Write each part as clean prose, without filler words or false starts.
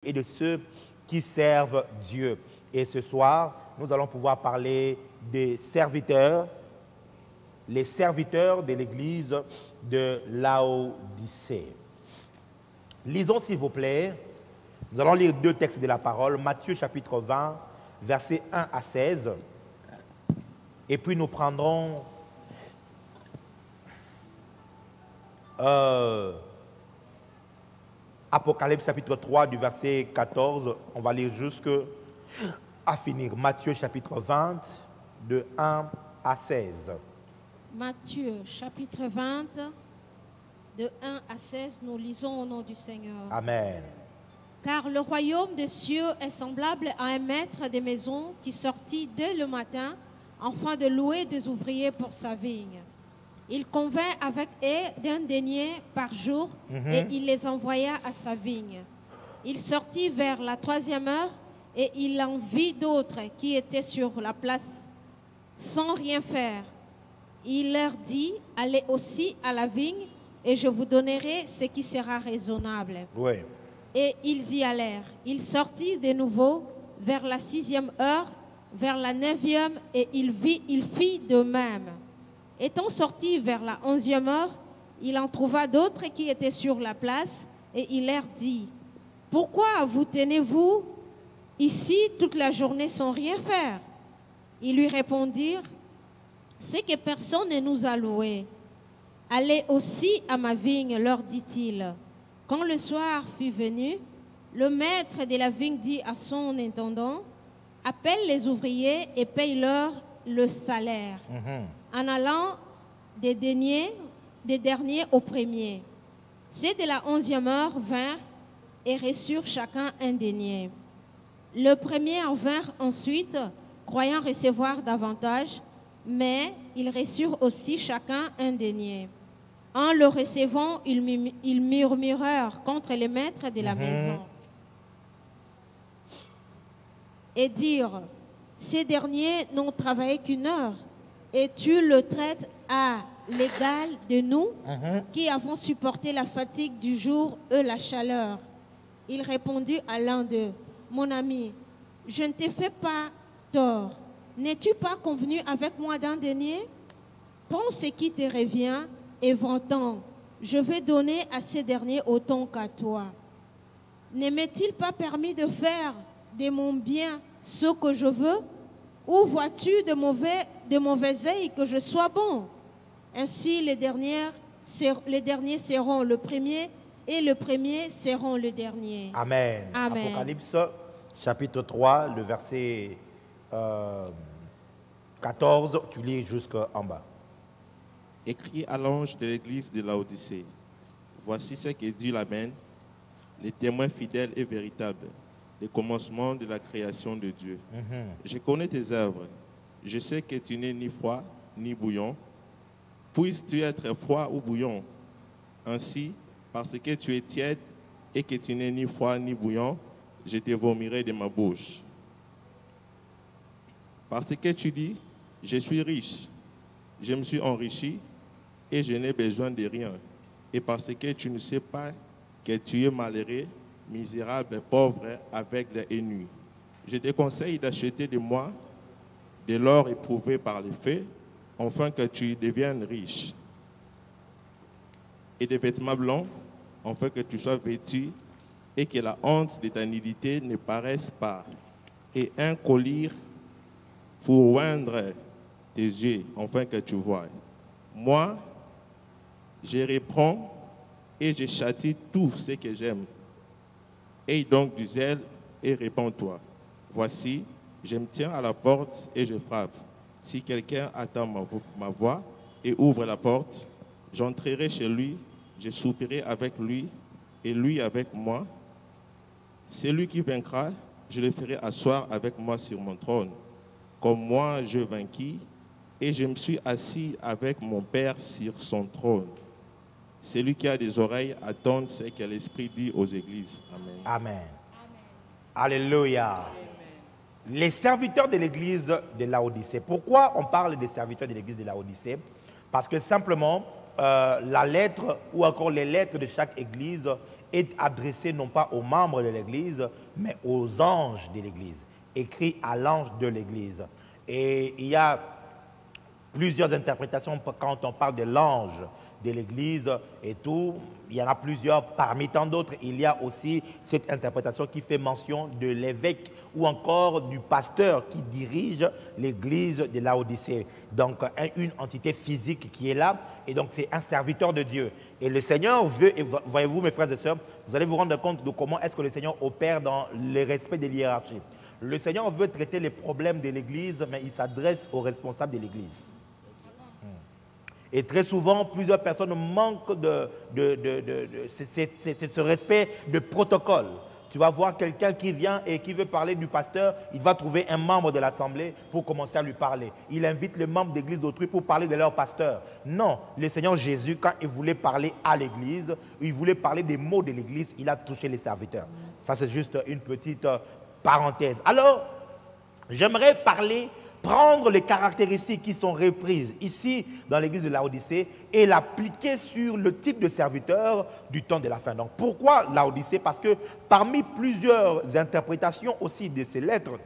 et de ceux qui servent Dieu. Et ce soir, nous allons pouvoir parler des serviteurs, les serviteurs de l'église de Laodicée. Lisons s'il vous plaît, nous allons lire deux textes de la parole, Matthieu chapitre 20, versets 1 à 16, et puis nous prendrons Apocalypse chapitre 3 du verset 14, on va lire jusqu'à finir. Matthieu chapitre 20, de 1 à 16. Matthieu chapitre 20, de 1 à 16, nous lisons au nom du Seigneur. Amen. Car le royaume des cieux est semblable à un maître de maison qui sortit dès le matin afin de louer des ouvriers pour sa vigne. Il convint avec eux d'un denier par jour et il les envoya à sa vigne. Il sortit vers la 3e heure et il en vit d'autres qui étaient sur la place sans rien faire. Il leur dit, allez aussi à la vigne et je vous donnerai ce qui sera raisonnable. Oui. Et ils y allèrent. Il sortit de nouveau vers la 6e heure, vers la 9e et il fit de même. Étant sorti vers la 11e heure, il en trouva d'autres qui étaient sur la place et il leur dit, pourquoi vous tenez-vous ici toute la journée sans rien faire? Ils lui répondirent, c'est que personne ne nous a loués. Allez aussi à ma vigne, leur dit-il. Quand le soir fut venu, le maître de la vigne dit à son intendant, appelle les ouvriers et paye-leur le salaire, en allant des derniers aux premiers. C'est de la 11e heure vinrent et reçurent chacun un denier. Le premier en vinrent ensuite, croyant recevoir davantage, mais ils reçurent aussi chacun un denier. En le recevant, ils murmurèrent contre les maîtres de la maison et dirent, ces derniers n'ont travaillé qu'une heure, et tu le traites à l'égal de nous qui avons supporté la fatigue du jour et la chaleur. Il répondit à l'un d'eux, mon ami, je ne t'ai fait pas tort. N'es-tu pas convenu avec moi d'un denier? Prends ce qui te revient et vends-en. Je vais donner à ces derniers autant qu'à toi. Ne m'est-il pas permis de faire de mon bien ce que je veux? Ou vois-tu de mauvais œil que je sois bon? Ainsi les derniers seront le premier et le premier seront le dernier. Amen. Amen. Apocalypse chapitre 3, le verset 14, tu lis jusqu'en bas. Écrit à l'ange de l'église de Laodicée. Voici ce que dit l'Amen, les témoins fidèles et véritables, le commencement de la création de Dieu. Je connais tes œuvres. Je sais que tu n'es ni froid ni bouillant. Puisses-tu être froid ou bouillant? Ainsi, parce que tu es tiède et que tu n'es ni froid ni bouillant, je te vomirai de ma bouche. Parce que tu dis, je suis riche, je me suis enrichi et je n'ai besoin de rien. Et parce que tu ne sais pas que tu es malheureux, misérable, pauvre, aveugle et nu. Je te conseille d'acheter de moi de l'or éprouvé par les feux, afin que tu deviennes riche, et des vêtements blancs, afin que tu sois vêtu et que la honte de ta nudité ne paraisse pas, et un collier pour oindre tes yeux, afin que tu vois. Moi, je reprends et je châtie tout ce que j'aime. Aie donc du zèle et répands-toi. Voici, je me tiens à la porte et je frappe. Si quelqu'un attend ma voix et ouvre la porte, j'entrerai chez lui, je souperai avec lui et lui avec moi. Celui qui vaincra, je le ferai asseoir avec moi sur mon trône, comme moi je vainquis et je me suis assis avec mon Père sur son trône. Celui qui a des oreilles attend ce que l'Esprit dit aux églises. Amen. Amen. Alléluia. Les serviteurs de l'église de Laodicée. Pourquoi on parle des serviteurs de l'église de Laodicée? Parce que simplement, la lettre ou encore les lettres de chaque église est adressé non pas aux membres de l'Église, mais aux anges de l'Église, écrit à l'ange de l'Église. Et il y a plusieurs interprétations quand on parle de l'ange de l'Église et tout. Il y en a plusieurs, parmi tant d'autres. Il y a aussi cette interprétation qui fait mention de l'évêque ou encore du pasteur qui dirige l'Église de Laodicée. Donc, une entité physique qui est là, et donc c'est un serviteur de Dieu. Et le Seigneur veut, et voyez-vous mes frères et sœurs, vous allez vous rendre compte de comment est-ce que le Seigneur opère dans le respect de l'hiérarchie. Le Seigneur veut traiter les problèmes de l'Église, mais il s'adresse aux responsables de l'Église. Et très souvent, plusieurs personnes manquent de ce respect de protocole. Tu vas voir quelqu'un qui vient et qui veut parler du pasteur, il va trouver un membre de l'assemblée pour commencer à lui parler. Il invite les membres d'église d'autrui pour parler de leur pasteur. Non, le Seigneur Jésus, quand il voulait parler à l'église, il voulait parler des mots de l'église, il a touché les serviteurs. Ça, c'est juste une petite parenthèse. Alors, j'aimerais prendre les caractéristiques qui sont reprises ici dans l'église de Laodicée et l'appliquer sur le type de serviteur du temps de la fin. Donc pourquoi Laodicée? Parce que parmi plusieurs interprétations aussi de ces lettres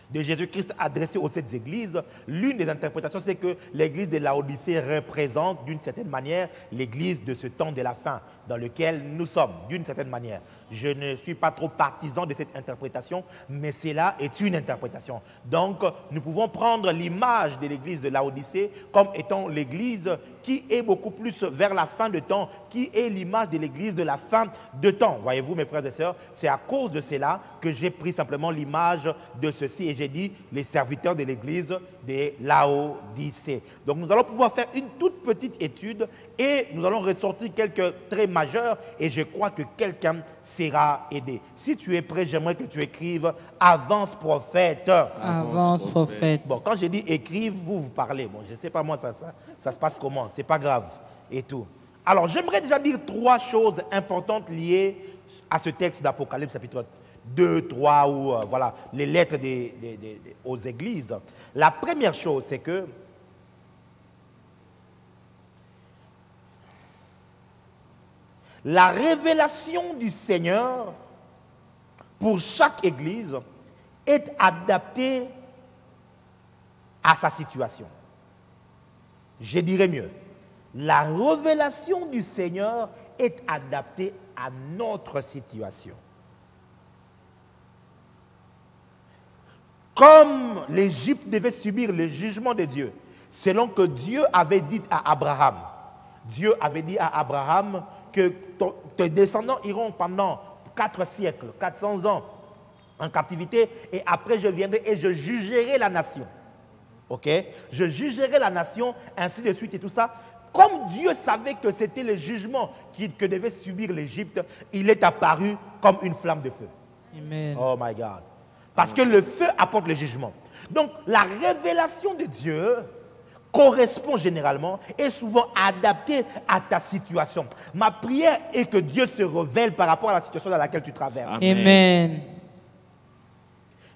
de Jésus-Christ adressées aux sept églises, l'une des interprétations, c'est que l'église de Laodicée représente d'une certaine manière l'église de ce temps de la fin dans lequel nous sommes, d'une certaine manière. Je ne suis pas trop partisan de cette interprétation, mais cela est une interprétation. Donc, nous pouvons prendre l'image de l'église de Laodicée comme étant l'église qui est beaucoup plus vers la fin de temps, qui est l'image de l'église de la fin de temps. Voyez-vous, mes frères et sœurs, c'est à cause de cela que j'ai pris simplement l'image de ceci et j'ai dit les serviteurs de l'église de Laodicée. Donc, nous allons pouvoir faire une toute petite étude et nous allons ressortir quelques traits majeurs et je crois que quelqu'un sera aidé. Si tu es prêt, j'aimerais que tu écrives « Avance prophète ». Avance prophète. Bon, quand j'ai dit « écrive », vous parlez. Bon, je ne sais pas moi, ça se passe comment, c'est pas grave et tout. Alors, j'aimerais déjà dire 3 choses importantes liées à ce texte d'Apocalypse, chapitre 2, 3, ou voilà, les lettres aux églises. La première chose, c'est que la révélation du Seigneur pour chaque église est adaptée à sa situation. Je dirais mieux, la révélation du Seigneur est adaptée à notre situation. Comme l'Égypte devait subir le jugement de Dieu, selon que Dieu avait dit à Abraham, Dieu avait dit à Abraham que tes descendants iront pendant 4 siècles, 400 ans en captivité, et après je viendrai et je jugerai la nation. Ok? Je jugerai la nation, ainsi de suite et tout ça. Comme Dieu savait que c'était le jugement que devait subir l'Égypte, il est apparu comme une flamme de feu. Amen. Oh my God. Parce que le feu apporte le jugement. Donc la révélation de Dieu correspond généralement et souvent adaptée à ta situation. Ma prière est que Dieu se révèle par rapport à la situation dans laquelle tu traverses. Amen.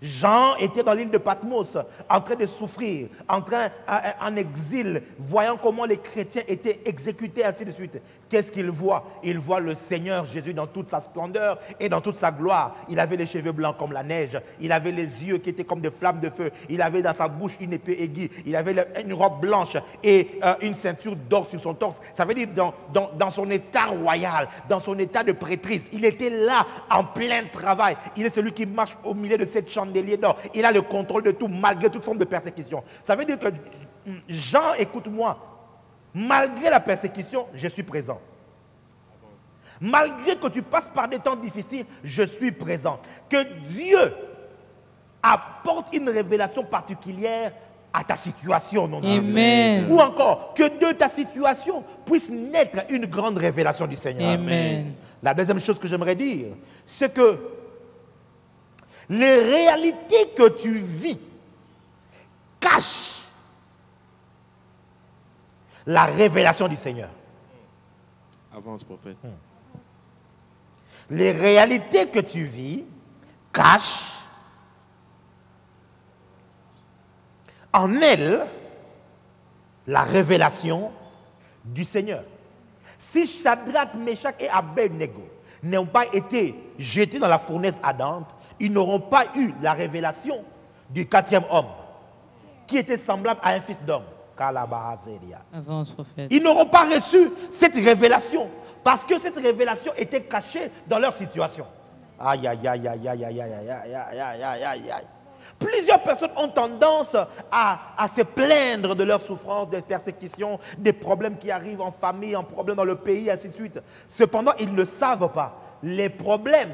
Jean était dans l'île de Patmos, en train de souffrir, en exil, voyant comment les chrétiens étaient exécutés, ainsi de suite. Qu'est-ce qu'il voit? Il voit le Seigneur Jésus dans toute sa splendeur et dans toute sa gloire. Il avait les cheveux blancs comme la neige, il avait les yeux qui étaient comme des flammes de feu, il avait dans sa bouche une épée aiguë, il avait une robe blanche et une ceinture d'or sur son torse. Ça veut dire dans son état royal, dans son état de prêtrise, il était là en plein travail. Il est celui qui marche au milieu de cette chandelier d'or. Il a le contrôle de tout malgré toute forme de persécution. Ça veut dire que Jean, écoute-moi, malgré la persécution, je suis présent. Malgré que tu passes par des temps difficiles, je suis présent. Que Dieu apporte une révélation particulière à ta situation. Non? Amen. Ou encore, que de ta situation puisse naître une grande révélation du Seigneur. Amen. La deuxième chose que j'aimerais dire, c'est que les réalités que tu vis cachent la révélation du Seigneur. Avance, prophète. Les réalités que tu vis cachent en elles la révélation du Seigneur. Si Shadrach, Meshach et Abednego n'ont pas été jetés dans la fournaise ardente, ils n'auront pas eu la révélation du 4e homme, qui était semblable à un fils d'homme. Avance, prophète. Ils n'auront pas reçu cette révélation, parce que cette révélation était cachée dans leur situation. Aïe, aïe, aïe, aïe, aïe, aïe, aïe, aïe, aïe, aïe, aïe, aïe, aïe. Plusieurs personnes ont tendance à se plaindre de leurs souffrances, des persécutions, des problèmes qui arrivent en famille, en problèmes dans le pays, ainsi de suite. Cependant, ils ne savent pas. Les problèmes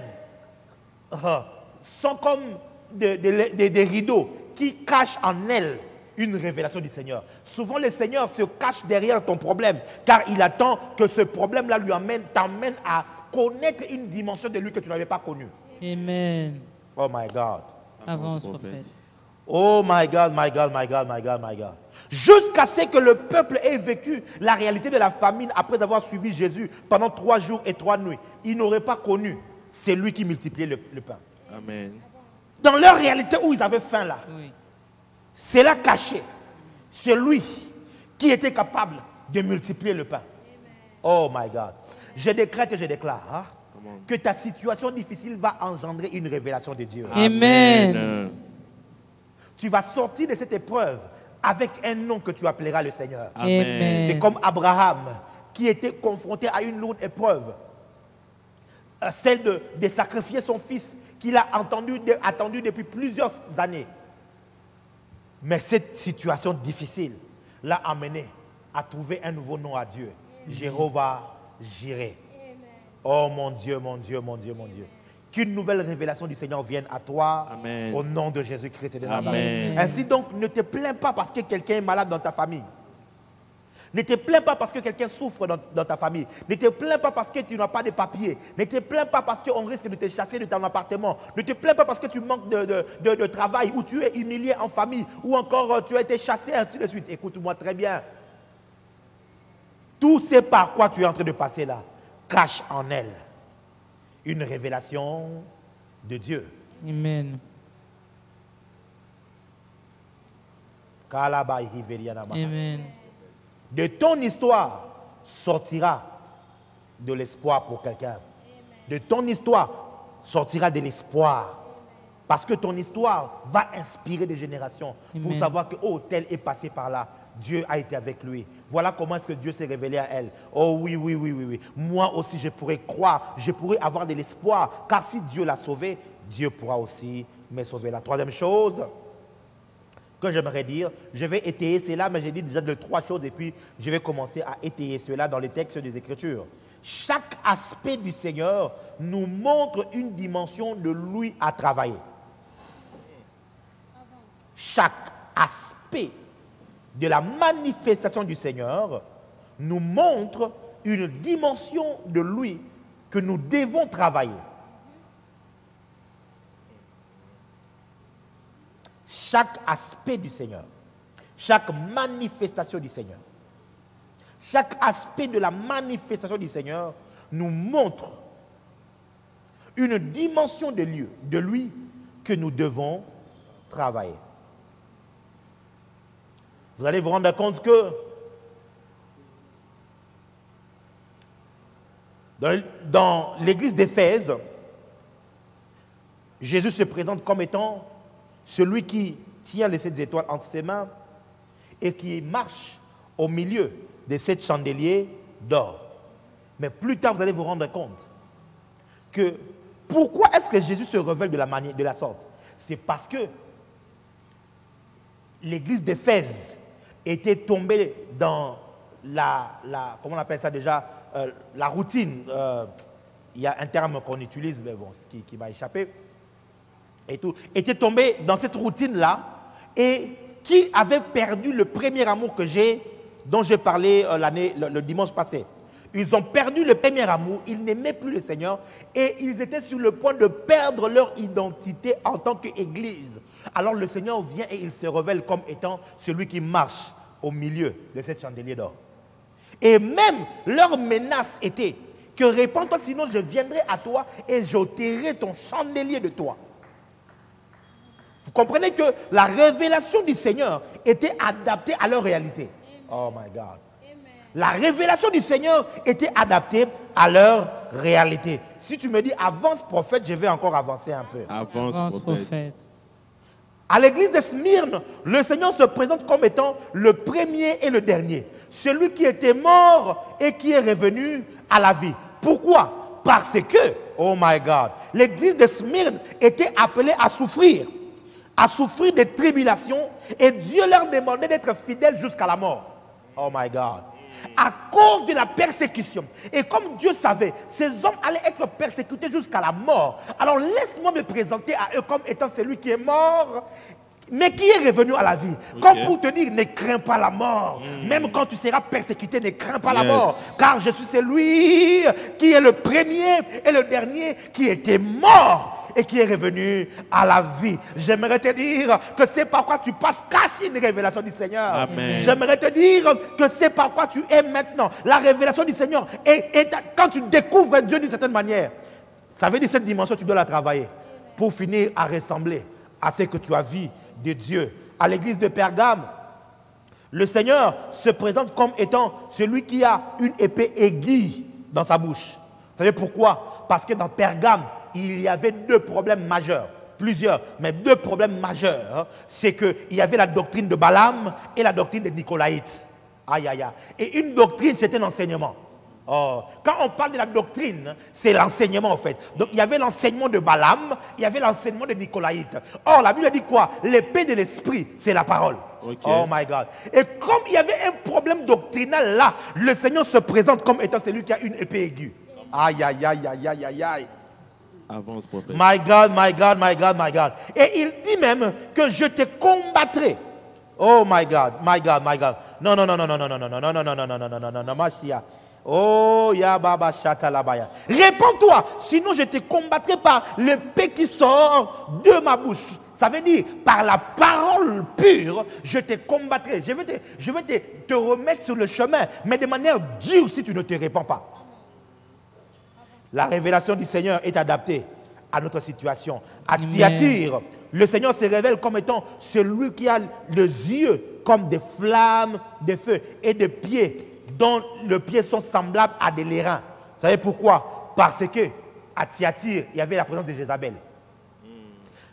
sont comme des rideaux qui cachent en elles une révélation du Seigneur. Souvent, le Seigneur se cache derrière ton problème, car il attend que ce problème-là t'amène à connaître une dimension de lui que tu n'avais pas connue. Amen. Oh my God. Avance, prophète. Oh my God, my God, my God, my God, my God. Jusqu'à ce que le peuple ait vécu la réalité de la famine après avoir suivi Jésus pendant 3 jours et 3 nuits, ils n'auraient pas connu celui qui multipliait le pain. Amen. Dans leur réalité où ils avaient faim là, Oui. c'est là caché celui qui était capable de multiplier le pain. Oh my God. Je décrète et je déclare que ta situation difficile va engendrer une révélation de Dieu. Amen. Tu vas sortir de cette épreuve avec un nom que tu appelleras le Seigneur. Amen. C'est comme Abraham qui était confronté à une lourde épreuve. Celle de sacrifier son fils qu'il a attendu depuis plusieurs années. Mais cette situation difficile l'a amené à trouver un nouveau nom à Dieu. Jéhovah Jireh. Oh mon Dieu, mon Dieu, mon Dieu, mon Dieu. Qu'une nouvelle révélation du Seigneur vienne à toi. Amen. Au nom de Jésus-Christ et de Nazareth. Amen. Ainsi donc, ne te plains pas parce que quelqu'un est malade dans ta famille. Ne te plains pas parce que quelqu'un souffre dans ta famille. Ne te plains pas parce que tu n'as pas de papiers. Ne te plains pas parce qu'on risque de te chasser de ton appartement. Ne te plains pas parce que tu manques de travail ou tu es humilié en famille ou encore tu as été chassé, ainsi de suite. Écoute-moi très bien. Tout ce par quoi tu es en train de passer là cache en elle une révélation de Dieu. Amen. Amen. De ton histoire sortira de l'espoir pour quelqu'un. De ton histoire sortira de l'espoir. Parce que ton histoire va inspirer des générations pour Amen. savoir que, oh, tel est passé par là. Dieu a été avec lui. Voilà comment est-ce que Dieu s'est révélé à elle. Oh oui, oui, oui, oui, oui. Moi aussi, je pourrais croire, je pourrais avoir de l'espoir. Car si Dieu l'a sauvé, Dieu pourra aussi me sauver. La troisième chose que j'aimerais dire, je vais étayer cela, mais j'ai dit déjà 3 choses et puis je vais commencer à étayer cela dans les textes des Écritures. Chaque aspect du Seigneur nous montre une dimension de lui à travailler. Chaque aspect de la manifestation du Seigneur nous montre une dimension de lui que nous devons travailler. Chaque aspect du Seigneur, chaque manifestation du Seigneur, chaque aspect de la manifestation du Seigneur nous montre une dimension de lui que nous devons travailler. Vous allez vous rendre compte que dans l'église d'Éphèse, Jésus se présente comme étant celui qui tient les 7 étoiles entre ses mains et qui marche au milieu des 7 chandeliers d'or. Mais plus tard, vous allez vous rendre compte que pourquoi est-ce que Jésus se révèle de la sorte? C'est parce que l'église d'Éphèse était tombée dans comment on appelle ça déjà, la routine. Il y a un terme qu'on utilise, mais bon, qui m'a échappé. Et tout, était tombée dans cette routine-là et qui avait perdu le premier amour dont j'ai parlé le dimanche passé. Ils ont perdu le premier amour, ils n'aimaient plus le Seigneur et ils étaient sur le point de perdre leur identité en tant qu'Église. Alors le Seigneur vient et il se révèle comme étant celui qui marche au milieu de cette chandelier d'or. Et même leur menace était que répands-toi, sinon je viendrai à toi et j'ôterai ton chandelier de toi. Vous comprenez que la révélation du Seigneur était adaptée à leur réalité. Oh my God. La révélation du Seigneur était adaptée à leur réalité. Si tu me dis avance prophète, je vais encore avancer un peu. Avance, prophète. À l'église de Smyrne, le Seigneur se présente comme étant le premier et le dernier. Celui qui était mort et qui est revenu à la vie. Pourquoi? Parce que, oh my God, l'église de Smyrne était appelée à souffrir des tribulations, et Dieu leur demandait d'être fidèles jusqu'à la mort. Oh my God. À cause de la persécution. Et comme Dieu savait, ces hommes allaient être persécutés jusqu'à la mort. Alors laisse-moi me présenter à eux comme étant celui qui est mort, mais qui est revenu à la vie. Okay. Comme pour te dire, ne crains pas la mort. Même quand tu seras persécuté, ne crains pas la mort. Car je suis celui qui est le premier et le dernier qui était mort et qui est revenu à la vie. J'aimerais te dire que c'est pourquoi tu passes cacher une révélation du Seigneur. J'aimerais te dire que c'est pourquoi tu es maintenant. La révélation du Seigneur. Et quand tu découvres Dieu d'une certaine manière, ça veut dire cette dimension, tu dois la travailler pour finir à ressembler à ce que tu as vu de Dieu. À l'église de Pergame, le Seigneur se présente comme étant celui qui a une épée aiguë dans sa bouche. Vous savez pourquoi? Parce que dans Pergame, il y avait deux problèmes majeurs. Plusieurs, mais deux problèmes majeurs. C'est qu'il y avait la doctrine de Balaam et la doctrine des Nicolaïtes. Aïe, aïe, aïe. Et une doctrine, c'était l'enseignement. Oh. Quand on parle de la doctrine, c'est l'enseignement en fait. Donc il y avait l'enseignement de Balaam, il y avait l'enseignement de Nicolaïte. Or la Bible dit quoi? L'épée de l'esprit, c'est la parole. Okay. Oh my God. Et comme il y avait un problème doctrinal là, le Seigneur se présente comme étant celui qui a une épée aiguë. Aïe, aïe, aïe, aïe, aïe, aïe, aïe. Avance, prophète. My God, my God, my God, my God. Et il dit même que je te combattrai. Oh my God, my God, my God. Non, non, non, non, non, non, non, non, non, non, non, non, non, non, non, non, non, non, Machia. Oh, ya baba chata labaya. Réponds-toi, sinon je te combattrai par l'épée qui sort de ma bouche. Ça veut dire, par la parole pure, je te combattrai. Je vais te remettre sur le chemin, mais de manière dure si tu ne te répands pas. La révélation du Seigneur est adaptée à notre situation. À Thyatire, le Seigneur se révèle comme étant celui qui a les yeux comme des flammes de feu et des pieds dont les pieds sont semblables à des lérins. Vous savez pourquoi? Parce que à Thyatire, il y avait la présence de Jézabel.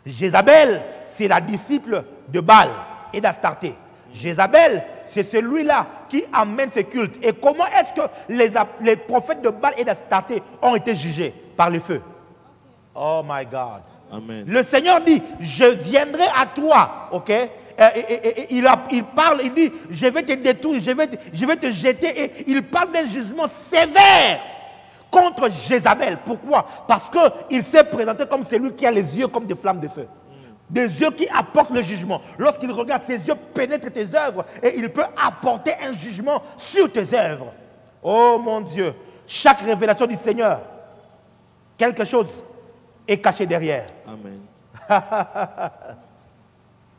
Jézabel, c'est la disciple de Baal et d'Astarté. Jézabel, c'est celui-là qui amène ce culte. Et comment est-ce que les prophètes de Baal et d'Astarté ont été jugés? Par le feu. Oh my God. Amen. Le Seigneur dit, je viendrai à toi, ok? Il parle, il dit, je vais te détruire, je vais te jeter. Et il parle d'un jugement sévère contre Jézabel. Pourquoi? Parce qu'il s'est présenté comme celui qui a les yeux comme des flammes de feu. Des yeux qui apportent le jugement. Lorsqu'il regarde, ses yeux pénètrent tes œuvres et il peut apporter un jugement sur tes œuvres. Oh mon Dieu, chaque révélation du Seigneur, quelque chose est caché derrière. Amen.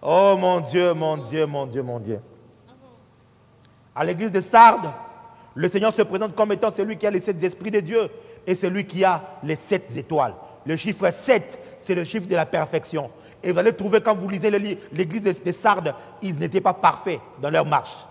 Oh mon Dieu, mon Dieu, mon Dieu, mon Dieu. À l'église de Sardes, le Seigneur se présente comme étant celui qui a les 7 esprits de Dieu et celui qui a les 7 étoiles. Le chiffre 7, c'est le chiffre de la perfection. Et vous allez trouver, quand vous lisez l'église de Sardes, ils n'étaient pas parfaits dans leur marche.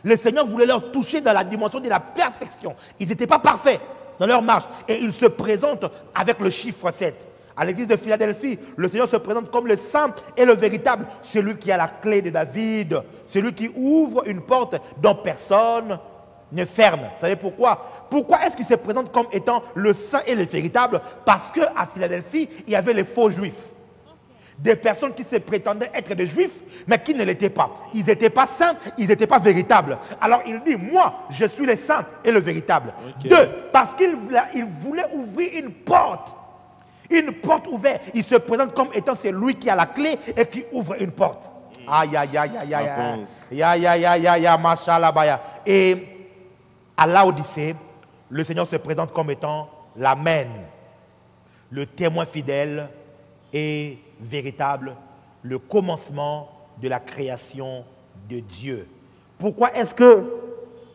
Le Seigneur voulait leur toucher dans la dimension de la perfection. Ils n'étaient pas parfaits dans leur marche. Et il se présente avec le chiffre 7. À l'église de Philadelphie, le Seigneur se présente comme le saint et le véritable, celui qui a la clé de David, celui qui ouvre une porte dont personne ne ferme. Vous savez pourquoi? Pourquoi est-ce qu'il se présente comme étant le saint et le véritable? Parce qu'à Philadelphie, il y avait les faux juifs. Des personnes qui se prétendaient être des juifs, mais qui ne l'étaient pas. Ils n'étaient pas saints, ils n'étaient pas véritables. Alors il dit, moi, je suis le saint et le véritable. Okay. 2, parce qu'il voulait ouvrir une porte. Une porte ouverte. Il se présente comme étant celui qui a la clé et qui ouvre une porte. Aïe, aïe, aïe, aïe, aïe, aïe, aïe, aïe, aïe, aïe, aïe, machallah. Et à Laodicée, le Seigneur se présente comme étant l'Amen, le témoin fidèle et véritable, le commencement de la création de Dieu. Pourquoi est-ce que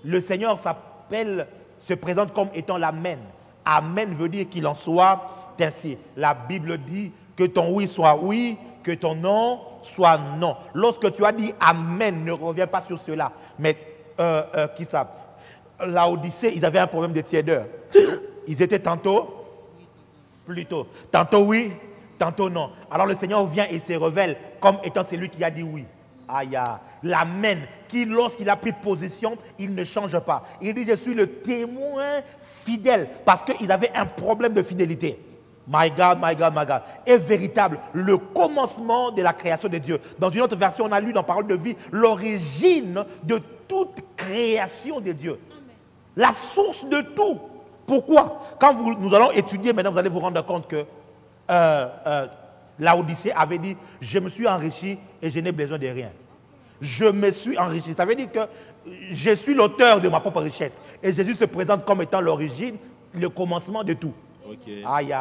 le Seigneur se présente comme étant l'Amen? Amen veut dire qu'il en soit ainsi. La Bible dit que ton oui soit oui, que ton non soit non. Lorsque tu as dit Amen, ne reviens pas sur cela. Mais qui ça? Laodicée, ils avaient un problème de tiédeur. Ils étaient tantôt plutôt. Tantôt oui, tantôt non. Alors le Seigneur vient et se révèle comme étant celui qui a dit oui. Aïe, l'amen, qui lorsqu'il a pris position, il ne change pas. Il dit, je suis le témoin fidèle, parce qu'ils avaient un problème de fidélité. My God, my God, my God. Est véritable, le commencement de la création de Dieu. Dans une autre version, on a lu dans Parole de vie, l'origine de toute création de Dieu. La source de tout. Pourquoi? Quand nous allons étudier, maintenant vous allez vous rendre compte que Laodicée avait dit, je me suis enrichi et je n'ai besoin de rien. Je me suis enrichi. Ça veut dire que je suis l'auteur de ma propre richesse. Et Jésus se présente comme étant l'origine, le commencement de tout. Okay. Aïe.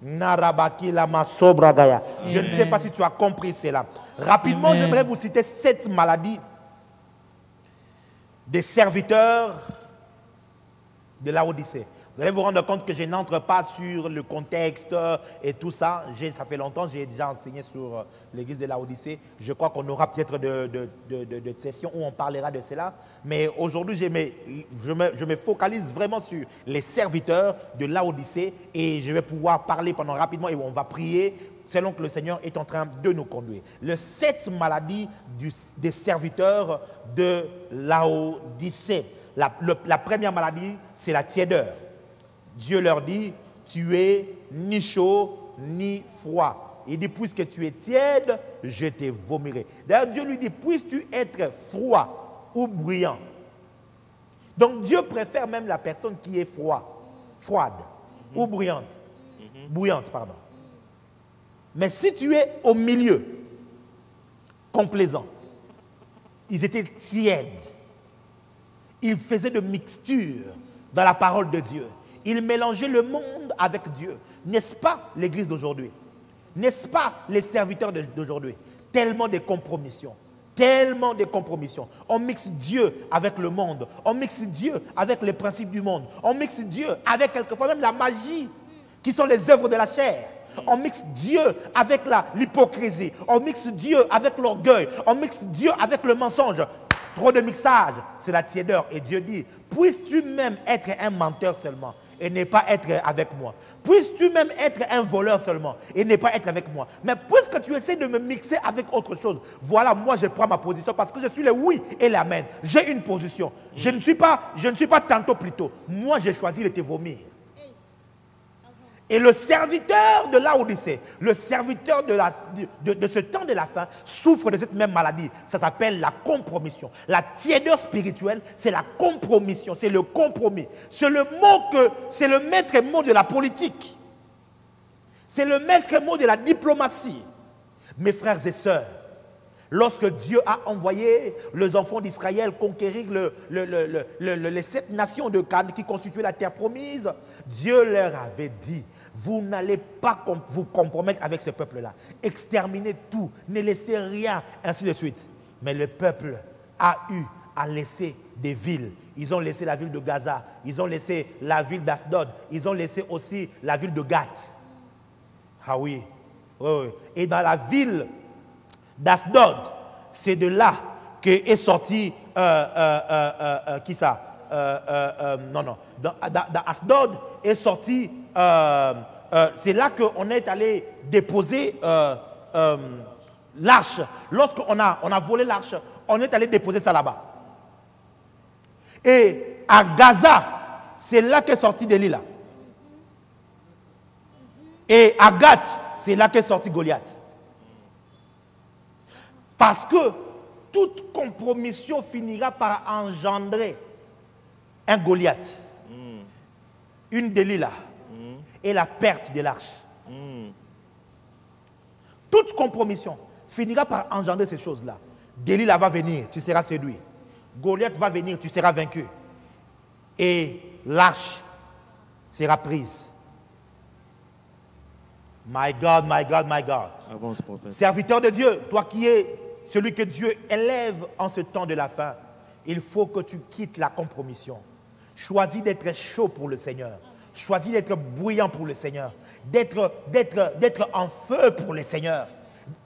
Narabaki lama sobragaya. Je ne sais pas si tu as compris cela. Rapidement, j'aimerais vous citer 7 maladies des serviteurs de Laodicée. Vous allez vous rendre compte que je n'entre pas sur le contexte et tout ça. Ça fait longtemps que j'ai déjà enseigné sur l'église de Laodicée. Je crois qu'on aura peut-être de sessions où on parlera de cela. Mais aujourd'hui, je me focalise vraiment sur les serviteurs de Laodicée et je vais pouvoir parler pendant rapidement et on va prier selon que le Seigneur est en train de nous conduire. Les 7 maladies des serviteurs de Laodicée. La première maladie, c'est la tiédeur. Dieu leur dit, tu es ni chaud ni froid. Il dit, puisque tu es tiède, je te vomirai. D'ailleurs, Dieu lui dit, puisses-tu être froid ou bruyant. Donc Dieu préfère même la personne qui est froide ou bruyante. Bouillante, pardon. Mais si tu es au milieu, complaisant, ils étaient tièdes. Ils faisaient de mixture dans la parole de Dieu. Ils mélangeaient le monde avec Dieu. N'est-ce pas l'église d'aujourd'hui? N'est-ce pas les serviteurs d'aujourd'hui? Tellement de compromissions. Tellement de compromissions. On mixe Dieu avec le monde. On mixe Dieu avec les principes du monde. On mixe Dieu avec quelquefois même la magie, qui sont les œuvres de la chair. On mixe Dieu avec l'hypocrisie. On mixe Dieu avec l'orgueil. On mixe Dieu avec le mensonge. Trop de mixage, c'est la tiédeur. Et Dieu dit, puisses-tu même être un menteur seulement et ne pas être avec moi? Puisses-tu même être un voleur seulement et ne pas être avec moi? Mais puisque tu essaies de me mixer avec autre chose, voilà, moi je prends ma position parce que je suis le oui et l'amen. J'ai une position. Je ne suis pas tantôt plutôt. Moi j'ai choisi de te vomir. Et le serviteur de Laodicée, le serviteur de ce temps de la fin, souffre de cette même maladie. Ça s'appelle la compromission. La tiédeur spirituelle, c'est la compromission, c'est le compromis. C'est le maître mot de la politique. C'est le maître mot de la diplomatie. Mes frères et sœurs, lorsque Dieu a envoyé les enfants d'Israël conquérir les 7 nations de Canaan qui constituaient la terre promise, Dieu leur avait dit, vous n'allez pas vous compromettre avec ce peuple-là. Exterminez tout, ne laissez rien, ainsi de suite. Mais le peuple a eu à laisser des villes. Ils ont laissé la ville de Gaza, ils ont laissé la ville d'Asdod, ils ont laissé aussi la ville de Gath. Ah oui, oui. Et dans la ville d'Asdod, c'est de là qu'est sorti, qui ça? Dans Asdod est sorti, c'est là qu'on est allé déposer l'arche. Lorsqu'on a volé l'arche, on est allé déposer ça là-bas. Et à Gaza, c'est là qu'est sorti Delilah. Et à Gath, c'est là qu'est sorti Goliath. Parce que toute compromission finira par engendrer un Goliath, une Delilah et la perte de l'arche. Toute compromission finira par engendrer ces choses-là. Delilah va venir, tu seras séduit. Goliath va venir, tu seras vaincu. Et l'arche sera prise. My God, my God, my God. Avance, prophète. Serviteur de Dieu, toi qui es celui que Dieu élève en ce temps de la fin, il faut que tu quittes la compromission. Choisis d'être chaud pour le Seigneur. Choisis d'être bouillant pour le Seigneur. D'être en feu pour le Seigneur.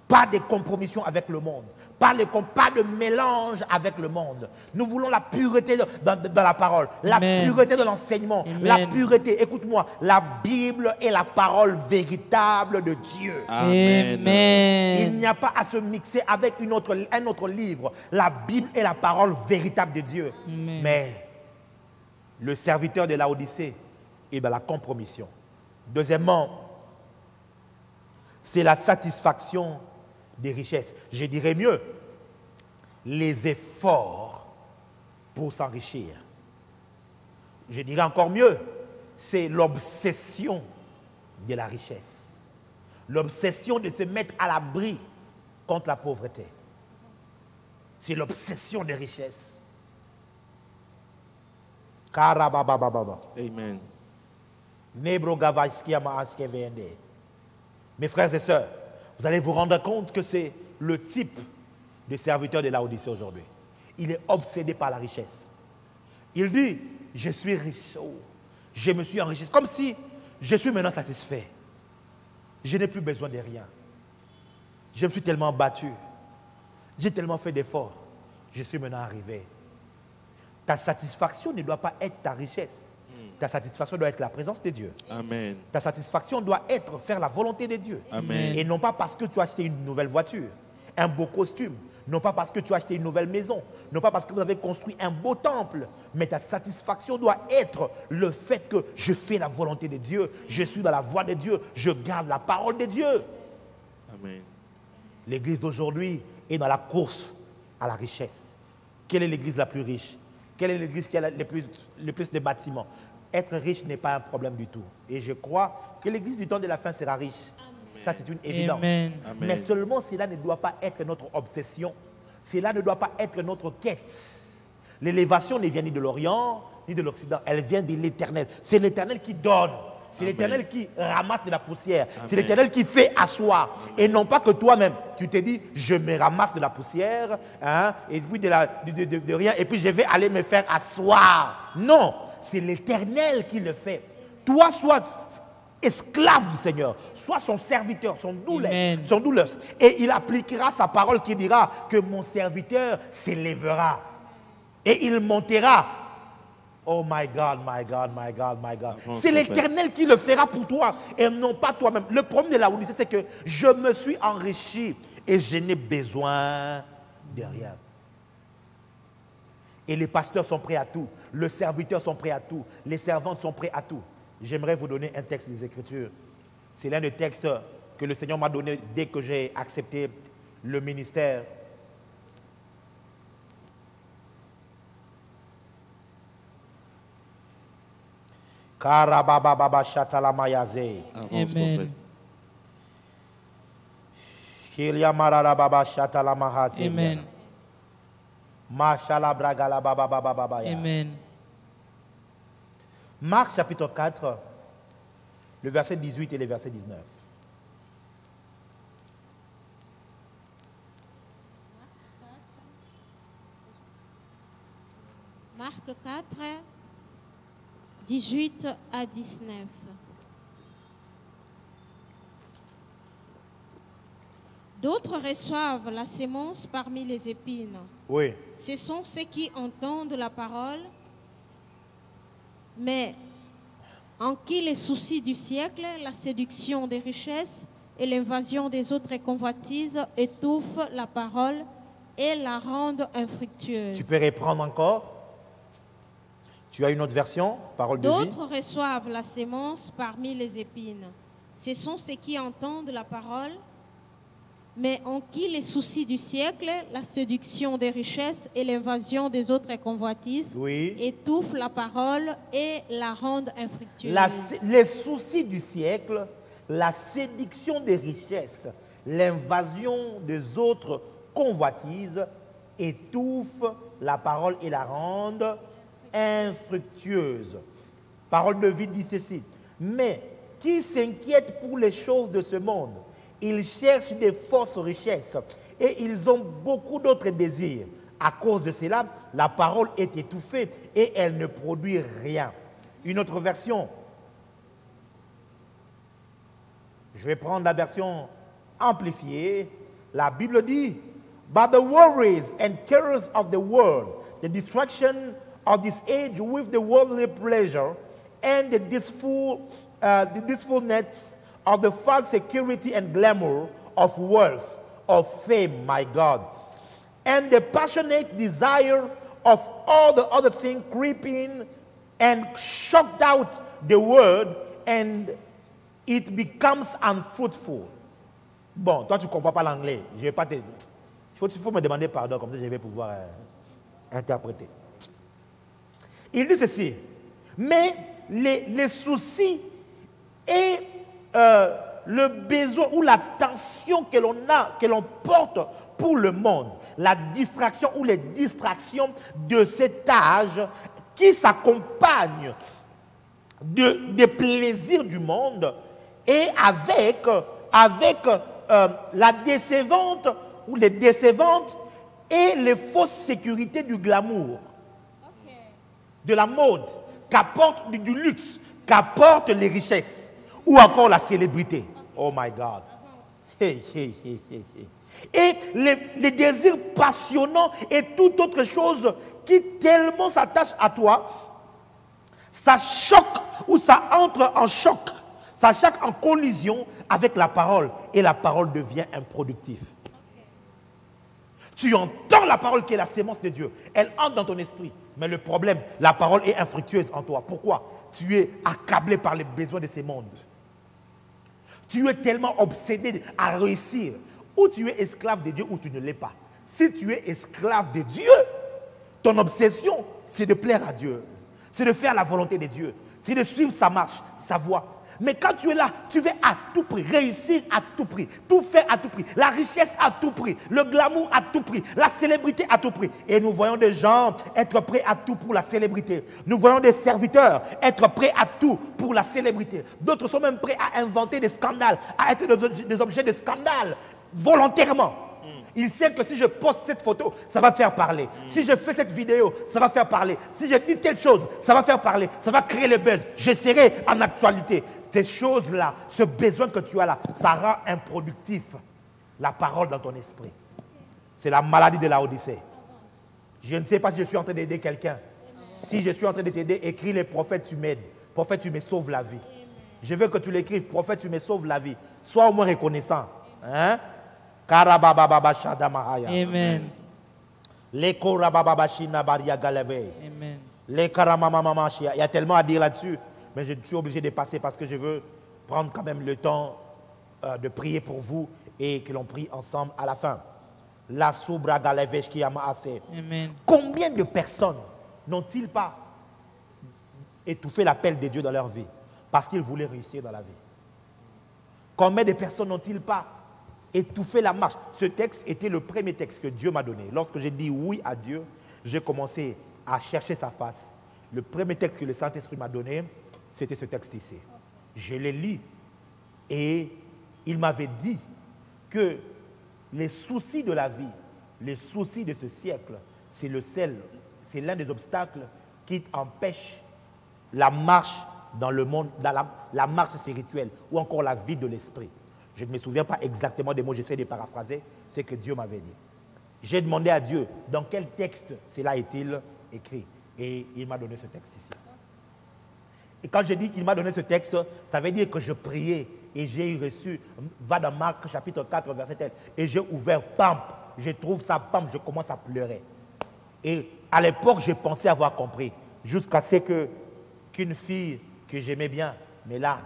Pas de compromission avec le monde. pas de mélange avec le monde. Nous voulons la pureté dans la parole, la pureté de l'enseignement, la pureté. Écoute-moi, la Bible est la parole véritable de Dieu. Amen. Il n'y a pas à se mixer avec un autre livre. La Bible est la parole véritable de Dieu. Mais le serviteur de Laodicée est dans la compromission. Deuxièmement, c'est la satisfaction des richesses. Je dirais mieux, les efforts pour s'enrichir. Je dirais encore mieux, c'est l'obsession de la richesse. L'obsession de se mettre à l'abri contre la pauvreté. C'est l'obsession des richesses. Amen. Mes frères et sœurs, vous allez vous rendre compte que c'est le type de serviteur de Laodicée aujourd'hui. Il est obsédé par la richesse. Il dit, je suis riche, je me suis enrichi. Comme si je suis maintenant satisfait. Je n'ai plus besoin de rien. Je me suis tellement battu. J'ai tellement fait d'efforts. Je suis maintenant arrivé. Ta satisfaction ne doit pas être ta richesse. Ta satisfaction doit être la présence de Dieu. Amen. Ta satisfaction doit être faire la volonté de Dieu. Amen. Et non pas parce que tu as acheté une nouvelle voiture, un beau costume, non pas parce que tu as acheté une nouvelle maison, non pas parce que vous avez construit un beau temple, mais ta satisfaction doit être le fait que je fais la volonté de Dieu, je suis dans la voie de Dieu, je garde la parole de Dieu. Amen. L'église d'aujourd'hui est dans la course à la richesse. Quelle est l'église la plus riche? Quelle est l'église qui a le plus de bâtiments? Être riche n'est pas un problème du tout. Et je crois que l'église du temps de la fin sera riche. Amen. Ça, c'est une évidence. Amen. Mais seulement cela ne doit pas être notre obsession. Cela ne doit pas être notre quête. L'élévation ne vient ni de l'Orient, ni de l'Occident. Elle vient de l'Éternel. C'est l'Éternel qui donne. C'est l'Éternel qui ramasse de la poussière. C'est l'Éternel qui fait asseoir. Et non pas que toi-même, tu te dis, je me ramasse de la poussière, hein, et puis de rien, et puis je vais aller me faire asseoir. Non, c'est l'Éternel qui le fait. Toi, sois esclave du Seigneur, sois son serviteur, son doulos. Et il appliquera sa parole qui dira que mon serviteur s'élèvera. Et il montera. Oh my God, my God, my God, my God. C'est l'Éternel qui le fera pour toi et non pas toi-même. Le problème de la Laodicée, c'est que je me suis enrichi et je n'ai besoin de rien. Et les pasteurs sont prêts à tout. Les serviteurs sont prêts à tout. Les servantes sont prêts à tout. J'aimerais vous donner un texte des Écritures. C'est l'un des textes que le Seigneur m'a donné dès que j'ai accepté le ministère. Karababa Shatalamayazé. Amen. Kilia Mararababa Shatalamahazé. Amen. Mashala Bragala Baba Baba Baba. Amen. Marc chapitre 4, le verset 18 et le verset 19. Marc 4, 18 à 19. D'autres reçoivent la sémence parmi les épines. Oui. Ce sont ceux qui entendent la parole, mais en qui les soucis du siècle, la séduction des richesses et l'invasion des autres convoitises étouffent la parole et la rendent infructueuse. Tu peux reprendre encore? Tu as une autre version, parole de vie? D'autres reçoivent la sémence parmi les épines. Ce sont ceux qui entendent la parole, mais en qui les soucis du siècle, la séduction des richesses et l'invasion des autres convoitises étouffent la parole et la rendent infructueuse. Les soucis du siècle, la séduction des richesses, l'invasion des autres convoitises étouffent la parole et la rendent infructueuse. Parole de vie dit ceci. Mais qui s'inquiète pour les choses de ce monde? Ils cherchent des fausses richesses et ils ont beaucoup d'autres désirs. À cause de cela, la parole est étouffée et elle ne produit rien. Une autre version. Je vais prendre la version amplifiée. La Bible dit, But the worries and cares of the world, the distraction of this age with the worldly pleasure, and the deceitfulness of the false security and glamour of wealth, of fame, my God, and the passionate desire of all the other things creeping and shocked out the word, and it becomes unfruitful. Bon, toi tu ne comprends pas l'anglais. Je vais pas te... Il faut me demander pardon, comme ça je vais pouvoir interpréter. Il dit ceci, mais les soucis et le besoin ou la tension que l'on a, que l'on porte pour le monde, la distraction ou les distractions de cet âge qui s'accompagnent des plaisirs du monde et avec la décevante ou les décevantes et les fausses sécurités du glamour, de la mode, qu'apporte du luxe, qu'apporte les richesses, ou encore la célébrité. Oh my God. Hey, hey, hey, hey, hey. Et les désirs passionnants et toute autre chose qui tellement s'attache à toi, ça choque ou ça entre en choc, ça choque en collision avec la parole et la parole devient improductive. Tu entends la parole qui est la sémence de Dieu. Elle entre dans ton esprit. Mais le problème, la parole est infructueuse en toi. Pourquoi? Tu es accablé par les besoins de ces mondes. Tu es tellement obsédé à réussir. Ou tu es esclave de Dieu ou tu ne l'es pas. Si tu es esclave de Dieu, ton obsession, c'est de plaire à Dieu. C'est de faire la volonté de Dieu. C'est de suivre sa marche, sa voie. Mais quand tu es là, tu veux à tout prix, réussir à tout prix, tout faire à tout prix, la richesse à tout prix, le glamour à tout prix, la célébrité à tout prix. Et nous voyons des gens être prêts à tout pour la célébrité. Nous voyons des serviteurs être prêts à tout pour la célébrité. D'autres sont même prêts à inventer des scandales, à être des objets de scandale, volontairement. Il sait que si je poste cette photo, ça va faire parler. Si je fais cette vidéo, ça va faire parler. Si je dis telle chose, ça va faire parler. Ça va créer le buzz. Je serai en actualité. Ces choses-là, ce besoin que tu as là, ça rend improductif la parole dans ton esprit. C'est la maladie de la Odyssée. Je ne sais pas si je suis en train d'aider quelqu'un. Si je suis en train de t'aider, écris les prophètes, tu m'aides. Prophète, tu me sauves la vie. Je veux que tu l'écrives. Prophète, tu me sauves la vie. Sois au moins reconnaissant. Hein? Amen. Amen. Il y a tellement à dire là-dessus, mais je suis obligé de passer parce que je veux prendre quand même le temps de prier pour vous et que l'on prie ensemble à la fin. La soubra galevesh qui a assez. Combien de personnes n'ont-ils pas étouffé l'appel de Dieu dans leur vie parce qu'ils voulaient réussir dans la vie? Combien de personnes n'ont-ils pas étouffer la marche? Ce texte était le premier texte que Dieu m'a donné. Lorsque j'ai dit oui à Dieu, j'ai commencé à chercher sa face. Le premier texte que le Saint-Esprit m'a donné, c'était ce texte ici. Je l'ai lu et il m'avait dit que les soucis de la vie, les soucis de ce siècle, c'est l'un des obstacles qui empêche la marche dans le monde, dans la marche spirituelle ou encore la vie de l'esprit. Je ne me souviens pas exactement des mots, j'essaie de paraphraser ce que Dieu m'avait dit. J'ai demandé à Dieu dans quel texte cela est-il écrit. Et il m'a donné ce texte ici. Et quand je dis qu'il m'a donné ce texte, ça veut dire que je priais et j'ai reçu, va dans Marc chapitre 4, verset 1, et j'ai ouvert, pam, je trouve ça, pam, je commence à pleurer. Et à l'époque, je pensais avoir compris, jusqu'à ce qu'une fille que j'aimais bien me largue.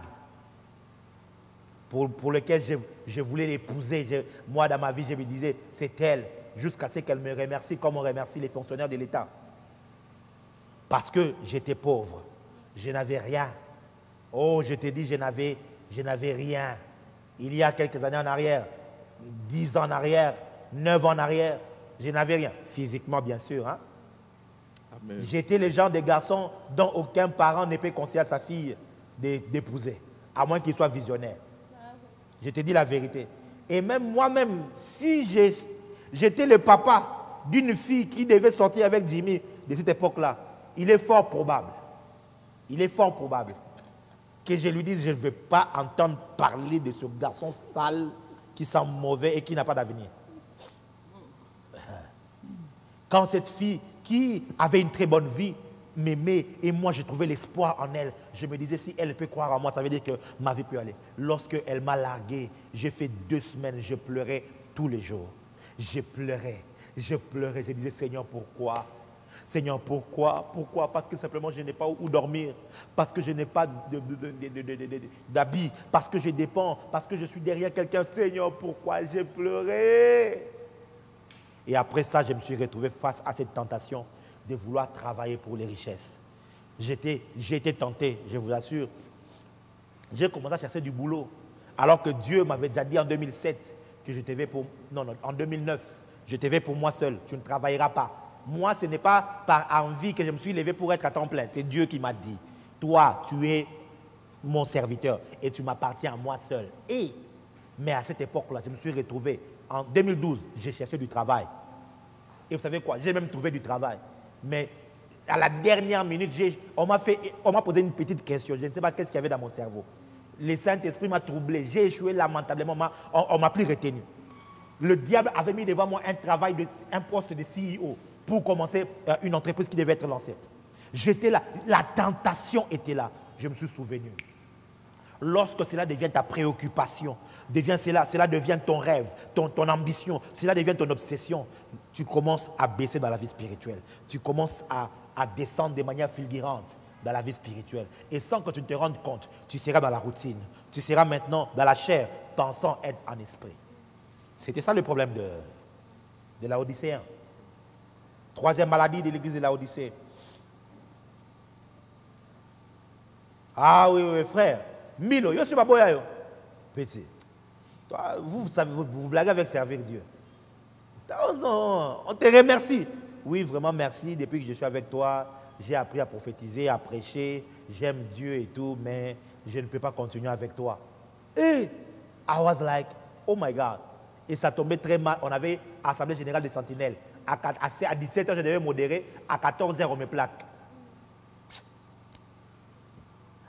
Pour lequel je voulais l'épouser. Moi, dans ma vie, je me disais, c'est elle, jusqu'à ce qu'elle me remercie comme on remercie les fonctionnaires de l'État. Parce que j'étais pauvre. Je n'avais rien. Oh, je te dis, je n'avais rien. Il y a quelques années en arrière, 10 ans en arrière, 9 ans en arrière, je n'avais rien. Physiquement, bien sûr. Hein? J'étais le genre de garçon dont aucun parent ne peut conseiller à sa fille d'épouser, à moins qu'il soit visionnaire. Je te dis la vérité. Et même moi-même, si j'étais le papa d'une fille qui devait sortir avec Jimmy de cette époque-là, il est fort probable que je lui dise, je ne veux pas entendre parler de ce garçon sale qui sent mauvais et qui n'a pas d'avenir. Quand cette fille qui avait une très bonne vie m'aimait et moi j'ai trouvé l'espoir en elle, je me disais si elle peut croire en moi, ça veut dire que ma vie peut aller. Lorsqu'elle m'a largué, j'ai fait 2 semaines, je pleurais tous les jours. Je pleurais, je disais Seigneur pourquoi? Seigneur, pourquoi? Pourquoi? Parce que simplement je n'ai pas où dormir, parce que je n'ai pas d'habits, parce que je dépends, parce que je suis derrière quelqu'un. Seigneur, pourquoi? J'ai pleuré. Et après ça, je me suis retrouvé face à cette tentation de vouloir travailler pour les richesses. J'ai été tenté, je vous assure. J'ai commencé à chercher du boulot, alors que Dieu m'avait déjà dit en 2007 que je devais pour... Non, en 2009, je devais pour moi seul, tu ne travailleras pas. Moi, ce n'est pas par envie que je me suis levé pour être à temps plein. C'est Dieu qui m'a dit, toi, tu es mon serviteur et tu m'appartiens à moi seul. Mais à cette époque-là, je me suis retrouvé. En 2012, j'ai cherché du travail. Et vous savez quoi? J'ai même trouvé du travail. Mais à la dernière minute, on m'a posé une petite question. Je ne sais pas qu'est-ce qu'il y avait dans mon cerveau. Le Saint-Esprit m'a troublé. J'ai échoué lamentablement. On ne m'a plus retenu. Le diable avait mis devant moi un poste de CEO pour commencer une entreprise qui devait être lancée. J'étais là. La tentation était là. Je me suis souvenu. Lorsque cela devient ta préoccupation, cela devient ton rêve, ton ambition, cela devient ton obsession, tu commences à baisser dans la vie spirituelle. Tu commences à descendre de manière fulgurante dans la vie spirituelle. Et sans que tu ne te rendes compte, tu seras dans la routine. Tu seras maintenant dans la chair, pensant être en esprit. C'était ça le problème de Laodicéen. 3e maladie de l'église de Laodicée. Ah oui, frère. Milo, yo suis pas boya yo. Petit. Toi, vous blaguez avec servir Dieu. Oh non, on te remercie. Oui, vraiment merci. Depuis que je suis avec toi, j'ai appris à prophétiser, à prêcher. J'aime Dieu et tout, mais je ne peux pas continuer avec toi. Et I was like, oh my God. Et ça tombait très mal. On avait Assemblée Générale des Sentinelles. À 17h, je devais modérer. À 14h, on me plaque.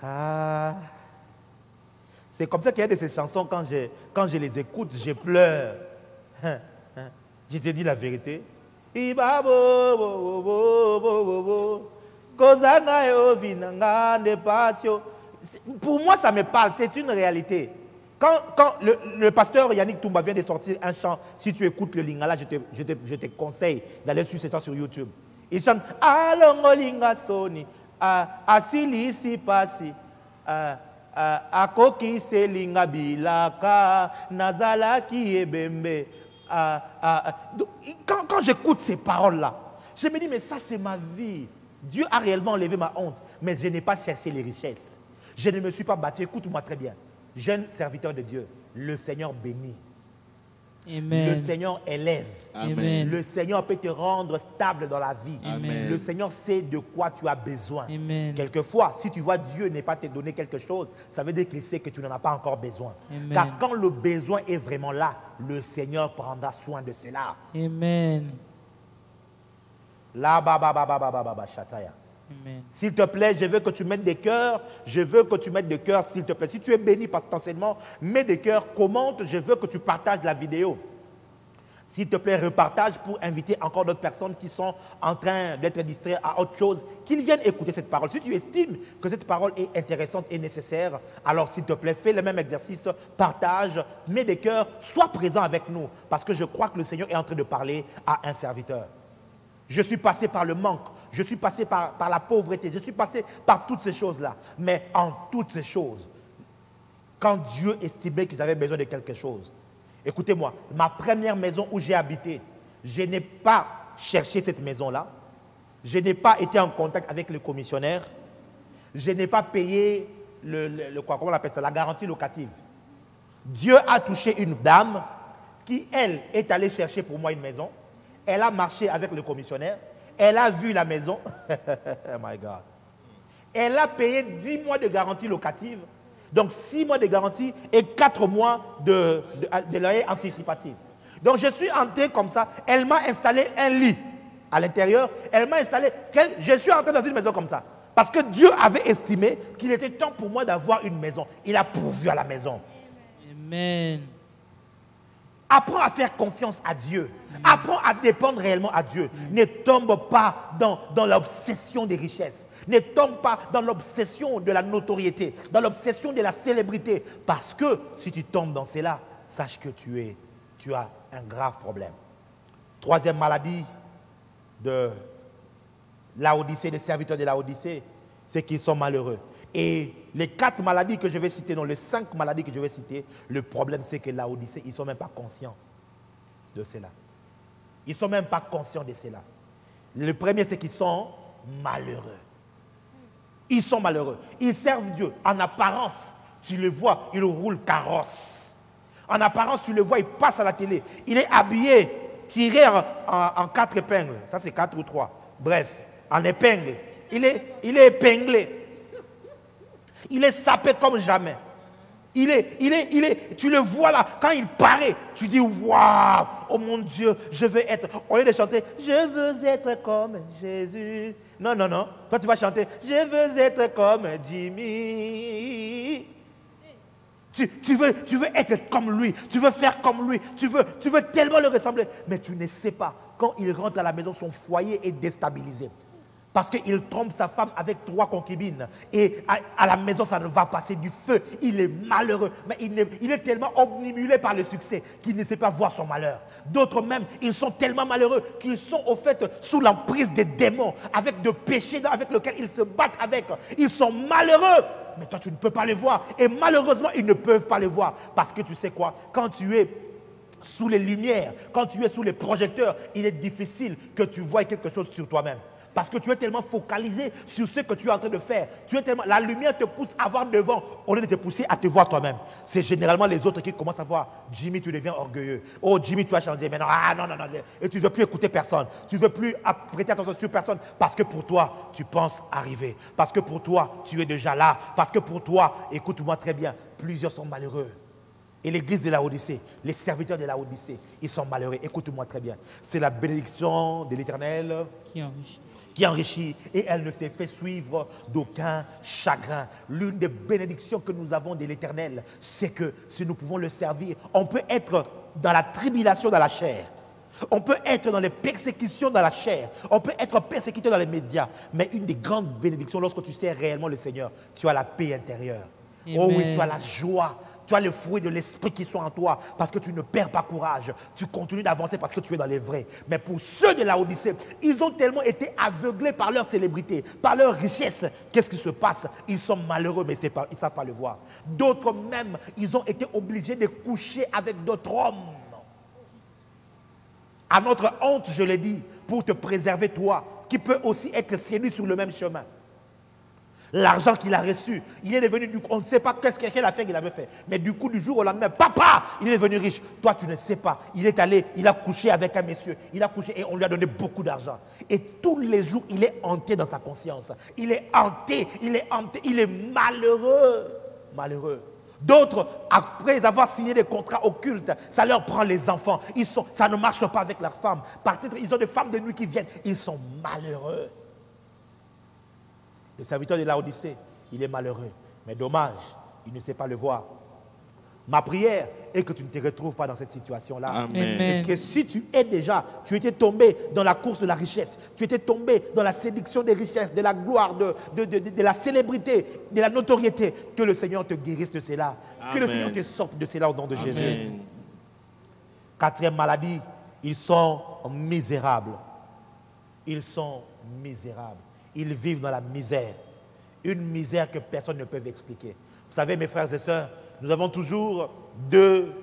Ah. C'est comme ça qu'il y a de ces chansons, quand je les écoute, je pleure. Je te dis la vérité. Pour moi, ça me parle, c'est une réalité. Quand le pasteur Yannick Toumba vient de sortir un chant, si tu écoutes le lingala, je te conseille d'aller sur ce chant sur YouTube. Il chante « Alongo linga soni, asili si pasi, akoki se linga bilaka, nazala ki ebembe. » Quand j'écoute ces paroles-là, je me dis, mais ça c'est ma vie. Dieu a réellement enlevé ma honte, mais je n'ai pas cherché les richesses. Je ne me suis pas battu. Écoute-moi très bien. Jeune serviteur de Dieu, le Seigneur bénit. Amen. Le Seigneur élève. Amen. Le Seigneur peut te rendre stable dans la vie. Amen. Le Seigneur sait de quoi tu as besoin. Amen. Quelquefois, si tu vois Dieu n'est pas te donner quelque chose, ça veut dire qu'il sait que tu n'en as pas encore besoin. Amen. Car quand le besoin est vraiment là, le Seigneur prendra soin de cela. Amen. Là, chataya. S'il te plaît, je veux que tu mettes des cœurs. Je veux que tu mettes des cœurs, s'il te plaît. Si tu es béni par cet enseignement, mets des cœurs, commente. Je veux que tu partages la vidéo. S'il te plaît, repartage pour inviter encore d'autres personnes qui sont en train d'être distraites à autre chose, qu'ils viennent écouter cette parole. Si tu estimes que cette parole est intéressante et nécessaire, alors s'il te plaît, fais le même exercice, partage, mets des cœurs, sois présent avec nous. Parce que je crois que le Seigneur est en train de parler à un serviteur. Je suis passé par le manque, je suis passé par la pauvreté, je suis passé par toutes ces choses-là. Mais en toutes ces choses, quand Dieu estimait que j'avais besoin de quelque chose, écoutez-moi, ma première maison où j'ai habité, je n'ai pas cherché cette maison-là, je n'ai pas été en contact avec le commissionnaire, je n'ai pas payé comment on appelle ça, la garantie locative. Dieu a touché une dame qui, elle, est allée chercher pour moi une maison. Elle a marché avec le commissionnaire. Elle a vu la maison. Oh my God. Elle a payé 10 mois de garantie locative. Donc 6 mois de garantie et 4 mois de loyer anticipatif. Donc je suis entré comme ça. Elle m'a installé un lit à l'intérieur. Elle m'a installé... Je suis entré dans une maison comme ça. Parce que Dieu avait estimé qu'il était temps pour moi d'avoir une maison. Il a pourvu à la maison. Amen. Apprends à faire confiance à Dieu. Apprends à dépendre réellement à Dieu. Ne tombe pas dans l'obsession des richesses. Ne tombe pas dans l'obsession de la notoriété, dans l'obsession de la célébrité. Parce que si tu tombes dans cela, sache que tu as un grave problème. Troisième maladie de Laodicée, des serviteurs de Laodicée, c'est qu'ils sont malheureux. Et les 4 maladies que je vais citer, non, les 5 maladies que je vais citer, le problème c'est que Laodicée, ils ne sont même pas conscients de cela. Ils ne sont même pas conscients de cela. Le premier, c'est qu'ils sont malheureux. Ils sont malheureux. Ils servent Dieu. En apparence, tu le vois, il roule carrosse. En apparence, tu le vois, il passe à la télé. Il est habillé, tiré en 4 épingles. Ça, c'est 4 ou 3. Bref, en épingle. Il est épinglé. Il est sapé comme jamais. Tu le vois là, quand il paraît, tu dis waouh, oh mon Dieu, je veux être. Au lieu de chanter, je veux être comme Jésus. Non, non, non. Toi, tu vas chanter, je veux être comme Jimmy. Tu veux être comme lui, tu veux faire comme lui, tu veux tellement le ressembler. Mais tu ne sais pas, quand il rentre à la maison, son foyer est déstabilisé. Parce qu'il trompe sa femme avec 3 concubines. Et à la maison, ça ne va passer du feu. Il est malheureux. Mais il est tellement omnibulé par le succès qu'il ne sait pas voir son malheur. D'autres même, ils sont tellement malheureux qu'ils sont au fait sous l'emprise des démons, avec de péchés avec lesquels ils se battent avec. Ils sont malheureux. Mais toi, tu ne peux pas les voir. Et malheureusement, ils ne peuvent pas les voir. Parce que tu sais quoi? Quand tu es sous les lumières, quand tu es sous les projecteurs, il est difficile que tu voies quelque chose sur toi-même. Parce que tu es tellement focalisé sur ce que tu es en train de faire. La lumière te pousse à voir devant au lieu de te pousser à te voir toi-même. C'est généralement les autres qui commencent à voir. Jimmy, tu deviens orgueilleux. Oh, Jimmy, tu as changé. Mais non, non. Et tu ne veux plus écouter personne. Tu ne veux plus prêter attention sur personne. Parce que pour toi, tu penses arriver. Parce que pour toi, tu es déjà là. Parce que pour toi, écoute-moi très bien, plusieurs sont malheureux. Et l'église de Laodicée, les serviteurs de Laodicée, ils sont malheureux. Écoute-moi très bien. C'est la bénédiction de l'Éternel qui enrichit et elle ne s'est fait suivre d'aucun chagrin. L'une des bénédictions que nous avons de l'Éternel, c'est que si nous pouvons le servir, on peut être dans la tribulation dans la chair. On peut être dans les persécutions dans la chair. On peut être persécuté dans les médias. Mais une des grandes bénédictions, lorsque tu sers réellement le Seigneur, tu as la paix intérieure. Amen. Oh oui, tu as la joie. Tu as le fruit de l'esprit qui sont en toi parce que tu ne perds pas courage. Tu continues d'avancer parce que tu es dans les vrais. Mais pour ceux de Laodicée, ils ont tellement été aveuglés par leur célébrité, par leur richesse. Qu'est-ce qui se passe? Ils sont malheureux, mais ils ne savent pas le voir. D'autres même, ils ont été obligés de coucher avec d'autres hommes. À notre honte, je l'ai dit, pour te préserver toi, qui peut aussi être séduit sur le même chemin. L'argent qu'il a reçu, il est devenu, on ne sait pas quelle affaire il avait fait. Mais du coup, du jour au lendemain, papa, il est devenu riche. Toi, tu ne sais pas. Il est allé, il a couché avec un monsieur. Il a couché et on lui a donné beaucoup d'argent. Et tous les jours, il est hanté dans sa conscience. Il est hanté, il est malheureux. Malheureux. D'autres, après avoir signé des contrats occultes, ça leur prend les enfants. Ça ne marche pas avec leurs femmes. Peut-être ils ont des femmes de nuit qui viennent. Ils sont malheureux. Le serviteur de Laodicée, il est malheureux. Mais dommage, il ne sait pas le voir. Ma prière est que tu ne te retrouves pas dans cette situation-là. Amen. Et que si tu étais tombé dans la course de la richesse, tu étais tombé dans la séduction des richesses, de la gloire, de la célébrité, de la notoriété, que le Seigneur te guérisse de cela. Amen. Que le Seigneur te sorte de cela au nom de Amen. Jésus. 4e maladie, ils sont misérables. Ils sont misérables. Ils vivent dans la misère. Une misère que personne ne peut expliquer. Vous savez, mes frères et sœurs, nous avons toujours deux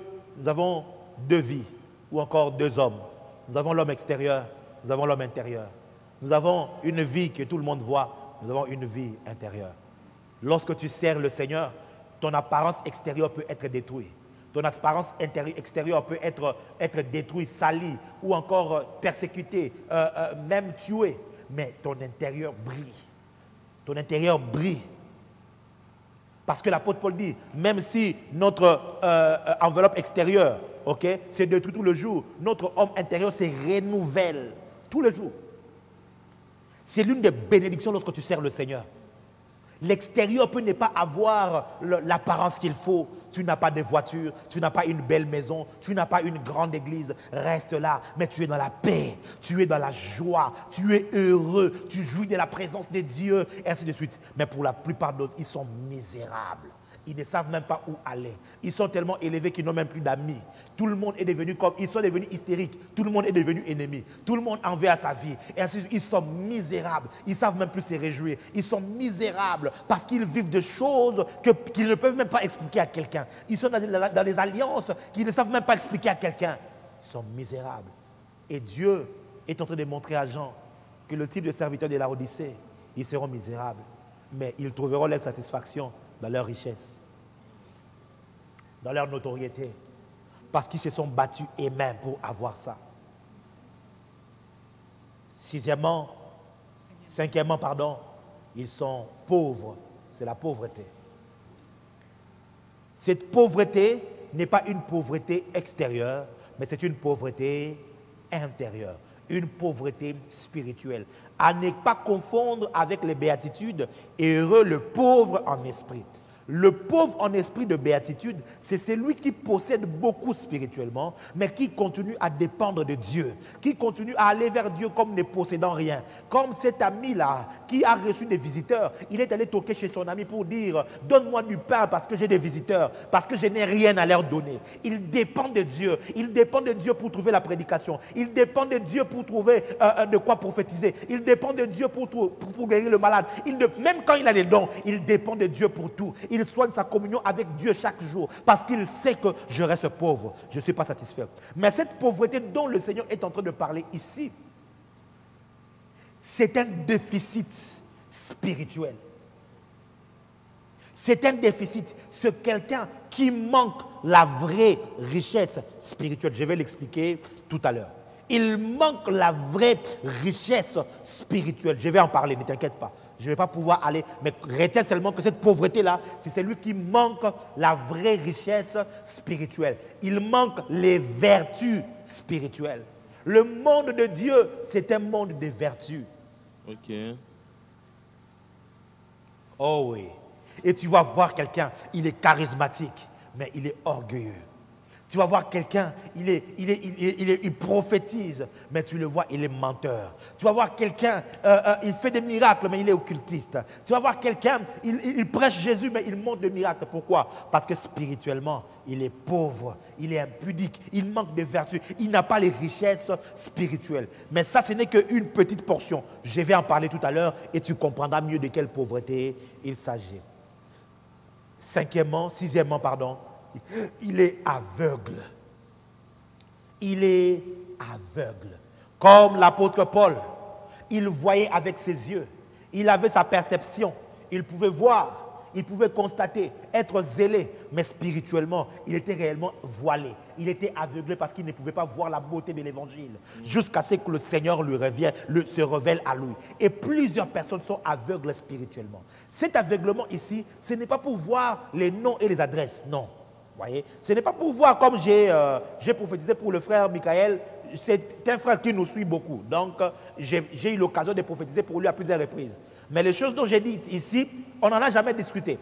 vies, ou encore 2 hommes. Nous avons l'homme extérieur, nous avons l'homme intérieur. Nous avons une vie que tout le monde voit, nous avons une vie intérieure. Lorsque tu sers le Seigneur, ton apparence extérieure peut être détruite. Ton apparence extérieure peut être détruite, salie, ou encore persécutée, même tuée. Mais ton intérieur brille. Ton intérieur brille. Parce que l'apôtre Paul dit, même si notre enveloppe extérieure, c'est de tout le jour, notre homme intérieur se renouvelle tous les jours. C'est l'une des bénédictions lorsque tu sers le Seigneur. L'extérieur peut ne pas avoir l'apparence qu'il faut. Tu n'as pas de voiture, tu n'as pas une belle maison, tu n'as pas une grande église. Reste là, mais tu es dans la paix, tu es dans la joie, tu es heureux, tu jouis de la présence de Dieu, et ainsi de suite. Mais pour la plupart d'autres, ils sont misérables. Ils ne savent même pas où aller. Ils sont tellement élevés qu'ils n'ont même plus d'amis. Tout le monde est devenu comme... Ils sont devenus hystériques. Tout le monde est devenu ennemi. Tout le monde en veut à sa vie. Et ainsi, ils sont misérables. Ils ne savent même plus se réjouir. Ils sont misérables parce qu'ils vivent des choses qu'ils ne peuvent même pas expliquer à quelqu'un. Ils sont dans des alliances qu'ils ne savent même pas expliquer à quelqu'un. Ils sont misérables. Et Dieu est en train de montrer à Jean que le type de serviteurs de la Odyssée, ils seront misérables. Mais ils trouveront leur satisfaction dans leur richesse, dans leur notoriété, parce qu'ils se sont battus eux-mêmes pour avoir ça. Cinquièmement, ils sont pauvres. C'est la pauvreté. Cette pauvreté n'est pas une pauvreté extérieure, mais c'est une pauvreté intérieure, une pauvreté spirituelle. À ne pas confondre avec les béatitudes et heureux le pauvre en esprit. Le pauvre en esprit de béatitude, c'est celui qui possède beaucoup spirituellement, mais qui continue à dépendre de Dieu, qui continue à aller vers Dieu comme ne possédant rien. Comme cet ami-là qui a reçu des visiteurs, il est allé toquer chez son ami pour dire « Donne-moi du pain parce que j'ai des visiteurs, parce que je n'ai rien à leur donner. » Il dépend de Dieu. Il dépend de Dieu pour trouver la prédication. Il dépend de Dieu pour trouver de quoi prophétiser. Il dépend de Dieu pour guérir le malade. Même quand il a les dons, il dépend de Dieu pour tout. Il soigne sa communion avec Dieu chaque jour parce qu'il sait que je reste pauvre, je ne suis pas satisfait. Mais cette pauvreté dont le Seigneur est en train de parler ici, c'est un déficit spirituel. C'est un déficit. C'est quelqu'un qui manque la vraie richesse spirituelle. Je vais l'expliquer tout à l'heure. Il manque la vraie richesse spirituelle. Je vais en parler, ne t'inquiète pas. Je ne vais pas pouvoir aller, mais retiens seulement que cette pauvreté-là, c'est celui qui manque la vraie richesse spirituelle. Il manque les vertus spirituelles. Le monde de Dieu, c'est un monde de vertus. Ok. Oh oui. Et tu vas voir quelqu'un, il est charismatique, mais il est orgueilleux. Tu vas voir quelqu'un, il prophétise, mais tu le vois, il est menteur. Tu vas voir quelqu'un, il fait des miracles, mais il est occultiste. Tu vas voir quelqu'un, il prêche Jésus, mais il montre des miracles. Pourquoi? Parce que spirituellement, il est pauvre, il est impudique, il manque de vertu, il n'a pas les richesses spirituelles. Mais ça, ce n'est qu'une petite portion. Je vais en parler tout à l'heure et tu comprendras mieux de quelle pauvreté il s'agit. Sixièmement, il est aveugle. Il est aveugle. Comme l'apôtre Paul, il voyait avec ses yeux. Il avait sa perception. Il pouvait voir, il pouvait constater, être zélé. Mais spirituellement, il était réellement voilé. Il était aveuglé parce qu'il ne pouvait pas voir la beauté de l'évangile. Jusqu'à ce que le Seigneur se révèle à lui. Et plusieurs personnes sont aveugles spirituellement. Cet aveuglement ici, ce n'est pas pour voir les noms et les adresses, non. Voyez, ce n'est pas pour voir comme j'ai prophétisé pour le frère Michael. C'est un frère qui nous suit beaucoup. Donc, j'ai eu l'occasion de prophétiser pour lui à plusieurs reprises. Mais les choses dont j'ai dit ici, on n'en a jamais discuté.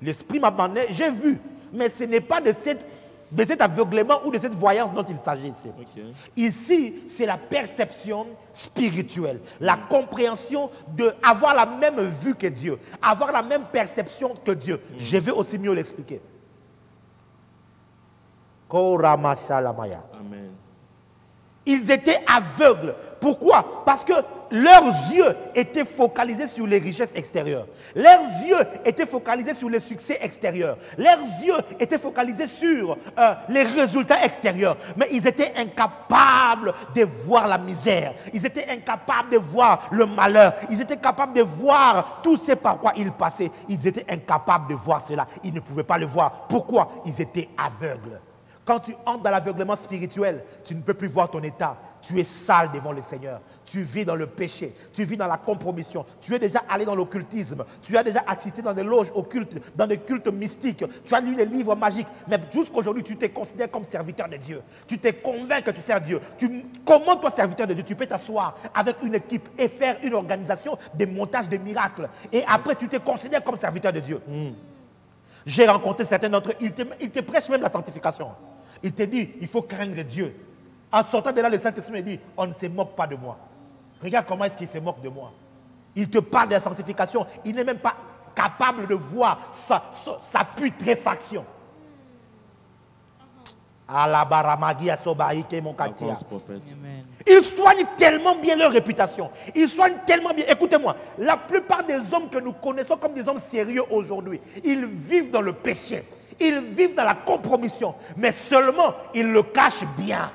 L'Esprit m'a demandé, j'ai vu. Mais ce n'est pas de cet aveuglement ou de cette voyance dont il s'agit ici. Okay. Ici, c'est la perception spirituelle, la compréhension d'avoir la même vue que Dieu, avoir la même perception que Dieu. Je vais aussi mieux l'expliquer. Amen. Ils étaient aveugles. Pourquoi? Parce que leurs yeux étaient focalisés sur les richesses extérieures. Leurs yeux étaient focalisés sur les succès extérieurs. Leurs yeux étaient focalisés sur les résultats extérieurs. Mais ils étaient incapables de voir la misère. Ils étaient incapables de voir le malheur. Ils étaient capables de voir tout ce par quoi ils passaient. Ils étaient incapables de voir cela. Ils ne pouvaient pas le voir. Pourquoi? Ils étaient aveugles. Quand tu entres dans l'aveuglement spirituel, tu ne peux plus voir ton état. tu es sale devant le Seigneur. Tu vis dans le péché, tu vis dans la compromission. Tu es déjà allé dans l'occultisme. Tu as déjà assisté dans des loges occultes, dans des cultes mystiques. Tu as lu les livres magiques. Mais jusqu'aujourd'hui, tu te considères comme serviteur de Dieu. Tu te convaincs que tu sers Dieu. Comment toi, serviteur de Dieu, tu peux t'asseoir avec une équipe et faire une organisation de montage de miracles. Et après, tu te considères comme serviteur de Dieu. J'ai rencontré certains d'entre eux, ils te prêchent même la sanctification. Ils te disent, il faut craindre Dieu. En sortant de là, le Saint-Esprit dit, on ne se moque pas de moi. Regarde comment est-ce qu'il se moque de moi. Il te parle de la sanctification. Il n'est même pas capable de voir sa putréfaction. Ils soignent tellement bien leur réputation. Ils soignent tellement bien. Écoutez-moi, la plupart des hommes que nous connaissons comme des hommes sérieux aujourd'hui, ils vivent dans le péché. Ils vivent dans la compromission. Mais seulement, ils le cachent bien.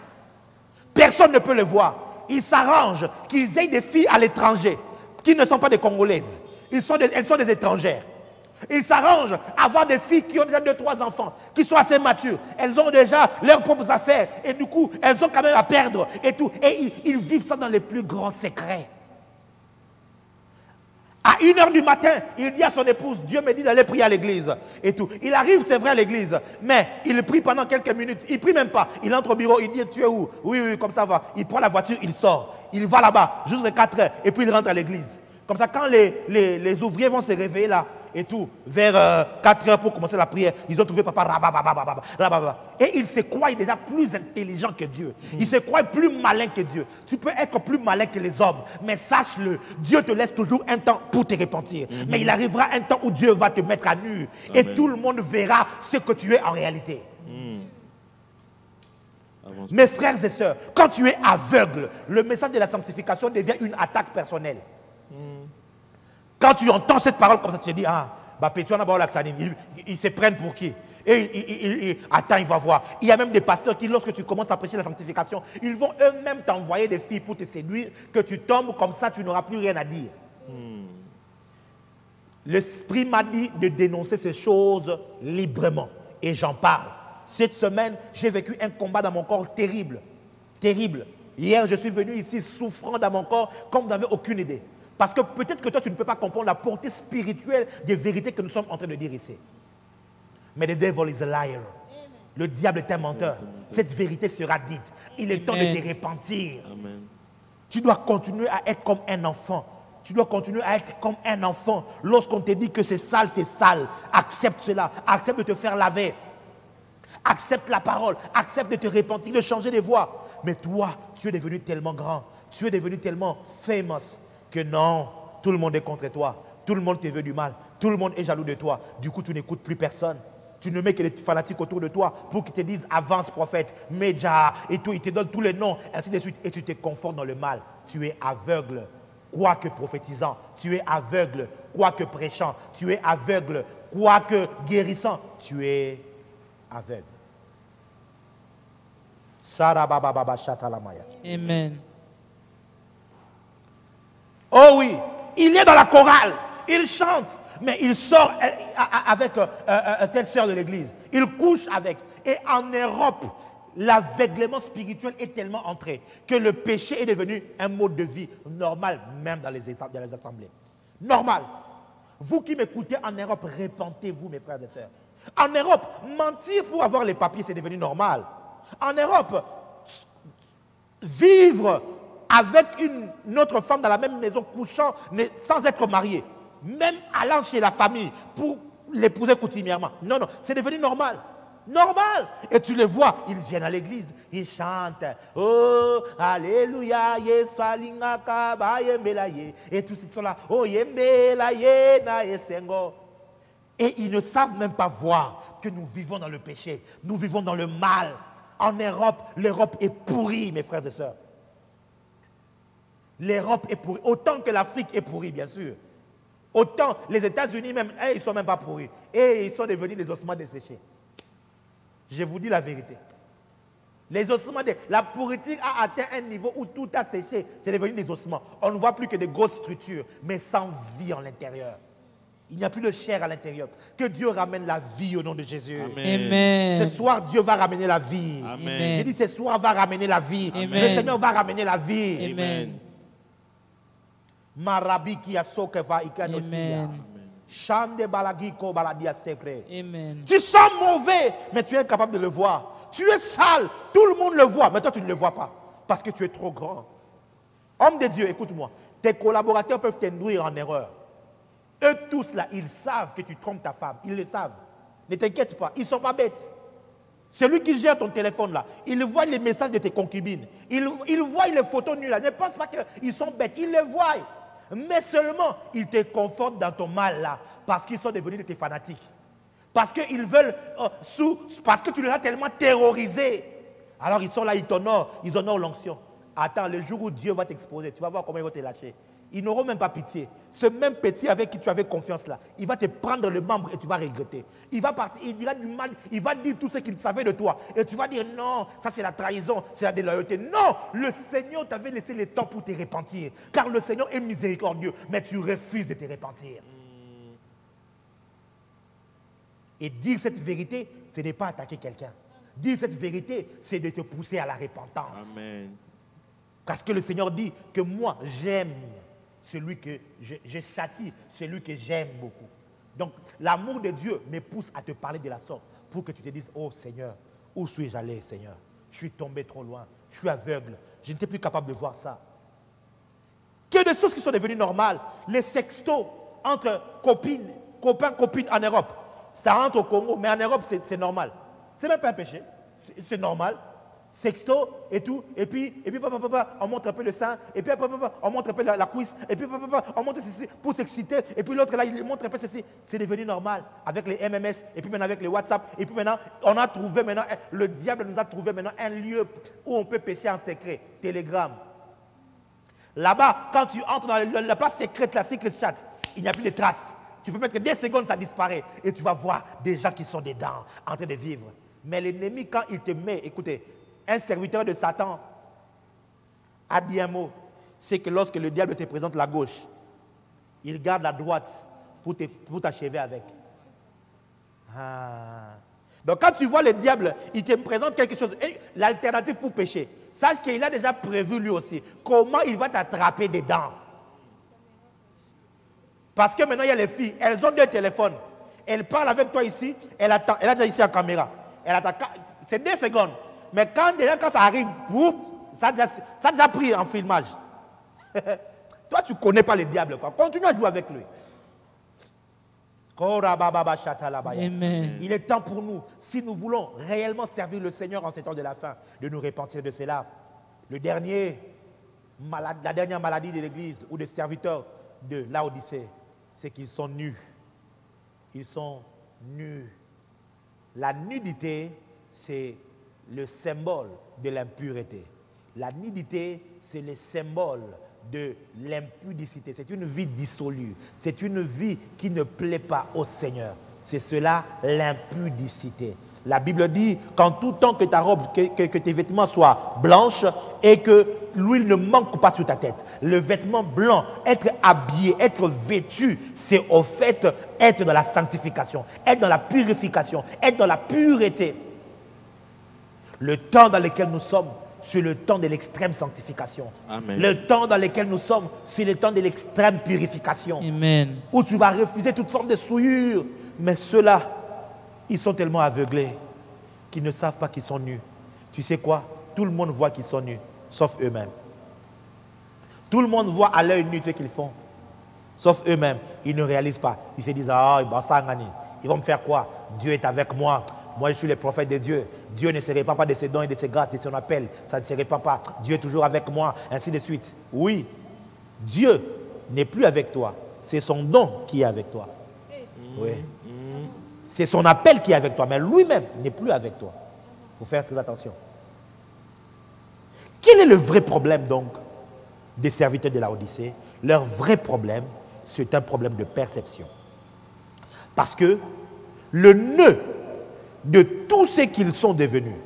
Personne ne peut le voir. Ils s'arrangent qu'ils aient des filles à l'étranger, qui ne sont pas des Congolaises. Elles sont des étrangères. Ils s'arrangent à avoir des filles qui ont déjà 2-3 enfants, qui sont assez matures. Elles ont déjà leurs propres affaires. Et du coup, elles ont quand même à perdre et tout. Et ils vivent ça dans les plus grands secrets. À 1h du matin, il dit à son épouse, Dieu me dit d'aller prier à l'église et tout. Il arrive, c'est vrai, à l'église, mais il prie pendant quelques minutes. Il ne prie même pas. Il entre au bureau, il dit, tu es où? Oui, comme ça va. Il prend la voiture, il sort. Il va là-bas jusqu'à 4h et puis il rentre à l'église. Comme ça, quand les ouvriers vont se réveiller là et tout, vers 4h pour commencer la prière, ils ont trouvé papa et il se croit déjà plus intelligent que Dieu. Il se croit plus malin que Dieu. Tu peux être plus malin que les hommes, mais sache-le, Dieu te laisse toujours un temps pour te repentir. Mais il arrivera un temps où Dieu va te mettre à nu. Et tout le monde verra ce que tu es en réalité. Mes frères et sœurs, quand tu es aveugle, le message de la sanctification devient une attaque personnelle. Quand tu entends cette parole comme ça, tu te dis, ils se prennent pour qui? Et attends, il va voir. Il y a même des pasteurs qui, lorsque tu commences à prêcher la sanctification, ils vont eux-mêmes t'envoyer des filles pour te séduire, que tu tombes comme ça, tu n'auras plus rien à dire. L'Esprit m'a dit de dénoncer ces choses librement. Et j'en parle. Cette semaine, j'ai vécu un combat dans mon corps terrible. Terrible. Hier, je suis venu ici souffrant dans mon corps comme vous n'avez aucune idée. Parce que peut-être que toi, tu ne peux pas comprendre la portée spirituelle des vérités que nous sommes en train de dire ici. Mais the devil is a liar. Le diable est un menteur. Cette vérité sera dite. Il est temps de te repentir. Amen. Tu dois continuer à être comme un enfant. Tu dois continuer à être comme un enfant. Lorsqu'on te dit que c'est sale, accepte cela. Accepte de te faire laver. Accepte la parole. Accepte de te repentir, de changer de voix. Mais toi, tu es devenu tellement grand. Tu es devenu tellement famous. Que non, tout le monde est contre toi. Tout le monde te veut du mal. Tout le monde est jaloux de toi. Du coup, tu n'écoutes plus personne. Tu ne mets que les fanatiques autour de toi pour qu'ils te disent avance prophète, Média et tout. Ils te donnent tous les noms, ainsi de suite. Et tu te confortes dans le mal. Tu es aveugle, quoique prophétisant. Tu es aveugle, quoique prêchant. Tu es aveugle, quoique guérissant. Tu es aveugle. Amen. Oh oui, il est dans la chorale, il chante, mais il sort avec telle sœur de l'église. Il couche avec. Et en Europe, l'aveuglement spirituel est tellement entré que le péché est devenu un mode de vie normal, même dans les assemblées. Normal. Vous qui m'écoutez en Europe, repentez-vous, mes frères et sœurs. En Europe, mentir pour avoir les papiers, c'est devenu normal. En Europe, vivre avec une autre femme dans la même maison, couchant, sans être marié, même allant chez la famille pour l'épouser coutumièrement. Non, c'est devenu normal. Normal. Et tu les vois, ils viennent à l'église, ils chantent. Oh, alléluia, Yesu alingaka, ba yembelaye. Et tous ils sont là. Oh, yembelaye na esengo. Et ils ne savent même pas voir que nous vivons dans le péché. Nous vivons dans le mal. En Europe, l'Europe est pourrie, mes frères et sœurs. L'Europe est pourrie. Autant que l'Afrique est pourrie, bien sûr. Autant les États-Unis même, ils ne sont même pas pourris. Et ils sont devenus des ossements desséchés. Je vous dis la vérité. Les ossements, la pourriture a atteint un niveau où tout a séché. C'est devenu des ossements. On ne voit plus que des grosses structures, mais sans vie en l'intérieur. Il n'y a plus de chair à l'intérieur. Que Dieu ramène la vie au nom de Jésus. Amen. Ce soir, Dieu va ramener la vie. Amen. J'ai dit, ce soir va ramener la vie. Amen. Le Seigneur va ramener la vie. Amen. Marabi qui a sokeva ikanosia. Amen. Chande balagi ko baladia secret. Amen. Tu sens mauvais, mais tu es incapable de le voir. Tu es sale, tout le monde le voit, mais toi tu ne le vois pas. Parce que tu es trop grand. Homme de Dieu, écoute-moi. Tes collaborateurs peuvent t'induire en erreur. Eux tous là, ils savent que tu trompes ta femme. Ils le savent. Ne t'inquiète pas, ils ne sont pas bêtes. Celui qui gère ton téléphone là, il voit les messages de tes concubines. Il voit les photos nues là. Ne pense pas qu'ils sont bêtes. Ils les voient. Mais seulement, ils te confortent dans ton mal là. Parce qu'ils sont devenus tes fanatiques. Parce qu'ils veulent, parce que tu les as tellement terrorisés. Alors ils sont là, ils t'honorent, ils honorent l'onction. Attends, le jour où Dieu va t'exposer, tu vas voir comment ils vont te lâcher. Ils n'auront même pas pitié. Ce même petit avec qui tu avais confiance là, il va te prendre le membre et tu vas regretter. Il va partir, il dira du mal, il va dire tout ce qu'il savait de toi. Et tu vas dire non, ça c'est la trahison, c'est la déloyauté. Non, le Seigneur t'avait laissé le temps pour te repentir. Car le Seigneur est miséricordieux, mais tu refuses de te repentir. Et dire cette vérité, ce n'est pas attaquer quelqu'un. Dire cette vérité, c'est de te pousser à la repentance. Amen. Parce que le Seigneur dit que moi, j'aime celui que je châtie, celui que j'aime beaucoup. Donc, l'amour de Dieu me pousse à te parler de la sorte pour que tu te dises, oh Seigneur, où suis-je allé, Seigneur? Je suis tombé trop loin, je suis aveugle, je n'étais plus capable de voir ça. Que des choses qui sont devenues normales, les sextos entre copains, copines en Europe, ça rentre au Congo, mais en Europe, c'est normal. C'est même pas un péché, c'est normal. Sexto et tout, et puis papa, on montre un peu le sein, et puis papa, on montre un peu la cuisse, et puis papa, on montre ceci pour s'exciter, et puis l'autre là, il montre un peu ceci. C'est devenu normal avec les MMS, et puis maintenant avec les WhatsApp, et puis maintenant, on a trouvé maintenant, le diable nous a trouvé maintenant un lieu où on peut pécher en secret, Telegram. Là-bas, quand tu entres dans la place secrète, la secret chat, il n'y a plus de traces. Tu peux mettre 2 secondes, ça disparaît, et tu vas voir des gens qui sont dedans, en train de vivre. Mais l'ennemi, quand il te met, écoutez, un serviteur de Satan a dit un mot, c'est que lorsque le diable te présente la gauche, il garde la droite pour t'achever avec. Ah. Donc quand tu vois le diable, il te présente quelque chose, l'alternative pour pécher. Sache qu'il a déjà prévu lui aussi comment il va t'attraper dedans. Parce que maintenant il y a les filles, elles ont 2 téléphones. Elles parlent avec toi ici, elle attend, elle a déjà ici la caméra. Elle attend, c'est 2 secondes. Mais quand ça arrive, ça a déjà pris en filmage. Toi, tu ne connais pas le diable, quoi. Continue à jouer avec lui. Amen. Il est temps pour nous, si nous voulons réellement servir le Seigneur en ces temps de la fin, de nous repentir de cela. La dernière maladie de l'Église ou des serviteurs de Laodicée, c'est qu'ils sont nus. Ils sont nus. La nudité, c'est le symbole de l'impureté. La nudité, c'est le symbole de l'impudicité. C'est une vie dissolue. C'est une vie qui ne plaît pas au Seigneur. C'est cela, l'impudicité. La Bible dit qu'en tout temps que ta robe, que tes vêtements soient blanches et que l'huile ne manque pas sur ta tête. Le vêtement blanc, être habillé, être vêtu, c'est au fait être dans la sanctification, être dans la purification, être dans la pureté. Le temps dans lequel nous sommes, c'est le temps de l'extrême sanctification. Amen. Le temps dans lequel nous sommes, c'est le temps de l'extrême purification. Amen. Où tu vas refuser toute forme de souillure. Mais ceux-là, ils sont tellement aveuglés qu'ils ne savent pas qu'ils sont nus. Tu sais quoi? Tout le monde voit qu'ils sont nus, sauf eux-mêmes. Tout le monde voit à l'œil nu ce qu'ils font, sauf eux-mêmes. Ils ne réalisent pas. Ils se disent, ah, ils vont me faire quoi? Dieu est avec moi. Moi, je suis le prophète de Dieu. Dieu ne se répand pas de ses dons et de ses grâces, de son appel. Ça ne se répand pas. Dieu est toujours avec moi, ainsi de suite. Oui, Dieu n'est plus avec toi. C'est son don qui est avec toi. Oui. C'est son appel qui est avec toi, mais lui-même n'est plus avec toi. Il faut faire très attention. Quel est le vrai problème, donc, des serviteurs de Laodicée? Leur vrai problème, c'est un problème de perception. Parce que le nœud de tout ce qu'ils sont devenus,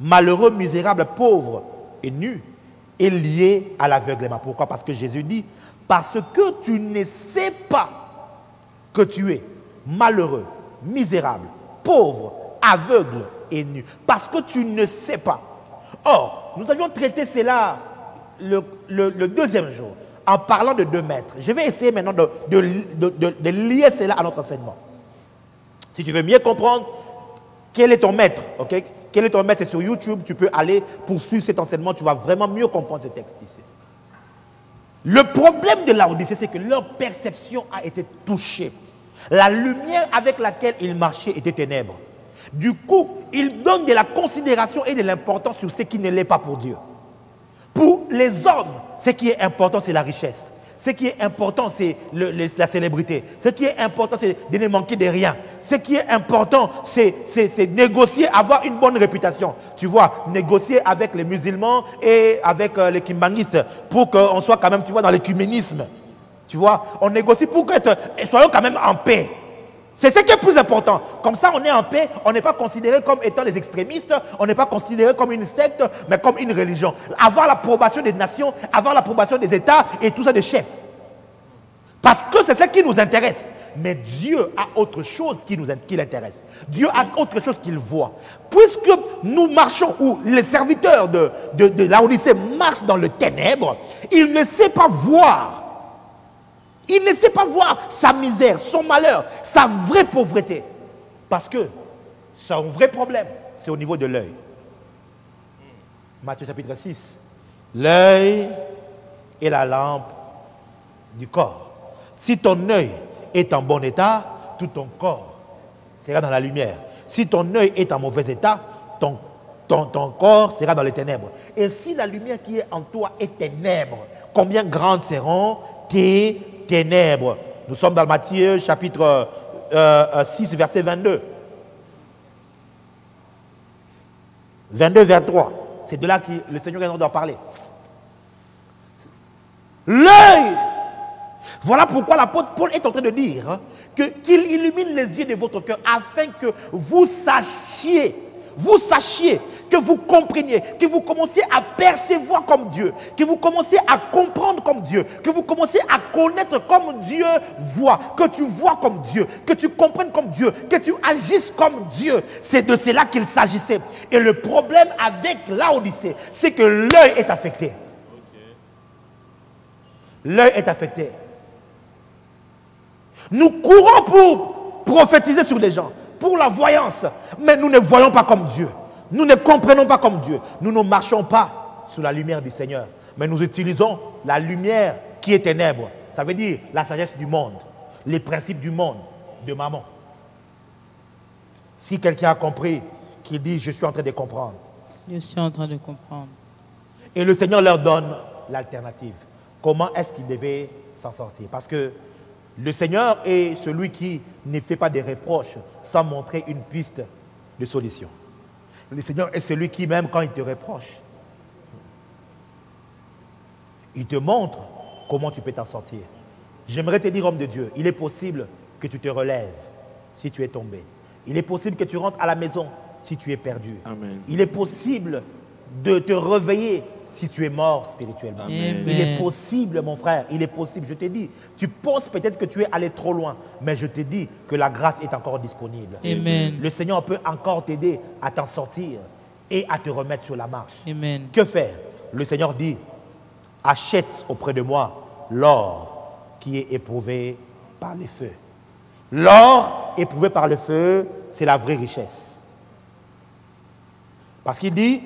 malheureux, misérables, pauvres et nus, est lié à l'aveuglement. Pourquoi? Parce que Jésus dit, parce que tu ne sais pas que tu es malheureux, misérable, pauvre, aveugle et nu. Parce que tu ne sais pas. Or, nous avions traité cela le deuxième jour, en parlant de 2 maîtres. Je vais essayer maintenant de lier cela à notre enseignement. Si tu veux mieux comprendre, quel est ton maître, ok? Quel est ton maître? C'est sur YouTube, tu peux aller poursuivre cet enseignement, tu vas vraiment mieux comprendre ce texte ici. Le problème de Laodicée, c'est que leur perception a été touchée. La lumière avec laquelle ils marchaient était ténèbres. Du coup, ils donnent de la considération et de l'importance sur ce qui ne l'est pas pour Dieu. Pour les hommes, ce qui est important, c'est la richesse. Ce qui est important, c'est la célébrité. Ce qui est important, c'est de ne manquer de rien. Ce qui est important, c'est négocier, avoir une bonne réputation. Tu vois, négocier avec les musulmans et avec les kimbangistes pour qu'on soit quand même, tu vois, dans l'écuménisme. Tu vois, on négocie pour que soyons quand même en paix. C'est ce qui est plus important. Comme ça, on est en paix. On n'est pas considéré comme étant les extrémistes. On n'est pas considéré comme une secte, mais comme une religion. Avoir l'approbation des nations, avoir l'approbation des États et tout ça des chefs. Parce que c'est ce qui nous intéresse. Mais Dieu a autre chose qui l'intéresse. Dieu a autre chose qu'il voit. Puisque nous marchons, ou les serviteurs de Laodicée marchent dans le ténèbre, il ne sait pas voir. Il ne sait pas voir sa misère, son malheur, sa vraie pauvreté. Parce que son vrai problème, c'est au niveau de l'œil. Matthieu chapitre 6. L'œil est la lampe du corps. Si ton œil est en bon état, tout ton corps sera dans la lumière. Si ton œil est en mauvais état, ton corps sera dans les ténèbres. Et si la lumière qui est en toi est ténèbre, combien grandes seront tes ténèbres? Nous sommes dans Matthieu chapitre 6, verset 22. 22, vers 3. C'est de là que le Seigneur doit parler. L'œil. Voilà pourquoi l'apôtre Paul est en train de dire qu'il illumine les yeux de votre cœur afin que vous sachiez, que vous compreniez, que vous commenciez à percevoir comme Dieu, que vous commenciez à comprendre comme Dieu, que vous commenciez à connaître comme Dieu voit, que tu vois comme Dieu, que tu comprennes comme Dieu, que tu agisses comme Dieu. C'est de cela qu'il s'agissait. Et le problème avec Laodicée, c'est que l'œil est affecté. L'œil est affecté. Nous courons pour prophétiser sur les gens, pour la voyance, mais nous ne voyons pas comme Dieu. Nous ne comprenons pas comme Dieu. Nous ne marchons pas sous la lumière du Seigneur, mais nous utilisons la lumière qui est ténèbre. Ça veut dire la sagesse du monde, les principes du monde, de maman. Si quelqu'un a compris, qu'il dit, je suis en train de comprendre. Je suis en train de comprendre. Et le Seigneur leur donne l'alternative. Comment est-ce qu'ils devaient s'en sortir? Parce que le Seigneur est celui qui ne fait pas des reproches sans montrer une piste de solution. Le Seigneur est celui qui, même quand il te reproche, il te montre comment tu peux t'en sortir. J'aimerais te dire, homme de Dieu, il est possible que tu te relèves si tu es tombé. Il est possible que tu rentres à la maison si tu es perdu. Amen. Il est possible de te réveiller si tu es mort spirituellement. Amen. Il est possible, mon frère, il est possible. Je te dis, tu penses peut-être que tu es allé trop loin, mais je te dis que la grâce est encore disponible. Amen. Le Seigneur peut encore t'aider à t'en sortir et à te remettre sur la marche. Amen. Que faire? Le Seigneur dit, achète auprès de moi l'or qui est éprouvé par les feux. L'or éprouvé par le feu, c'est la vraie richesse. Parce qu'il dit,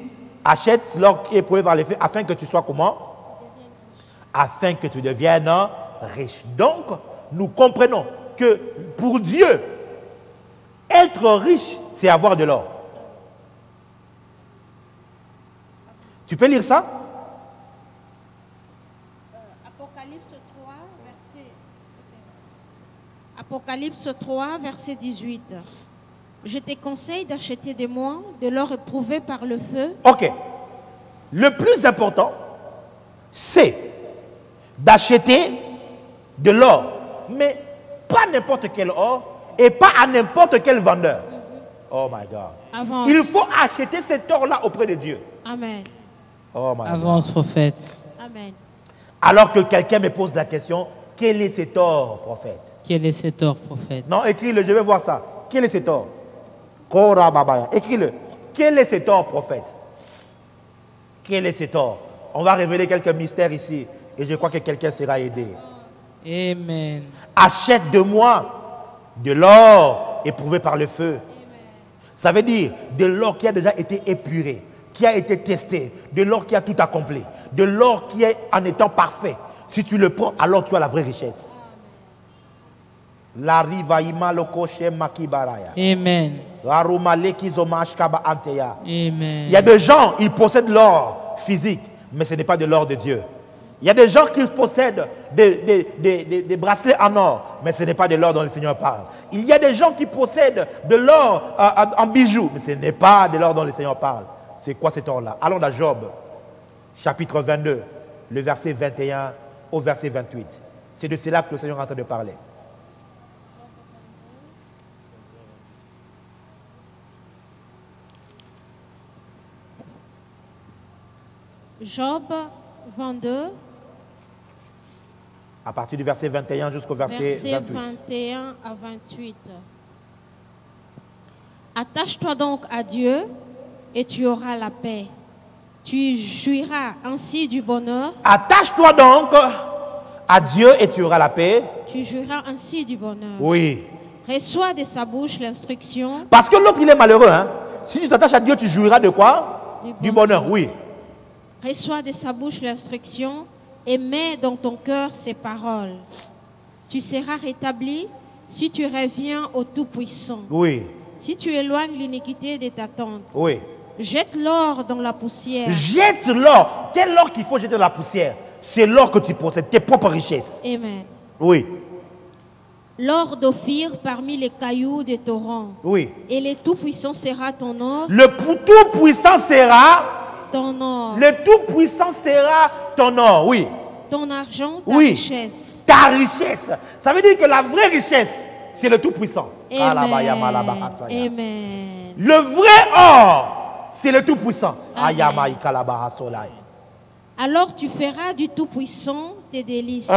achète l'or qui est éprouvé par les feux afin que tu sois comment? Afin que tu deviennes riche. Donc, nous comprenons que pour Dieu, être riche, c'est avoir de l'or. Tu peux lire ça? Apocalypse 3, verset 18. Je te conseille d'acheter de moi de l'or éprouvé par le feu. Ok. Le plus important, c'est d'acheter de l'or. Mais pas n'importe quel or et pas à n'importe quel vendeur. Oh my God. Avance. Il faut acheter cet or-là auprès de Dieu. Amen. Oh my God. Avance, prophète. Amen. Alors que quelqu'un me pose la question, Quel est cet or, prophète? Quel est cet or, prophète? Non, écris-le, je vais voir ça. Quel est cet or? Kora Babaya. Écris-le. Quel est cet or, prophète? Quel est cet or? On va révéler quelques mystères ici. Et je crois que quelqu'un sera aidé. Amen. Achète de moi de l'or éprouvé par le feu. Ça veut dire de l'or qui a déjà été épuré, qui a été testé, de l'or qui a tout accompli, de l'or qui est en étant parfait. Si tu le prends, alors tu as la vraie richesse. Amen. Amen. Amen. Il y a des gens, ils possèdent l'or physique, mais ce n'est pas de l'or de Dieu. Il y a des gens qui possèdent des bracelets en or, mais ce n'est pas de l'or dont le Seigneur parle. Il y a des gens qui possèdent de l'or en bijoux, mais ce n'est pas de l'or dont le Seigneur parle. C'est quoi cet or-là? Allons dans Job, chapitre 22, le verset 21 au verset 28. C'est de cela que le Seigneur est en train de parler. Job 22, À partir du verset 21 jusqu'au verset 28. 21 à 28. Attache-toi donc à Dieu et tu auras la paix. Tu jouiras ainsi du bonheur. Attache-toi donc à Dieu et tu auras la paix. Tu jouiras ainsi du bonheur. Oui. Reçois de sa bouche l'instruction. Parce que l'autre, il est malheureux. Hein? Si tu t'attaches à Dieu, tu jouiras de quoi? Du bonheur, oui. Reçois de sa bouche l'instruction et mets dans ton cœur ses paroles. Tu seras rétabli si tu reviens au Tout-Puissant. Oui. Si tu éloignes l'iniquité de ta tente. Oui. Jette l'or dans la poussière. Jette l'or. Quel or qu'il faut jeter dans la poussière? C'est l'or que tu possèdes, tes propres richesses. Amen. Oui. L'or d'Ophir parmi les cailloux des torrents. Oui. Et le Tout-Puissant sera ton or. Le Tout-Puissant sera... Ton or. Le Tout-Puissant sera ton or, oui. Ton argent, ta Oui. richesse. Ta richesse. Ça veut dire que la vraie richesse, c'est le Tout-Puissant. Amen. Amen. Le vrai or, c'est le Tout-Puissant. Amen. Ayamaï Kalabaha Solai. Alors tu feras du Tout-Puissant tes délices.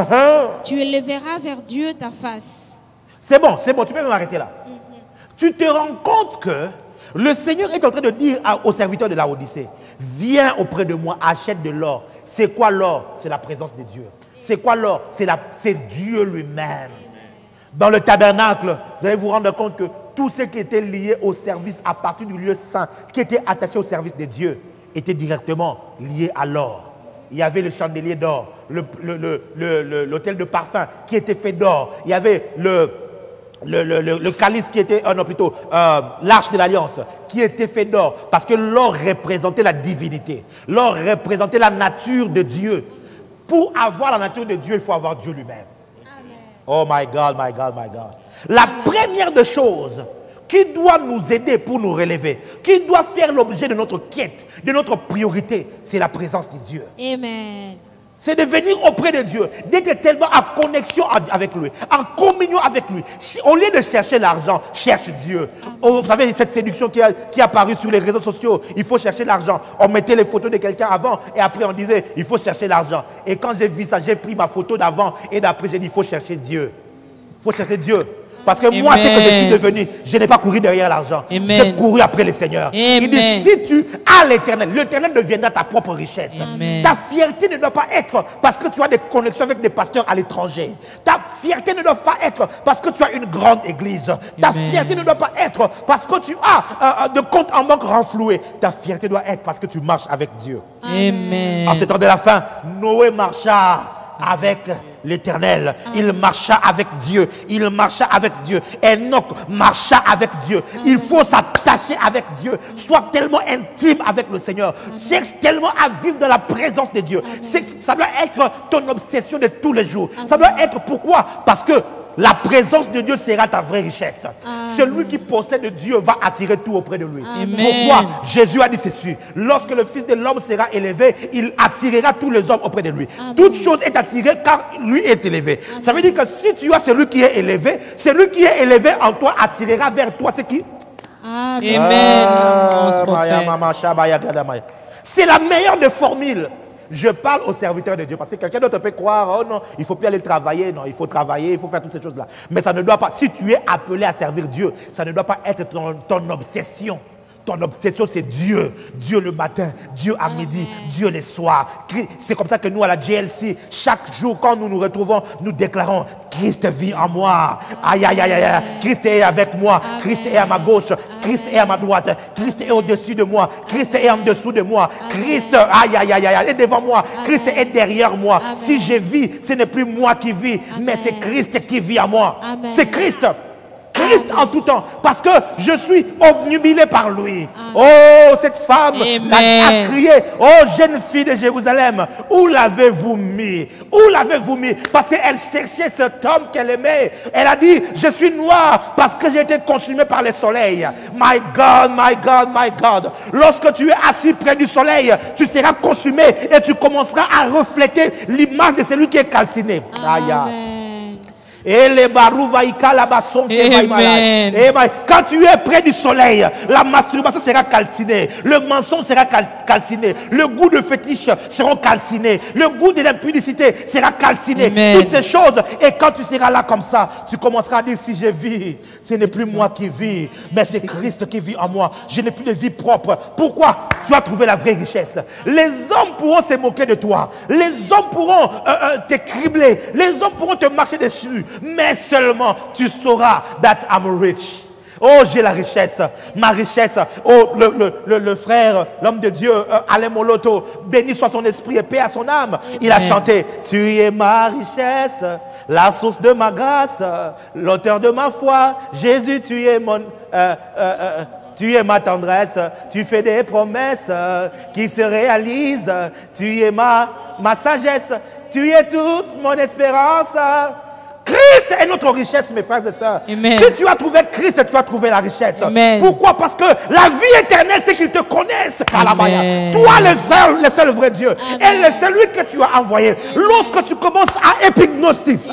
Tu élèveras vers Dieu ta face. C'est bon, tu peux m'arrêter là. Tu te rends compte que le Seigneur est en train de dire aux serviteurs de la Odyssée, viens auprès de moi, achète de l'or. C'est quoi l'or? C'est la présence de Dieu. C'est quoi l'or? C'est Dieu lui-même. Dans le tabernacle, vous allez vous rendre compte que tout ce qui était lié au service à partir du lieu saint, qui était attaché au service de Dieu, était directement lié à l'or. Il y avait le chandelier d'or, l'autel de parfum qui était fait d'or. Il y avait le calice qui était, l'arche de l'alliance qui était fait d'or. Parce que l'or représentait la divinité. L'or représentait la nature de Dieu. Pour avoir la nature de Dieu, il faut avoir Dieu lui-même. Oh my God, my God, my God. La première des choses qui doit nous aider pour nous relever, qui doit faire l'objet de notre quête, de notre priorité, c'est la présence de Dieu. Amen. C'est de venir auprès de Dieu, d'être tellement en connexion avec lui, en communion avec lui. Au lieu de chercher l'argent, cherche Dieu. Oh, vous savez, cette séduction qui est apparue sur les réseaux sociaux, il faut chercher l'argent. On mettait les photos de quelqu'un avant et après on disait, il faut chercher l'argent. Et quand j'ai vu ça, j'ai pris ma photo d'avant et d'après j'ai dit, il faut chercher Dieu. Il faut chercher Dieu. Parce que moi, ce que je suis devenu, je n'ai pas couru derrière l'argent. J'ai couru après le Seigneur. Amen. Il dit, si tu as l'éternel, l'éternel deviendra ta propre richesse. Amen. Ta fierté ne doit pas être parce que tu as des connexions avec des pasteurs à l'étranger. Ta fierté ne doit pas être parce que tu as une grande église. Ta fierté ne doit pas être parce que tu as de comptes en banque renfloués. Ta fierté doit être parce que tu marches avec Dieu. Amen. En ce temps de la fin, Noé marcha avec l'Éternel. Il marcha avec Dieu. Il marcha avec Dieu. Enoch marcha avec Dieu. Il faut s'attacher avec Dieu. Sois tellement intime avec le Seigneur. Cherche tellement à vivre dans la présence de Dieu. Ça doit être ton obsession de tous les jours. Ça doit être pourquoi? Parce que la présence de Dieu sera ta vraie richesse. Celui qui possède Dieu va attirer tout auprès de lui. Pourquoi? Jésus a dit ceci. Lorsque le Fils de l'homme sera élevé, il attirera tous les hommes auprès de lui. Toute chose est attirée car lui est élevé. Ça veut dire que si tu as celui qui est élevé, en toi attirera vers toi ce qui... Amen. C'est la meilleure des formules. Je parle aux serviteurs de Dieu. Parce que quelqu'un d'autre peut croire, oh non, il ne faut plus aller travailler. Non, il faut travailler, il faut faire toutes ces choses-là. Mais ça ne doit pas, si tu es appelé à servir Dieu, ça ne doit pas être ton obsession. Ton obsession, c'est Dieu. Dieu le matin, Dieu à midi, Dieu les soirs. C'est comme ça que nous, à la GLC, chaque jour, quand nous nous retrouvons, nous déclarons, Christ vit en moi. Aïe, aïe, aïe, aïe. Christ est avec moi. Christ est à ma gauche. Christ est à ma droite. Christ est au-dessus de moi. Christ est en dessous de moi. Christ, aïe, aïe, aïe, aïe, est devant moi. Christ est derrière moi. Si je vis, ce n'est plus moi qui vis, mais c'est Christ qui vit en moi. C'est Christ. Christ en tout temps, parce que je suis obnubilé par lui. Oh, cette femme a crié, oh, jeune fille de Jérusalem, où l'avez-vous mis? Où l'avez-vous mis? Parce qu'elle cherchait cet homme qu'elle aimait. Elle a dit, je suis noire parce que j'ai été consumée par le soleil. My God, my God, my God. Lorsque tu es assis près du soleil, tu seras consumé et tu commenceras à refléter l'image de celui qui est calciné. Aïe. Et les barouvaïka là-bas sont quand tu es près du soleil, la masturbation sera calcinée, le mensonge sera calciné, le goût de fétiche sera calciné, le goût de l'impudicité sera calciné. Amen. Toutes ces choses. Et quand tu seras là comme ça, tu commenceras à dire, si je vis, ce n'est plus moi qui vis, mais c'est Christ qui vit en moi. Je n'ai plus de vie propre. Pourquoi? Tu as trouvé la vraie richesse. Les hommes pourront se moquer de toi. Les hommes pourront te cribler. Les hommes pourront te marcher dessus. Mais seulement tu sauras that I'm rich. Oh, j'ai la richesse, ma richesse. Oh, le frère, l'homme de Dieu, Alain Moloto, béni soit son esprit et paix à son âme. Il a chanté, tu es ma richesse, la source de ma grâce, l'auteur de ma foi. Jésus, tu es mon... tu es ma tendresse, tu fais des promesses qui se réalisent. Tu es ma sagesse, tu es toute mon espérance. Christ est notre richesse, mes frères et sœurs. Amen. Si tu as trouvé Christ, tu as trouvé la richesse. Amen. Pourquoi? Parce que la vie éternelle, c'est qu'ils te connaissent. Amen. Toi, le seul vrai Dieu. Amen. Et celui que tu as envoyé. Amen. Lorsque tu commences à épignostis,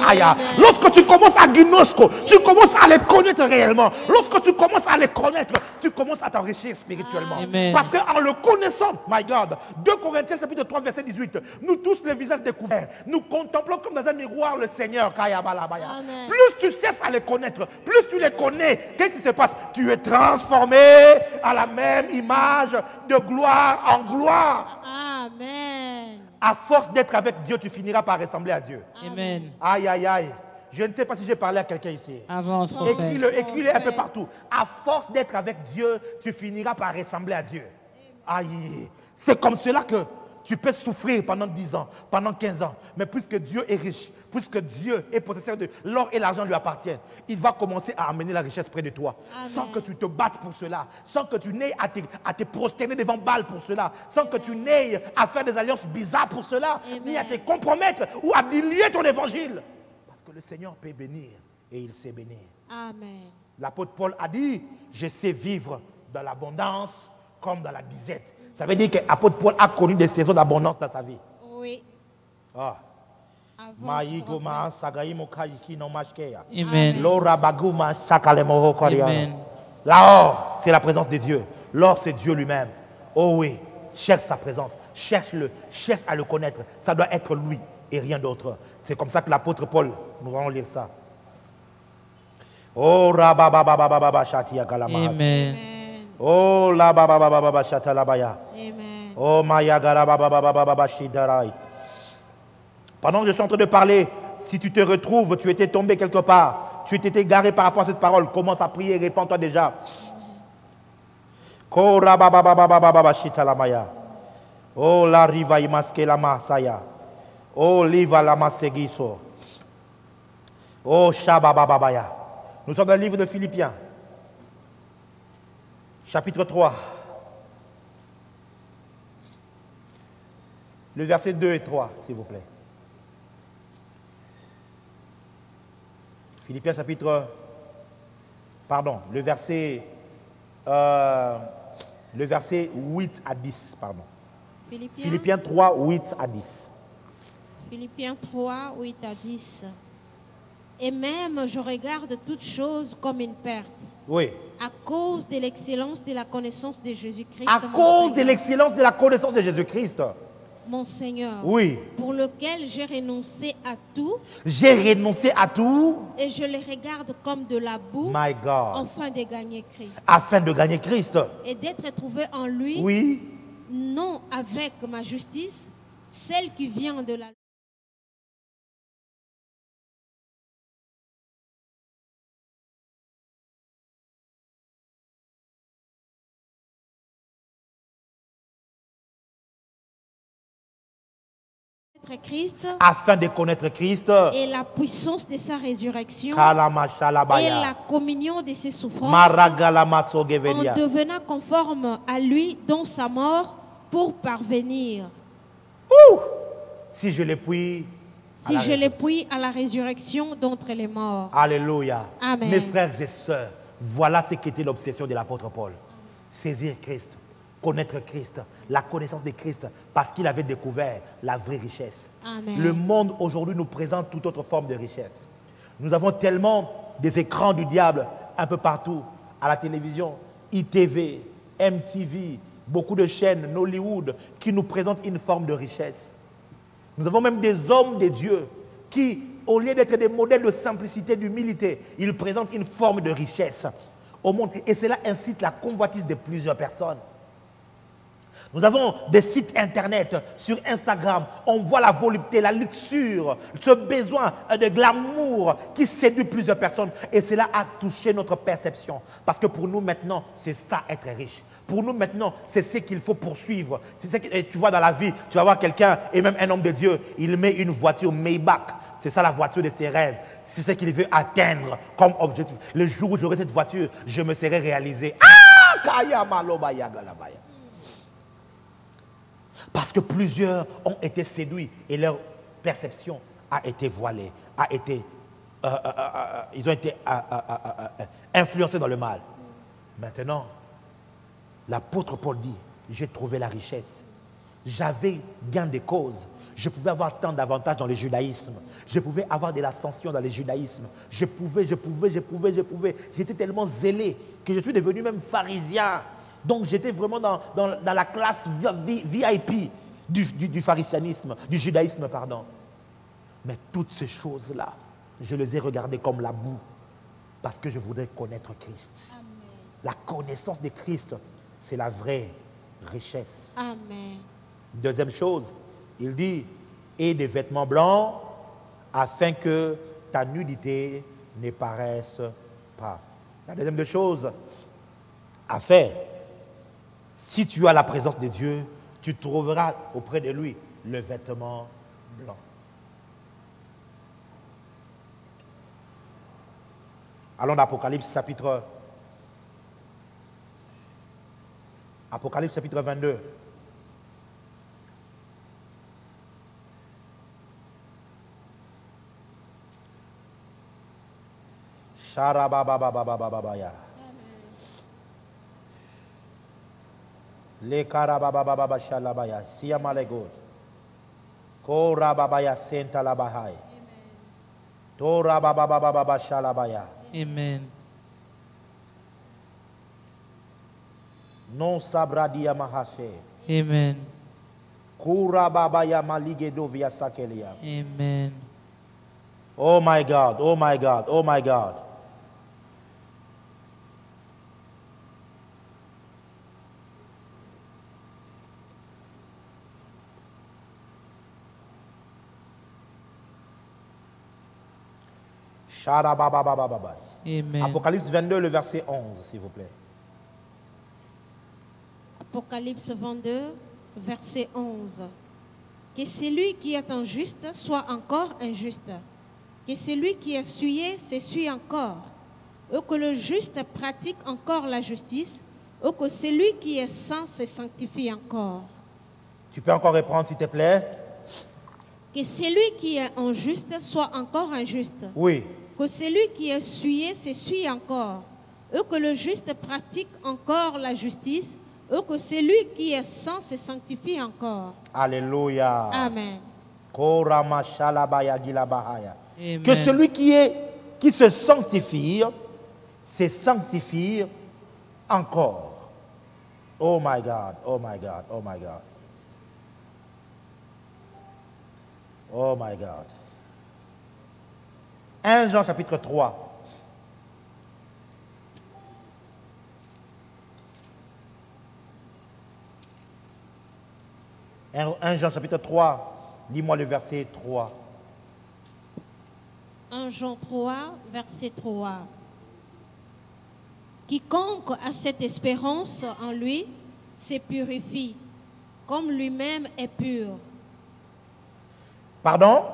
lorsque tu commences à gnosco, tu commences à les connaître réellement. Lorsque tu commences à les connaître, tu commences à t'enrichir spirituellement. Amen. Parce qu'en le connaissant, my God, 2 Corinthiens chapitre 3, verset 18, nous tous les visages découverts, nous contemplons comme dans un miroir le Seigneur. Amen. Plus tu cesses à les connaître, plus tu les connais, qu'est-ce qui se passe? Tu es transformé à la même image de gloire en gloire. Amen. À force d'être avec Dieu, tu finiras par ressembler à Dieu. Amen. Aïe, aïe, aïe. Je ne sais pas si j'ai parlé à quelqu'un ici. Avance, Écris-le un peu partout. À force d'être avec Dieu, tu finiras par ressembler à Dieu. Aïe. C'est comme cela que tu peux souffrir pendant 10 ans, pendant 15 ans. Mais puisque Dieu est riche, puisque Dieu est possesseur de l'or et l'argent lui appartiennent, il va commencer à amener la richesse près de toi. Amen. Sans que tu te battes pour cela, sans que tu n'aies à te prosterner devant Baal pour cela, sans que tu n'aies à faire des alliances bizarres pour cela, ni à te compromettre ou à diluer ton évangile. Parce que le Seigneur peut bénir et il sait bénir. Amen. L'apôtre Paul a dit, je sais vivre dans l'abondance comme dans la disette. Ça veut dire que l'apôtre Paul a connu des saisons d'abondance dans sa vie. Oui. Ah. Amen. Amen. L'or, c'est la présence de Dieu. L'or, c'est Dieu lui-même. Oh oui, cherche sa présence. Cherche-le, cherche à le connaître. Ça doit être lui et rien d'autre. C'est comme ça que l'apôtre Paul, nous allons lire ça. Oh, rabababababa shatia kalama. Amen. Oh, la bababababa shatalabaya. Amen. Oh, maya garababababa shidarai. Pendant que je suis en train de parler, si tu te retrouves, tu étais tombé quelque part, tu étais égaré par rapport à cette parole, commence à prier, répands-toi déjà. Oh, la riva imaske la masaya. Oh, liva la masegiso. Oh, shababababaya. Nous sommes dans le livre de Philippiens, chapitre 3. Le verset 2 et 3, s'il vous plaît. Philippiens chapitre... Pardon, le verset 8 à 10, pardon. Philippiens 3, 8 à 10. Philippiens 3, 8 à 10. Et même je regarde toutes choses comme une perte. Oui. À cause de l'excellence de la connaissance de Jésus-Christ. À cause de l'excellence de la connaissance de Jésus-Christ. mon Seigneur, Oui. pour lequel j'ai renoncé à tout J'ai renoncé à tout. et je les regarde comme de la boue My God. afin de gagner Christ Afin de gagner Christ. et d'être trouvé en lui, Oui. non avec ma justice, celle qui vient de la Christ Afin de connaître Christ. et la puissance de sa résurrection et Kalamashalabaya. la communion de ses souffrances en Maragalamasogevelia. devenant conforme à lui dans sa mort pour parvenir, Ouh! Si je les puis. si je les puis, à la résurrection d'entre les morts. Alléluia. Amen. Mes frères et sœurs, voilà ce qu'était l'obsession de l'apôtre Paul. Saisir Christ, connaître Christ, la connaissance de Christ, parce qu'il avait découvert la vraie richesse. Amen. Le monde aujourd'hui nous présente toute autre forme de richesse. Nous avons tellement des écrans du diable un peu partout, à la télévision, ITV, MTV, beaucoup de chaînes, Nollywood, qui nous présentent une forme de richesse. Nous avons même des hommes de Dieu qui, au lieu d'être des modèles de simplicité, d'humilité, ils présentent une forme de richesse au monde. Et cela incite la convoitise de plusieurs personnes. Nous avons des sites internet, sur Instagram, on voit la volupté, la luxure, ce besoin de glamour qui séduit plusieurs personnes. Et cela a touché notre perception. Parce que pour nous maintenant, c'est ça être riche. Pour nous maintenant, c'est ce qu'il faut poursuivre. C'est ce que, et tu vois dans la vie, tu vas voir quelqu'un, et même un homme de Dieu, il met une voiture Maybach. C'est ça la voiture de ses rêves. C'est ce qu'il veut atteindre comme objectif. Le jour où j'aurai cette voiture, je me serai réalisé. Ah! Kaya malobaya galabaya. Parce que plusieurs ont été séduits et leur perception a été voilée, ils ont été influencés dans le mal. Maintenant, l'apôtre Paul dit, j'ai trouvé la richesse. J'avais gain de cause. Je pouvais avoir tant d'avantages dans le judaïsme. Je pouvais avoir de l'ascension dans le judaïsme. Je pouvais. J'étais tellement zélé que je suis devenu même pharisien. Donc j'étais vraiment dans la classe VIP du pharisianisme, du judaïsme, pardon. Mais toutes ces choses-là, je les ai regardées comme la boue parce que je voudrais connaître Christ. Amen. La connaissance de Christ, c'est la vraie richesse. Amen. Deuxième chose, il dit, et des vêtements blancs afin que ta nudité ne paraisse pas. La deuxième des choses à faire, si tu as la présence de Dieu, tu trouveras auprès de lui le vêtement blanc. Allons dans Apocalypse chapitre 22. Sharababababababaya. Le karababababa shalabaya. Siyamalego. Korababaya sentalabahai. Torabababababa shalabaya. Amen. Non sabradia mahashe. Amen. Kurababaya maligedo via sakelia. Amen. Oh my God, oh my God, oh my God. Amen. Apocalypse 22, le verset 11, s'il vous plaît. Apocalypse 22, verset 11. Que celui qui est injuste soit encore injuste. Que celui qui est souillé s'essuie encore. Ou que le juste pratique encore la justice. Ou que celui qui est saint se sanctifie encore. Tu peux encore reprendre, s'il te plaît? Que celui qui est injuste soit encore injuste. Oui. Que celui qui est souillé s'essuie encore. Ou que le juste pratique encore la justice. Ou que celui qui est saint se sanctifie encore. Alléluia. Amen. Amen. Que celui qui se sanctifie encore. Oh my God, oh my God, oh my God. Oh my God. 1 Jean chapitre 3. 1 Jean chapitre 3, lis-moi le verset 3. 1 Jean 3, verset 3. Quiconque a cette espérance en lui se purifie, comme lui-même est pur. Pardon?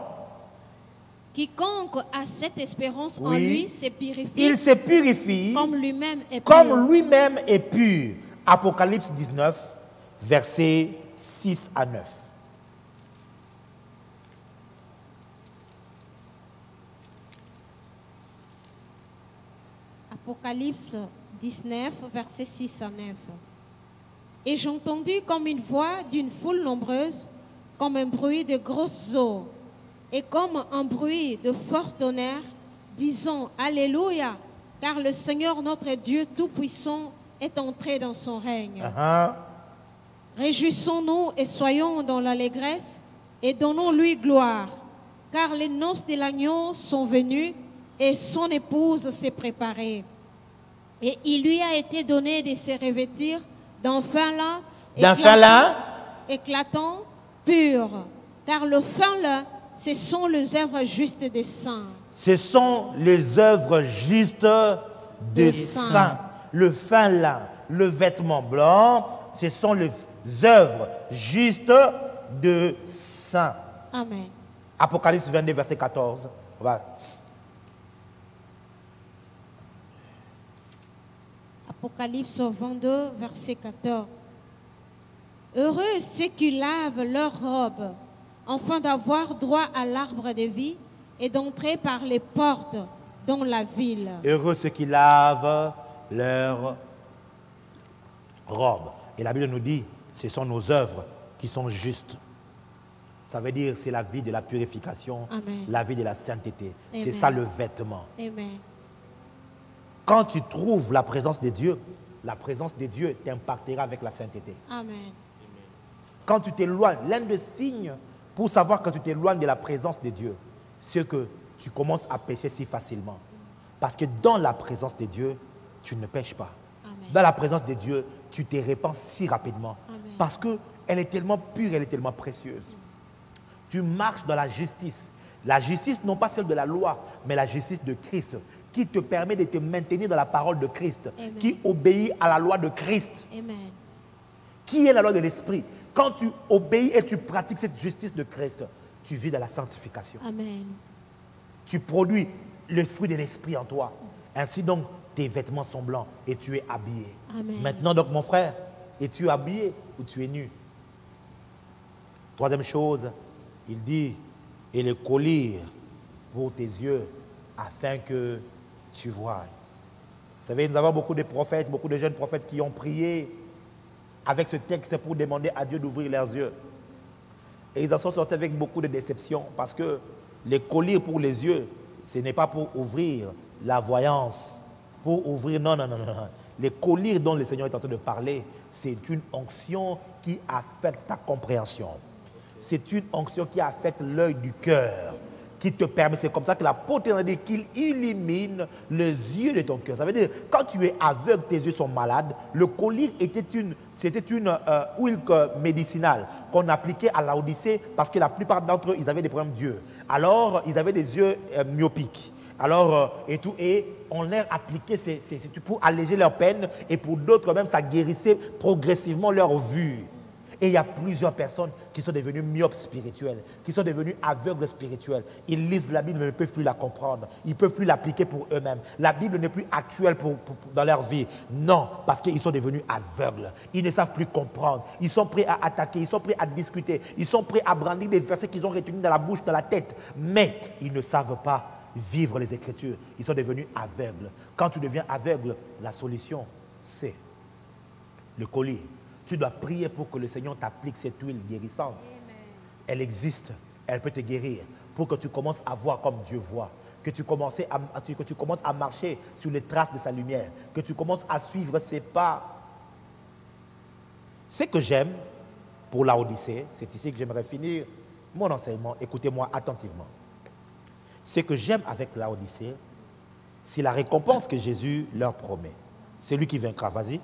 Quiconque a cette espérance en lui se purifie. Il se purifie comme lui-même est pur. Comme lui-même est pur. Apocalypse 19, versets 6 à 9. Apocalypse 19, versets 6 à 9. Et j'entendis comme une voix d'une foule nombreuse, comme un bruit de grosses eaux, et comme un bruit de fort tonnerre, disant Alléluia, car le Seigneur notre Dieu Tout-Puissant est entré dans son règne. Réjouissons-nous et soyons dans l'allégresse et donnons-lui gloire, car les noces de l'agneau sont venues et son épouse s'est préparée. Et il lui a été donné de se revêtir d'un fin lin éclatant, pur, car le fin lin, ce sont les œuvres justes des saints. Ce sont les œuvres justes des saints. Le fin lin, le vêtement blanc, ce sont les œuvres justes de saints. Amen. Apocalypse 22, verset 14. Apocalypse 22, verset 14. Heureux ceux qui lavent leurs robes, afin d'avoir droit à l'arbre de vie et d'entrer par les portes dans la ville. Heureux ceux qui lavent leurs robes. Et la Bible nous dit, ce sont nos œuvres qui sont justes. Ça veut dire, c'est la vie de la purification, Amen. La vie de la sainteté. Amen. C'est ça le vêtement. Amen. Quand tu trouves la présence de Dieu, la présence de Dieu t'impactera avec la sainteté. Amen. Quand tu t'éloignes, l'un des signes pour savoir que tu t'éloignes de la présence de Dieu, c'est que tu commences à pécher si facilement. Parce que dans la présence de Dieu, tu ne pêches pas. Amen. Dans la présence de Dieu, tu te répands si rapidement. Amen. Parce qu'elle est tellement pure, elle est tellement précieuse. Tu marches dans la justice. La justice, non pas celle de la loi, mais la justice de Christ, qui te permet de te maintenir dans la parole de Christ, Amen. Qui obéit à la loi de Christ. Amen. Qui est la loi de l'esprit? Quand tu obéis et tu pratiques cette justice de Christ, tu vis dans la sanctification. Amen. Tu produis le fruit de l'esprit en toi. Ainsi donc, tes vêtements sont blancs et tu es habillé. Amen. Maintenant donc, mon frère, es-tu habillé ou tu es nu? Troisième chose, il dit, et le collier pour tes yeux, afin que tu vois. Vous savez, nous avons beaucoup de prophètes, beaucoup de jeunes prophètes qui ont prié avec ce texte pour demander à Dieu d'ouvrir leurs yeux. Et ils en sont sortis avec beaucoup de déception parce que les colliers pour les yeux, ce n'est pas pour ouvrir la voyance, pour ouvrir, non. Les colliers dont le Seigneur est en train de parler, c'est une onction qui affecte ta compréhension. C'est une onction qui affecte l'œil du cœur, qui te permet, c'est comme ça que l'apôtre dit qu'il illumine les yeux de ton cœur. Ça veut dire, quand tu es aveugle, tes yeux sont malades, le collyre c'était une huile médicinale qu'on appliquait à Laodicée parce que la plupart d'entre eux, ils avaient des problèmes d'yeux. Alors, ils avaient des yeux myopiques. Alors, et on leur appliquait pour alléger leur peine et pour d'autres même, ça guérissait progressivement leur vue. Et il y a plusieurs personnes qui sont devenues myopes spirituelles, qui sont devenues aveugles spirituelles. Ils lisent la Bible mais ne peuvent plus la comprendre. Ils ne peuvent plus l'appliquer pour eux-mêmes. La Bible n'est plus actuelle dans leur vie. Non, parce qu'ils sont devenus aveugles. Ils ne savent plus comprendre. Ils sont prêts à attaquer, ils sont prêts à discuter. Ils sont prêts à brandir des versets qu'ils ont retenus dans la bouche, dans la tête. Mais ils ne savent pas vivre les Écritures. Ils sont devenus aveugles. Quand tu deviens aveugle, la solution, c'est le collier. Tu dois prier pour que le Seigneur t'applique cette huile guérissante. Amen. Elle existe, elle peut te guérir. Pour que tu commences à voir comme Dieu voit. Que tu commences à marcher sur les traces de sa lumière. Que tu commences à suivre ses pas. Ce que j'aime pour Laodicée, c'est ici que j'aimerais finir. mon enseignement, écoutez-moi attentivement. Ce que j'aime avec Laodicée, c'est la récompense que Jésus leur promet. C'est lui qui vaincra, vas-y.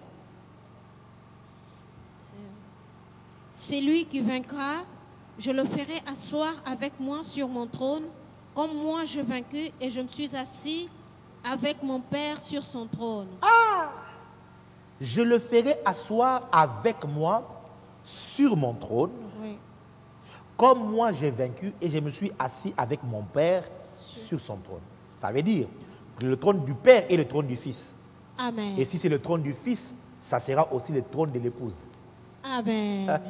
C'est lui qui vaincra, je le ferai asseoir avec moi sur mon trône, comme moi je vaincu et je me suis assis avec mon Père sur son trône. Ah! Je le ferai asseoir avec moi sur mon trône, Oui. comme moi j'ai vaincu et je me suis assis avec mon Père sur son trône. Ça veut dire que le trône du Père est le trône du Fils. Amen. Et si c'est le trône du Fils, ça sera aussi le trône de l'épouse. Amen.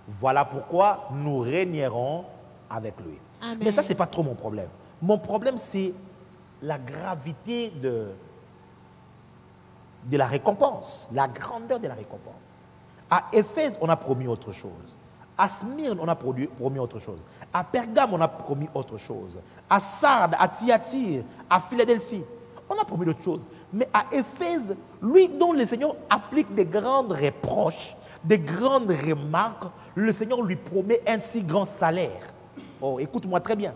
Voilà pourquoi nous régnerons avec lui. Amen. Mais ça, ce n'est pas trop mon problème. Mon problème, c'est la gravité de la récompense, la grandeur de la récompense. À Éphèse, on a promis autre chose. À Smyrne, on a promis autre chose. À Pergame, on a promis autre chose. À Sardes, à Thyatire, à Philadelphie, on a promis d'autres choses. Mais à Éphèse, lui dont le Seigneur applique des grandes reproches, des grandes remarques, le Seigneur lui promet un si grand salaire. Oh, écoute-moi très bien.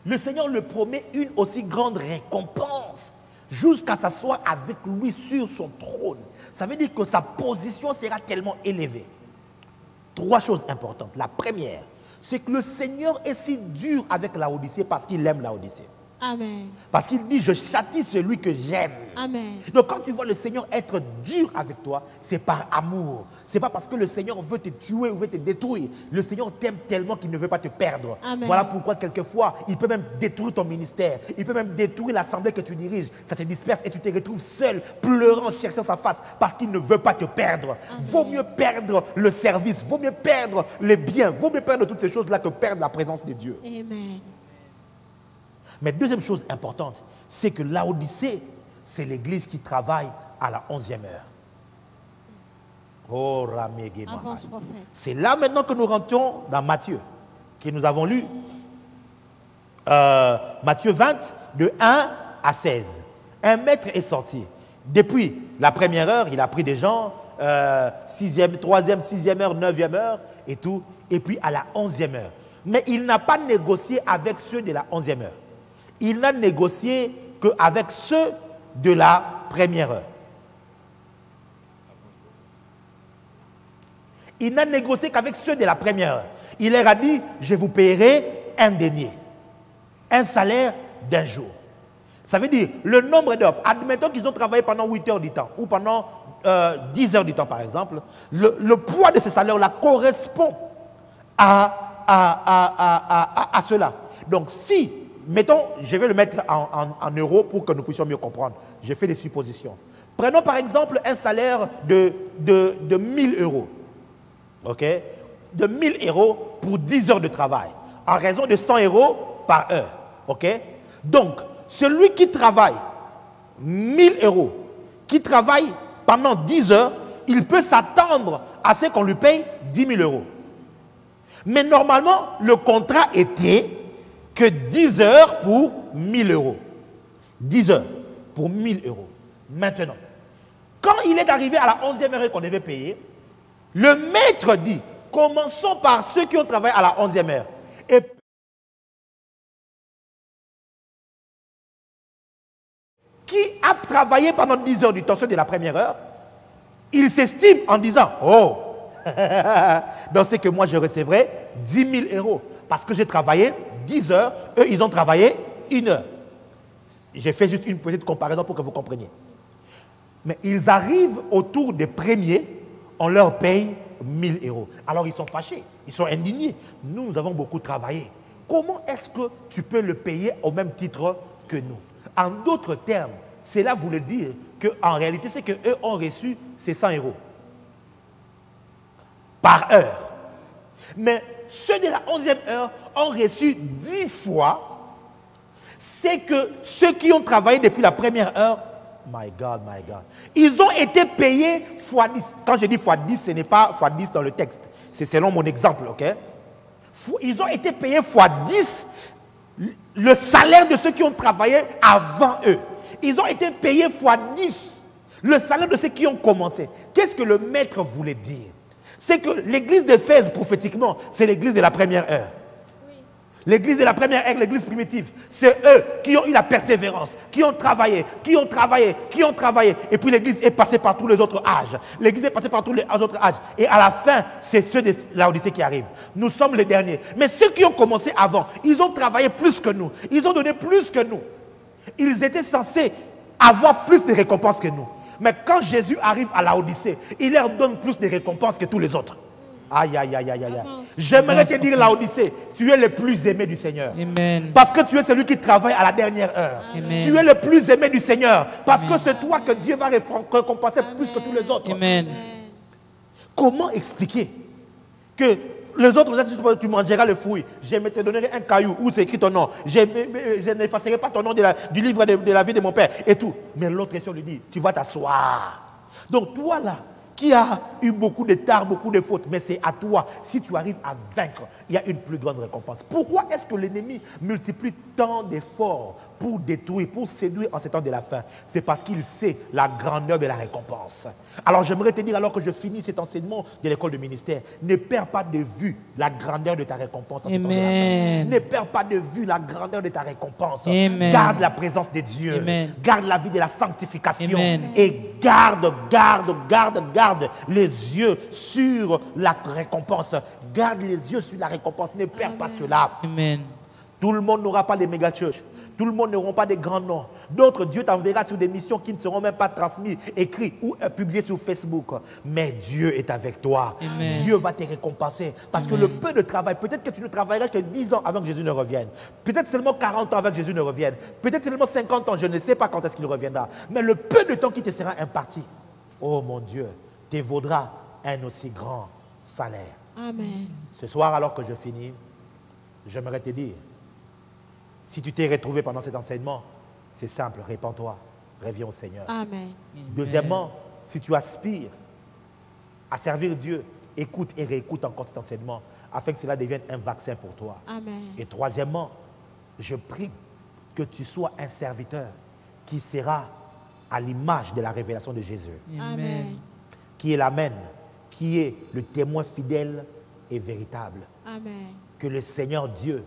Le Seigneur lui promet une aussi grande récompense jusqu'à s'asseoir avec lui sur son trône. Ça veut dire que sa position sera tellement élevée. Trois choses importantes. La première, c'est que le Seigneur est si dur avec Laodicée parce qu'il aime Laodicée. Amen. Parce qu'il dit, je châtie celui que j'aime. Amen. Donc quand tu vois le Seigneur être dur avec toi, c'est par amour. Ce n'est pas parce que le Seigneur veut te tuer ou veut te détruire. Le Seigneur t'aime tellement qu'il ne veut pas te perdre. Amen. Voilà pourquoi quelquefois, il peut même détruire ton ministère. Il peut même détruire l'assemblée que tu diriges. Ça se disperse et tu te retrouves seul, pleurant, cherchant sa face, parce qu'il ne veut pas te perdre. Amen. Vaut mieux perdre le service, vaut mieux perdre les biens, vaut mieux perdre toutes ces choses-là que perdre la présence de Dieu. Amen. Mais deuxième chose importante, c'est que Laodicée, c'est l'église qui travaille à la 11e heure. Oh, Avance, prophète. c'est là maintenant que nous rentrons dans Matthieu, que nous avons lu. Matthieu 20, de 1 à 16. Un maître est sorti. Depuis la première heure, il a pris des gens, 6e, 3e, 6e heure, 9e heure et tout. Et puis à la 11e heure. Mais il n'a pas négocié avec ceux de la 11e heure. Il n'a négocié qu'avec ceux de la première heure. Il n'a négocié qu'avec ceux de la première heure. Il leur a dit, je vous paierai un denier, un salaire d'un jour. Ça veut dire, le nombre d'heures, admettons qu'ils ont travaillé pendant 8 heures du temps, ou pendant 10 heures du temps par exemple, le poids de ce salaire-là correspond à cela. Donc si, mettons, je vais le mettre en euros pour que nous puissions mieux comprendre. Je fais des suppositions. Prenons par exemple un salaire de 1000 euros. OK? De 1000 euros pour 10 heures de travail. En raison de 100 euros par heure. OK? Donc, celui qui travaille 1000 euros, qui travaille pendant 10 heures, il peut s'attendre à ce qu'on lui paye 10 000 euros. Mais normalement, le contrat était que 10 heures pour 1000 euros. 10 heures pour 1000 euros. Maintenant, quand il est arrivé à la 11e heure qu'on devait payer, le maître dit, commençons par ceux qui ont travaillé à la 11e heure. Et qui a travaillé pendant 10 heures du temps, ceux de la première heure, il s'estime en disant, oh, donc c'est que moi je recevrai 10 000 euros. Parce que j'ai travaillé 10 heures, eux ils ont travaillé 1 heure. J'ai fait juste une petite comparaison pour que vous compreniez. Mais ils arrivent autour des premiers, on leur paye 1000 euros. Alors ils sont fâchés, ils sont indignés. Nous avons beaucoup travaillé. Comment est-ce que tu peux le payer au même titre que nous? En d'autres termes, cela voulait dire qu'en réalité, c'est qu'eux ont reçu ces 100 euros par heure. Mais ceux de la 11e heure ont reçu 10 fois. C'est que ceux qui ont travaillé depuis la première heure, my God, ils ont été payés fois 10. Quand je dis fois 10, ce n'est pas fois 10 dans le texte. C'est selon mon exemple, ok? Ils ont été payés fois 10 le salaire de ceux qui ont travaillé avant eux. Ils ont été payés fois 10 le salaire de ceux qui ont commencé. Qu'est-ce que le maître voulait dire? C'est que l'église d'Éphèse, prophétiquement, c'est l'église de la première heure. L'église de la première ère, l'église primitive, c'est eux qui ont eu la persévérance, qui ont travaillé. Et puis l'église est passée par tous les autres âges. L'église est passée par tous les autres âges. Et à la fin, c'est ceux de Laodicée qui arrivent. Nous sommes les derniers. Mais ceux qui ont commencé avant, ils ont travaillé plus que nous. Ils ont donné plus que nous. Ils étaient censés avoir plus de récompenses que nous. Mais quand Jésus arrive à Laodicée, il leur donne plus de récompenses que tous les autres. Aïe, aïe, aïe, aïe, aïe. J'aimerais te dire, Laodicée, tu es le plus aimé du Seigneur. Amen. Parce que tu es celui qui travaille à la dernière heure. Amen. Tu es le plus aimé du Seigneur. Parce que c'est toi que Dieu va récompenser plus que tous les autres. Amen. Comment expliquer que les autres, tu mangeras le fruit, je te donnerai un caillou où c'est écrit ton nom, je n'effacerai pas ton nom du livre de la vie de mon père et tout. Mais l'autre question lui dit, tu vas t'asseoir. Donc toi là, qui a eu beaucoup de tares, beaucoup de fautes, mais c'est à toi. Si tu arrives à vaincre, il y a une plus grande récompense. Pourquoi est-ce que l'ennemi multiplie tant d'efforts pour détruire, pour séduire en ces temps de la fin? C'est parce qu'il sait la grandeur de la récompense. Alors j'aimerais te dire, alors que je finis cet enseignement de l'école de ministère, ne perds pas de vue la grandeur de ta récompense en ces temps de la fin. Ne perds pas de vue la grandeur de ta récompense. Amen. Garde la présence de Dieu. Amen. Garde la vie de la sanctification. Amen. Et garde les yeux sur la récompense. Garde les yeux sur la récompense. Ne perds pas cela. Amen. Tout le monde n'aura pas les méga church. Tout le monde n'aura pas des grands noms. D'autres, Dieu t'enverra sur des missions qui ne seront même pas transmises, écrites ou publiées sur Facebook. Mais Dieu est avec toi. Amen. Dieu va te récompenser. Parce que le peu de travail, peut-être que tu ne travailleras que 10 ans avant que Jésus ne revienne. Peut-être seulement 40 ans avant que Jésus ne revienne. Peut-être seulement 50 ans, je ne sais pas quand est-ce qu'il reviendra. Mais le peu de temps qui te sera imparti, oh mon Dieu, te vaudra un aussi grand salaire. Amen. Ce soir, alors que je finis, j'aimerais te dire, si tu t'es retrouvé pendant cet enseignement, c'est simple, répands-toi, reviens au Seigneur. Amen. Deuxièmement, si tu aspires à servir Dieu, écoute et réécoute encore cet enseignement, afin que cela devienne un vaccin pour toi. Amen. Et troisièmement, je prie que tu sois un serviteur qui sera à l'image de la révélation de Jésus. Amen. Qui est l'Amen, qui est le témoin fidèle et véritable. Amen. Que le Seigneur Dieu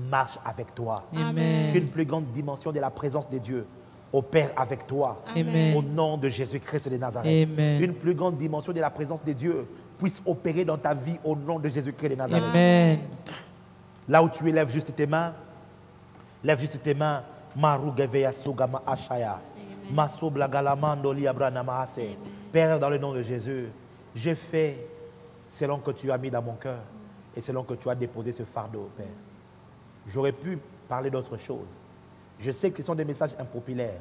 marche avec toi. Amen. Qu'une plus grande dimension de la présence de Dieu opère avec toi. Amen. Au nom de Jésus-Christ de Nazareth. Amen. Une plus grande dimension de la présence de Dieu puisse opérer dans ta vie au nom de Jésus-Christ de Nazareth. Amen. Là où tu es, lève juste tes mains. Lève juste tes mains. Père, dans le nom de Jésus, j'ai fait selon que tu as mis dans mon cœur et selon que tu as déposé ce fardeau, Père. J'aurais pu parler d'autre chose. Je sais que ce sont des messages impopulaires,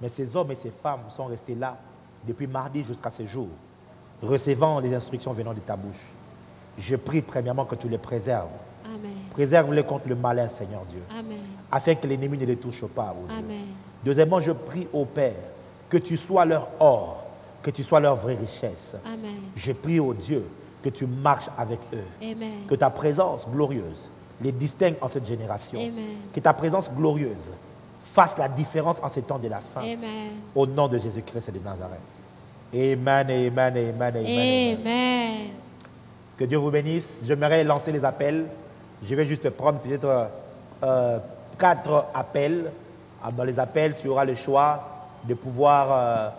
mais ces hommes et ces femmes sont restés là depuis mardi jusqu'à ce jour, recevant les instructions venant de ta bouche. Je prie premièrement que tu les préserves. Amen. Préserve-les contre le malin, Seigneur Dieu, Amen. afin que l'ennemi ne les touche pas, oh Dieu. Amen. Deuxièmement, je prie au Père que tu sois leur or, que tu sois leur vraie richesse. Amen. Je prie au Dieu que tu marches avec eux, Amen. que ta présence glorieuse les distingue en cette génération. Amen. Que ta présence glorieuse fasse la différence en ces temps de la fin. Amen. Au nom de Jésus-Christ de Nazareth. Amen, amen, amen, amen. Amen. Que Dieu vous bénisse. J'aimerais lancer les appels. Je vais juste prendre peut-être 4 appels. Dans les appels, tu auras le choix de pouvoir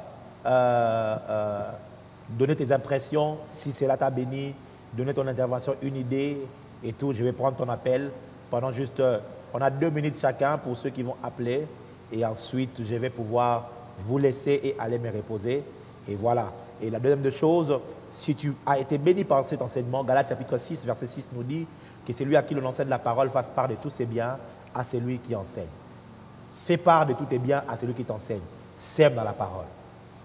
donner tes impressions, si cela t'a béni, donner ton intervention, une idée et tout. Je vais prendre ton appel pendant juste... on a 2 minutes chacun pour ceux qui vont appeler. Et ensuite, je vais pouvoir vous laisser et aller me reposer. Et voilà. Et la deuxième chose, si tu as été béni par cet enseignement, Galates chapitre 6, verset 6 nous dit que celui à qui l'on enseigne la parole fasse part de tous ses biens à celui qui enseigne. Fais part de tous tes biens à celui qui t'enseigne. Sème dans la parole.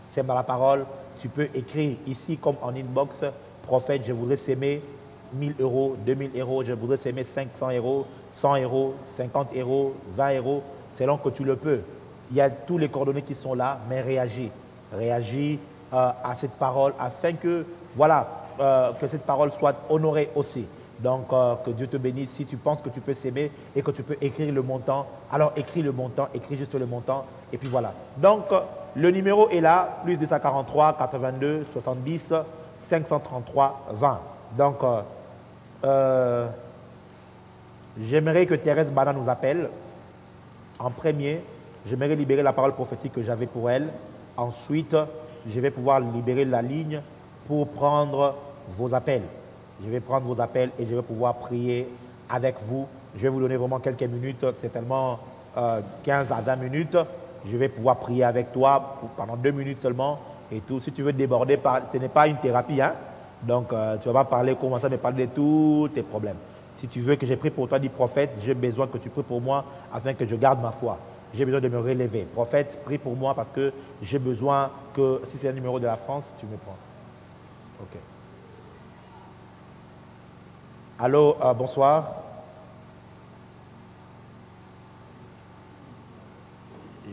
Sème dans la parole. Tu peux écrire ici comme en inbox, prophète, je voudrais s'aimer 1000 euros, 2000 euros, je voudrais s'aimer 500 euros, 100 euros, 50 euros, 20 euros, selon que tu le peux. Il y a tous les coordonnées qui sont là, mais réagis. Réagis à cette parole afin que, voilà, que cette parole soit honorée aussi. Donc, que Dieu te bénisse. Si tu penses que tu peux s'aimer et que tu peux écrire le montant, alors écris le montant, écris juste le montant, et puis voilà. Donc, le numéro est là, plus 243 82 70 533 20. Donc, j'aimerais que Thérèse Bana nous appelle. En premier, j'aimerais libérer la parole prophétique que j'avais pour elle. Ensuite, je vais pouvoir libérer la ligne pour prendre vos appels. Je vais prendre vos appels et je vais pouvoir prier avec vous. Je vais vous donner vraiment quelques minutes, certainement 15 à 20 minutes. Je vais pouvoir prier avec toi pendant 2 minutes seulement. Et tout. Si tu veux déborder, ce n'est pas une thérapie. Hein? Donc, tu ne vas pas parler, commencer à me parler de tous tes problèmes. Si tu veux que je prie pour toi, dis prophète, j'ai besoin que tu pries pour moi afin que je garde ma foi. J'ai besoin de me relever. Prophète, prie pour moi parce que j'ai besoin que, si c'est un numéro de la France, tu me prends. Ok. Allô, bonsoir.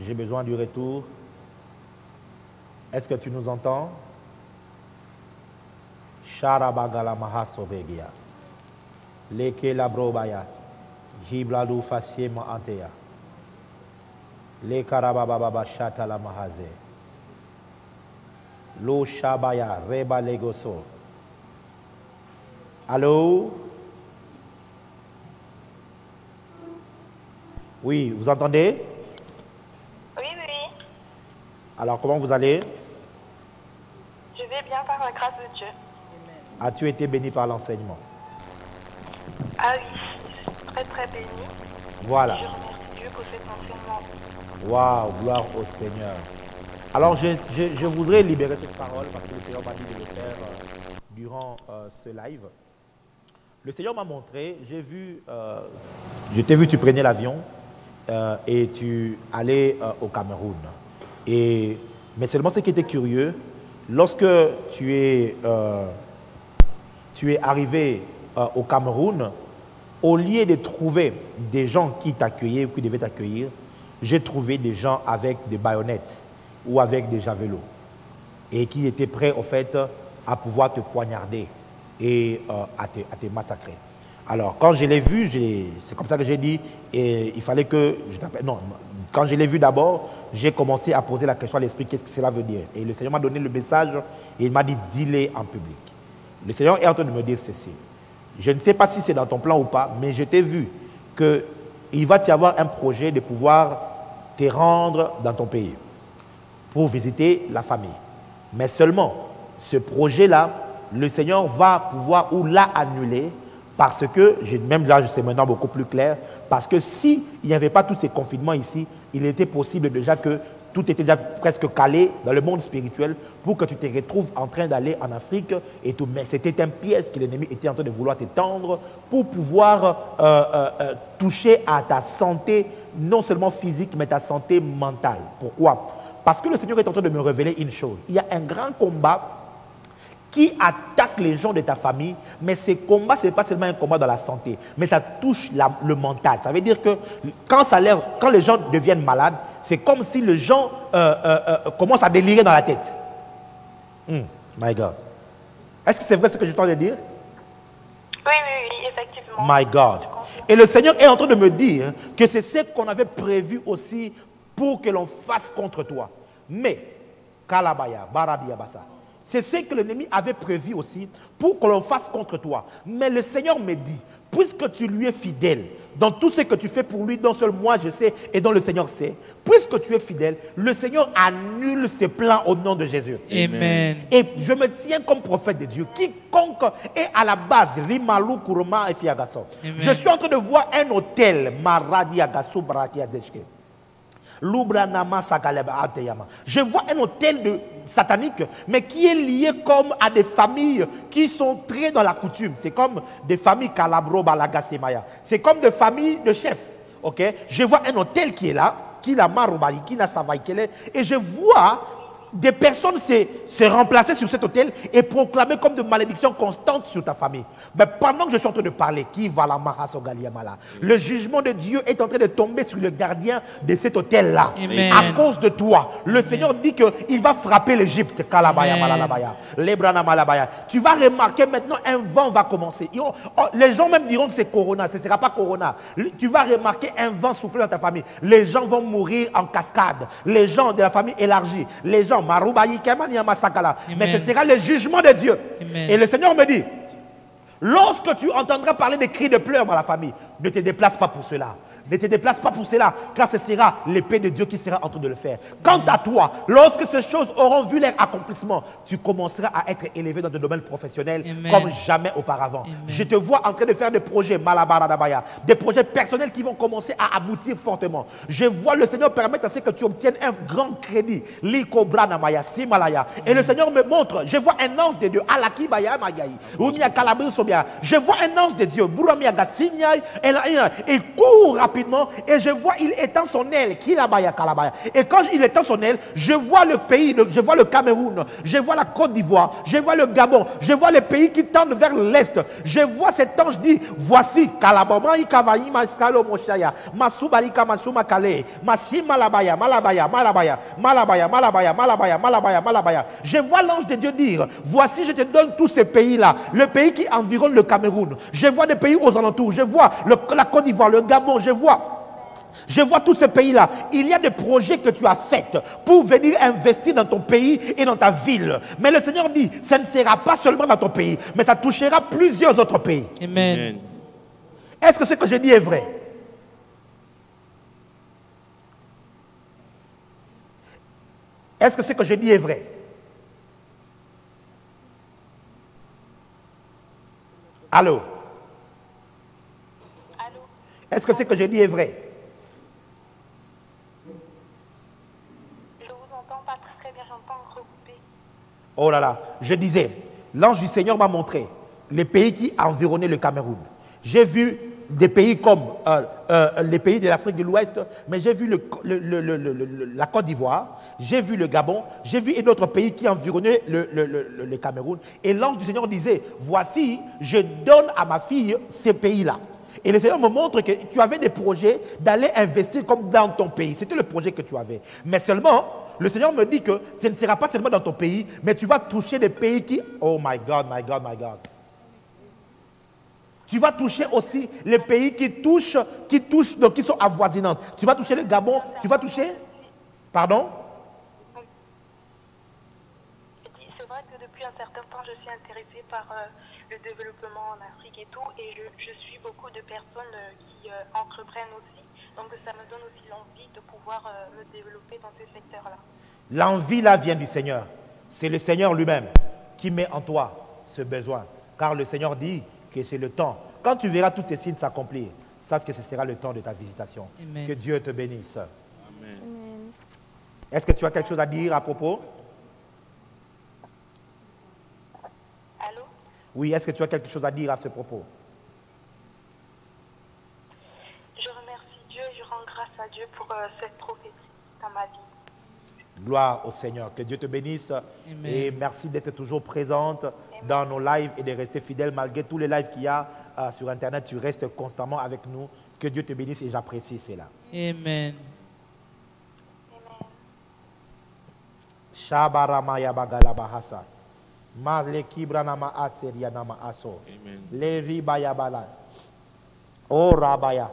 J'ai besoin du retour. Est-ce que tu nous entends? Sharabagala Mahasobegia. Leke Labrobaya. Jibladu Fasiema Antea. Le Karabababa Shatala Mahaze. Lo Shabaya Reba Legoso. Allô? Oui, vous entendez? Oui, oui. Alors, comment vous allez? Je vais bien par la grâce de Dieu. As-tu été béni par l'enseignement? Ah oui, je suis très très béni. Voilà. Je remercie Dieu pour cet enseignement. Waouh, gloire au Seigneur. Alors, je voudrais libérer cette parole parce que le Seigneur m'a dit de le faire durant ce live. Le Seigneur m'a montré, je t'ai vu, tu prenais l'avion et tu allais au Cameroun. Mais seulement ce qui était curieux, lorsque tu es arrivé au Cameroun, au lieu de trouver des gens qui t'accueillaient ou qui devaient t'accueillir, j'ai trouvé des gens avec des baïonnettes ou avec des javelots et qui étaient prêts, au fait, à pouvoir te poignarder et à te massacrer. Alors, quand je l'ai vu, c'est comme ça que j'ai dit, et il fallait que je t'appelle. Non, quand je l'ai vu d'abord, j'ai commencé à poser la question à l'esprit, qu'est-ce que cela veut dire? Et le Seigneur m'a donné le message et il m'a dit, dis-le en public. Le Seigneur est en train de me dire ceci. Je ne sais pas si c'est dans ton plan ou pas, mais je t'ai vu qu'il va y avoir un projet de pouvoir te rendre dans ton pays pour visiter la famille. Mais seulement, ce projet-là, le Seigneur va pouvoir ou l'a annuler parce que, même là, c'est maintenant beaucoup plus clair, parce que s'il n'y avait pas tous ces confinements ici, il était possible déjà que tout était déjà presque calé dans le monde spirituel pour que tu te retrouves en train d'aller en Afrique et tout. Mais c'était un piège que l'ennemi était en train de vouloir t'étendre pour pouvoir toucher à ta santé, non seulement physique, mais ta santé mentale. Pourquoi? Parce que le Seigneur est en train de me révéler une chose. Il y a un grand combat qui attaque les gens de ta famille, mais ce combat, ce n'est pas seulement un combat dans la santé, mais ça touche le mental. Ça veut dire que quand les gens deviennent malades, c'est comme si les gens commencent à délirer dans la tête. My God. Est-ce que c'est vrai ce que je t'en de dire? Oui, effectivement. My God. Et le Seigneur est en train de me dire que c'est ce qu'on avait prévu aussi pour que l'on fasse contre toi. Mais, Kalabaya, Baradiabasa, c'est ce que l'ennemi avait prévu aussi pour que l'on fasse contre toi. Mais le Seigneur me dit, puisque tu lui es fidèle, dans tout ce que tu fais pour lui, dont seul moi je sais et dont le Seigneur sait, puisque tu es fidèle, le Seigneur annule ses plans au nom de Jésus. Amen. Et je me tiens comme prophète de Dieu. Quiconque est à la base, Rimalou, Kuruma et Fiagasso. Je suis en train de voir un hôtel, Maradi Agasso, Barakia Deshke. Je vois un hôtel satanique, mais qui est lié comme à des familles qui sont très dans la coutume. C'est comme des familles Calabro, Balagasemaya. C'est comme des familles de chefs. Okay? Je vois un hôtel qui est là, qui la Marobali, qui n'a Savaïkele, et je vois des personnes se remplacer sur cet hôtel et proclamer comme de malédictions constantes sur ta famille. Mais pendant que je suis en train de parler, le jugement de Dieu est en train de tomber sur le gardien de cet hôtel-là. À cause de toi. Le Seigneur dit qu'il va frapper l'Égypte. Tu vas remarquer maintenant un vent va commencer. Les gens même diront que c'est Corona. Ce ne sera pas Corona. Tu vas remarquer un vent souffler dans ta famille. Les gens vont mourir en cascade. Les gens de la famille élargie. Les gens Mais ce sera le jugement de Dieu. Amen. Et le Seigneur me dit, lorsque tu entendras parler des cris de pleurs dans la famille, ne te déplace pas pour cela. Ne te déplace pas pour cela, car ce sera l'épée de Dieu qui sera en train de le faire. Quant à toi, lorsque ces choses auront vu leur accomplissement, tu commenceras à être élevé dans le domaine professionnel comme jamais auparavant. Amen. Je te vois en train de faire des projets, Malabaradabaya, des projets personnels qui vont commencer à aboutir fortement. Je vois le Seigneur permettre à ce que tu obtiennes un grand crédit. Likobranamaya, Simalaya. Et le Seigneur me montre, je vois un ange de Dieu, Alakibaya Magayi, Umia Kalabri Sobia. Je vois un ange de Dieu, Buramia Gassinyai, et court rapidement. Et je vois, il étend son aile. Et quand il étend son aile, je vois le pays, je vois le Cameroun, je vois la Côte d'Ivoire, je vois le Gabon, je vois les pays qui tendent vers l'Est. Je vois cet ange dit, voici, je vois l'ange de Dieu dire, voici, je te donne tous ces pays-là, le pays qui environne le Cameroun. Je vois des pays aux alentours, je vois la Côte d'Ivoire, le Gabon, je vois tous ces pays-là. Il y a des projets que tu as faits pour venir investir dans ton pays et dans ta ville. Mais le Seigneur dit, ça ne sera pas seulement dans ton pays, mais ça touchera plusieurs autres pays. Amen. Est-ce que ce que je dis est vrai? Est-ce que ce que je dis est vrai? Allô? Est-ce que ce que je dis est vrai? Je vous entends pas très bien, j'entends recoupé. Oh là là, je disais, l'ange du Seigneur m'a montré les pays qui environnaient le Cameroun. J'ai vu des pays comme les pays de l'Afrique de l'Ouest, mais j'ai vu la Côte d'Ivoire, j'ai vu le Gabon, j'ai vu d'autres pays qui environnaient le Cameroun. Et l'ange du Seigneur disait, voici, je donne à ma fille ces pays-là. Et le Seigneur me montre que tu avais des projets d'aller investir comme dans ton pays. C'était le projet que tu avais. Mais seulement, le Seigneur me dit que ce ne sera pas seulement dans ton pays, mais tu vas toucher des pays qui... Oh my God, my God, my God. Tu vas toucher aussi les pays donc qui sont avoisinants. Tu vas toucher le Gabon, tu vas toucher... Pardon? C'est vrai que depuis un certain temps, je suis intéressée par le développement en Afrique et tout, et je suis beaucoup de personnes qui entreprennent aussi, donc ça me donne aussi l'envie de pouvoir me développer dans ces secteurs-là. L'envie là vient du Seigneur. C'est le Seigneur lui-même qui met en toi ce besoin, car le Seigneur dit que c'est le temps. Quand tu verras tous ces signes s'accomplir, sache que ce sera le temps de ta visitation. Amen. Que Dieu te bénisse. Amen. Est-ce que tu as quelque chose à dire à propos? Allô? Oui, est-ce que tu as quelque chose à dire à ce propos? Je remercie Dieu et je rends grâce à Dieu pour cette prophétie dans ma vie. Gloire au Seigneur. Que Dieu te bénisse. Amen. Et merci d'être toujours présente dans nos lives et de rester fidèle malgré tous les lives qu'il y a sur Internet. Tu restes constamment avec nous. Que Dieu te bénisse et j'apprécie cela. Amen. Shabaramaya bagalabahasa. Malekibranama aserianama aso. Le ribayabala. Oh rabaya.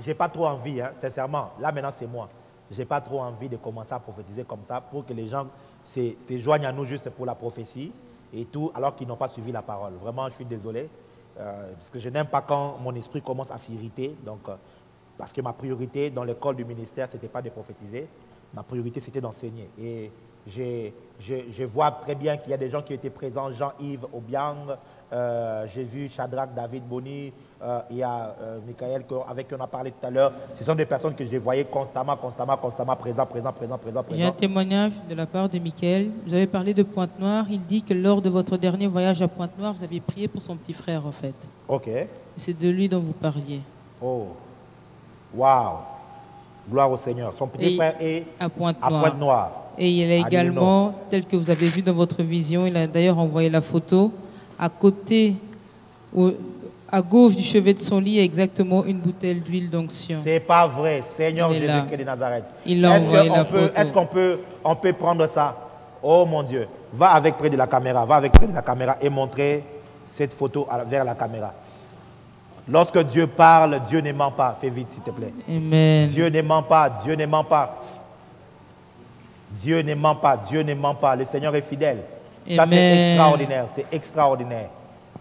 J'ai pas trop envie, hein, sincèrement. Là maintenant c'est moi. J'ai pas trop envie de commencer à prophétiser comme ça pour que les gens se joignent à nous juste pour la prophétie et tout, alors qu'ils n'ont pas suivi la parole. Vraiment, je suis désolé, parce que je n'aime pas quand mon esprit commence à s'irriter. Donc, parce que ma priorité dans l'école du ministère, ce n'était pas de prophétiser. Ma priorité, c'était d'enseigner. Et je vois très bien qu'il y a des gens qui étaient présents, Jean-Yves Obiang, j'ai vu Shadrach, David Boni, il y a Michael avec qui on a parlé tout à l'heure. Ce sont des personnes que je voyais constamment présents. Il y a un témoignage de la part de Michael. Vous avez parlé de Pointe-Noire. Il dit que lors de votre dernier voyage à Pointe-Noire, vous aviez prié pour son petit frère, en fait. Ok. C'est de lui dont vous parliez. Oh, waouh. Gloire au Seigneur. Son petit frère est à Pointe-Noire. Et il a également, tel que vous avez vu dans votre vision, il a d'ailleurs envoyé la photo, à côté, à gauche du chevet de son lit, il y a exactement une bouteille d'huile d'onction. C'est pas vrai, Seigneur Jésus-Christ de Nazareth. Il a envoyé la photo. Est-ce qu'on peut prendre ça? Oh mon Dieu, va avec près de la caméra et montrer cette photo vers la caméra. Lorsque Dieu parle, Dieu ne ment pas. Fais vite, s'il te plaît. Amen. Dieu ne ment pas, Dieu ne ment pas. Dieu ne ment pas, Dieu ne ment pas. Le Seigneur est fidèle. Ça, c'est Amen. extraordinaire, c'est extraordinaire.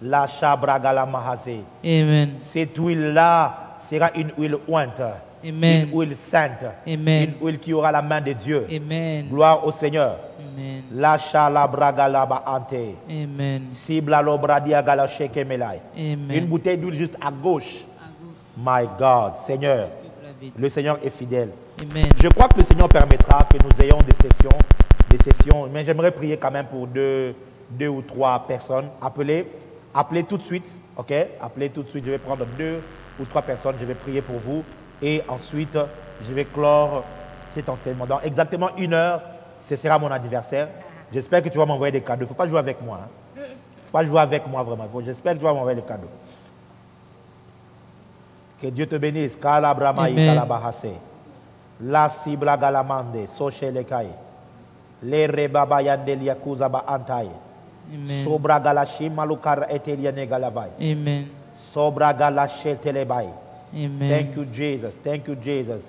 La shabragala mahase. Amen. Cette huile-là sera une huile ointe, Amen. une huile sainte, Amen. une huile qui aura la main de Dieu. Amen. Gloire au Seigneur. Amen. La shalabragala ante. Amen. Sibla lobradia gala sheke melai. Amen. Une bouteille d'huile juste à gauche. My God, Seigneur, le Seigneur est fidèle. Amen. Je crois que le Seigneur permettra que nous ayons des sessions, mais j'aimerais prier quand même pour deux ou trois personnes. Appelez tout de suite, ok? Appelez tout de suite, je vais prendre 2 ou 3 personnes, je vais prier pour vous et ensuite je vais clore cet enseignement. Dans exactement 1 heure, ce sera mon anniversaire. J'espère que tu vas m'envoyer des cadeaux. Il ne faut pas jouer avec moi. Il ne faut pas jouer avec moi vraiment. J'espère que tu vas m'envoyer des cadeaux. Que Dieu te bénisse. La sibla galamande, soche le kai. Le rebaba yandel yakuza ba antai. Amen. Sobra galashi malukar eteliane galavai. Amen. Sobra galashe telebai. Amen. Thank you, Jesus. Thank you, Jesus.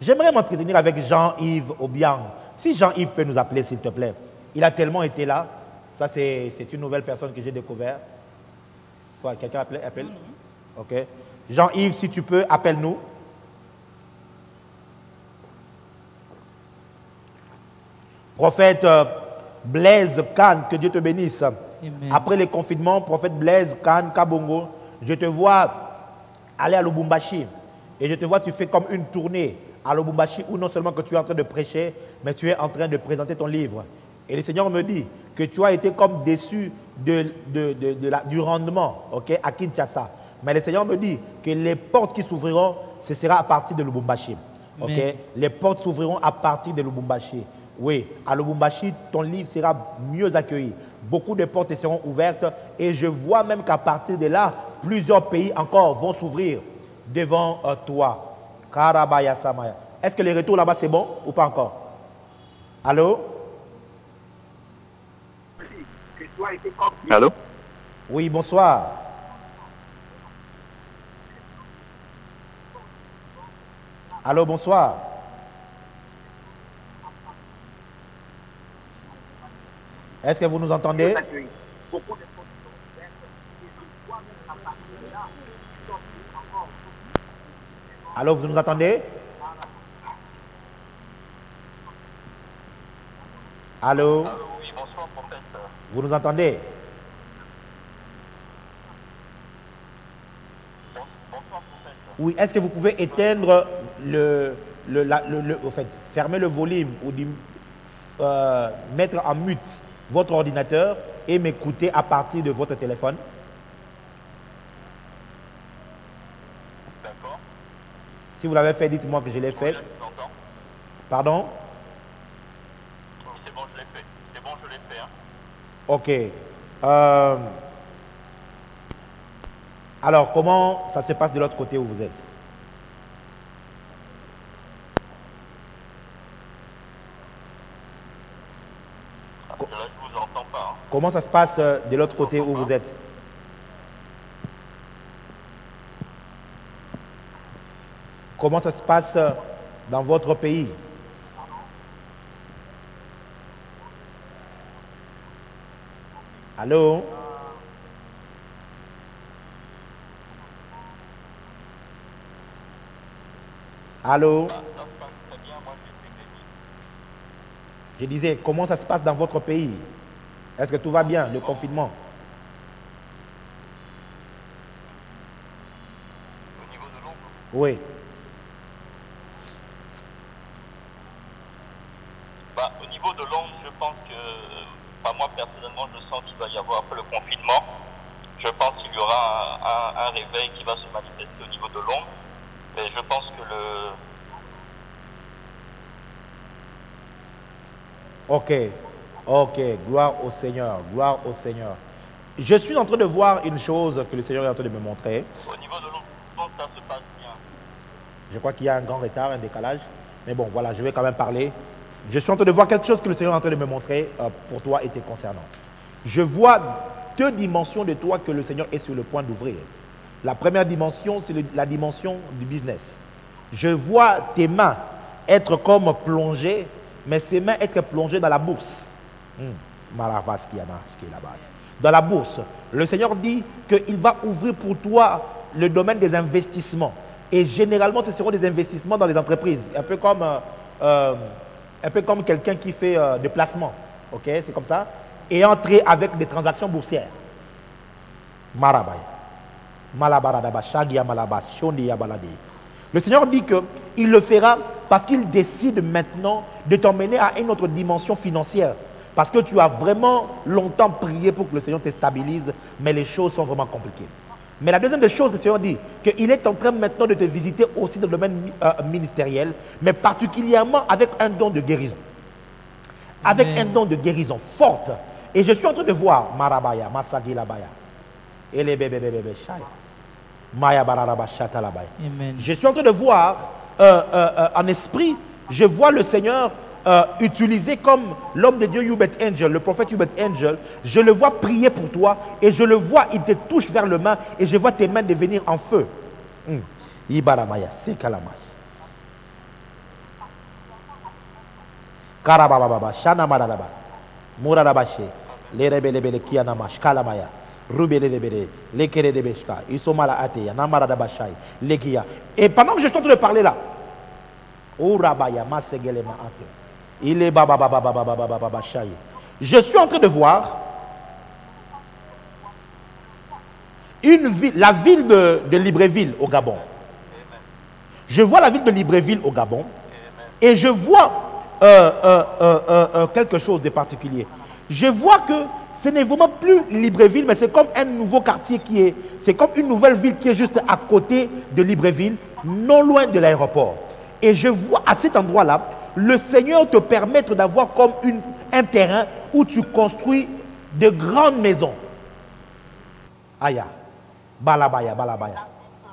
J'aimerais m'entretenir avec Jean-Yves Obiang. Si Jean-Yves peut nous appeler, s'il te plaît. Il a tellement été là. Ça, c'est une nouvelle personne que j'ai découvert. Quoi, quelqu'un appelle? Ok. Jean-Yves, si tu peux, appelle-nous. Prophète Blaise Khan, que Dieu te bénisse. Amen. Après les confinements, prophète Blaise Khan Kabongo, je te vois aller à Lubumbashi. Et je te vois, tu fais comme une tournée à Lubumbashi où non seulement que tu es en train de prêcher, mais tu es en train de présenter ton livre. Et le Seigneur me dit que tu as été comme déçu du rendement, ok, à Kinshasa. Mais le Seigneur me dit que les portes qui s'ouvriront, ce sera à partir de Lubumbashi. Ok? Amen. Les portes s'ouvriront à partir de Lubumbashi. Oui, à Lubumbashi, ton livre sera mieux accueilli. Beaucoup de portes seront ouvertes et je vois même qu'à partir de là, plusieurs pays encore vont s'ouvrir devant toi. Karabaya Samaya. Est-ce que les retours là-bas c'est bon ou pas encore? Allô? Allô? Oui, bonsoir. Allô, bonsoir. Est-ce que vous nous entendez? Allô, vous nous entendez? Allô? Oui, bonsoir, prophète. Vous nous entendez? Bonsoir, prophète. Oui, est-ce que vous pouvez éteindre au fait, fermer le volume ou mettre en mute votre ordinateur et m'écouter à partir de votre téléphone? D'accord. Si vous l'avez fait, dites-moi que je l'ai fait. Je vous entends. Pardon? Oui, c'est bon, je l'ai fait. C'est bon, je l'ai fait. Hein. Ok. Alors, comment ça se passe de l'autre côté où vous êtes? Parce que là, je vous entends pas. Hein. Comment ça se passe de l'autre côté où vous êtes? Comment ça se passe dans votre pays? Allô? Allô? Ça se passe très bien, moi, je suis béni. Je disais, comment ça se passe dans votre pays? Est-ce que tout va bien, le confinement? Au niveau de l'ombre, Oui. au niveau de l'ombre, je pense que, moi personnellement, je sens qu'il va y avoir après le confinement. Je pense qu'il y aura un réveil qui va se manifester au niveau de l'ombre. Et je pense que Ok, gloire au Seigneur, gloire au Seigneur. Je suis en train de voir une chose que le Seigneur est en train de me montrer. au niveau de l'ombre, ça se passe bien. Je crois qu'il y a un grand retard, un décalage. Mais bon, voilà, je vais quand même parler. Je suis en train de voir quelque chose que le Seigneur est en train de me montrer pour toi et te concernant. Je vois 2 dimensions de toi que le Seigneur est sur le point d'ouvrir. La première dimension, c'est la dimension du business. Je vois tes mains être comme plongées mais ses mains être plongées dans la bourse. Maravas qui est là-bas. Dans la bourse. Le Seigneur dit qu'il va ouvrir pour toi le domaine des investissements. Et généralement, ce seront des investissements dans les entreprises. Un peu comme quelqu'un qui fait des placements. Ok, c'est comme ça. Et entrer avec des transactions boursières. Marabaya. Malabaradaba, Shagia Malaba, Shondia Baladi. Le Seigneur dit qu'il le fera parce qu'il décide maintenant de t'emmener à une autre dimension financière. Parce que tu as vraiment longtemps prié pour que le Seigneur te stabilise, mais les choses sont vraiment compliquées. Mais la deuxième des choses, le Seigneur dit qu'il est en train maintenant de te visiter aussi dans le domaine ministériel, mais particulièrement avec un don de guérison. Avec un don de guérison forte. Et je suis en train de voir Marabaya, Masagi Labaya, et les bébés Shaya, Maya Bararaba Shata Labaya. Je suis en train de voir en esprit, je vois le Seigneur utilisé comme l'homme de Dieu Hubert Angel, le prophète Hubert Angel. Je le vois prier pour toi et je le vois, il te touche vers le main et je vois tes mains devenir en feu. Ibaramaya, c'est Kalamaya. Karabababa, Shana Maradaba, Muradabache, les rebelles qui anamash, Kalamaya, Rubelebele, les Kere de Beshka, ils sont mal à Atea, Namaradabashai, les Kia. Et pendant que je suis en train de parler là, Urabaya, Masegelema Ate. Il est je suis en train de voir une ville, la ville de Libreville au Gabon. Je vois la ville de Libreville au Gabon et je vois quelque chose de particulier. Je vois que ce n'est vraiment plus Libreville, mais c'est comme un nouveau quartier c'est comme une nouvelle ville qui est juste à côté de Libreville, non loin de l'aéroport. Et je vois à cet endroit-là, le Seigneur te permettre d'avoir comme un terrain où tu construis de grandes maisons. Aya. Balabaya, balabaya.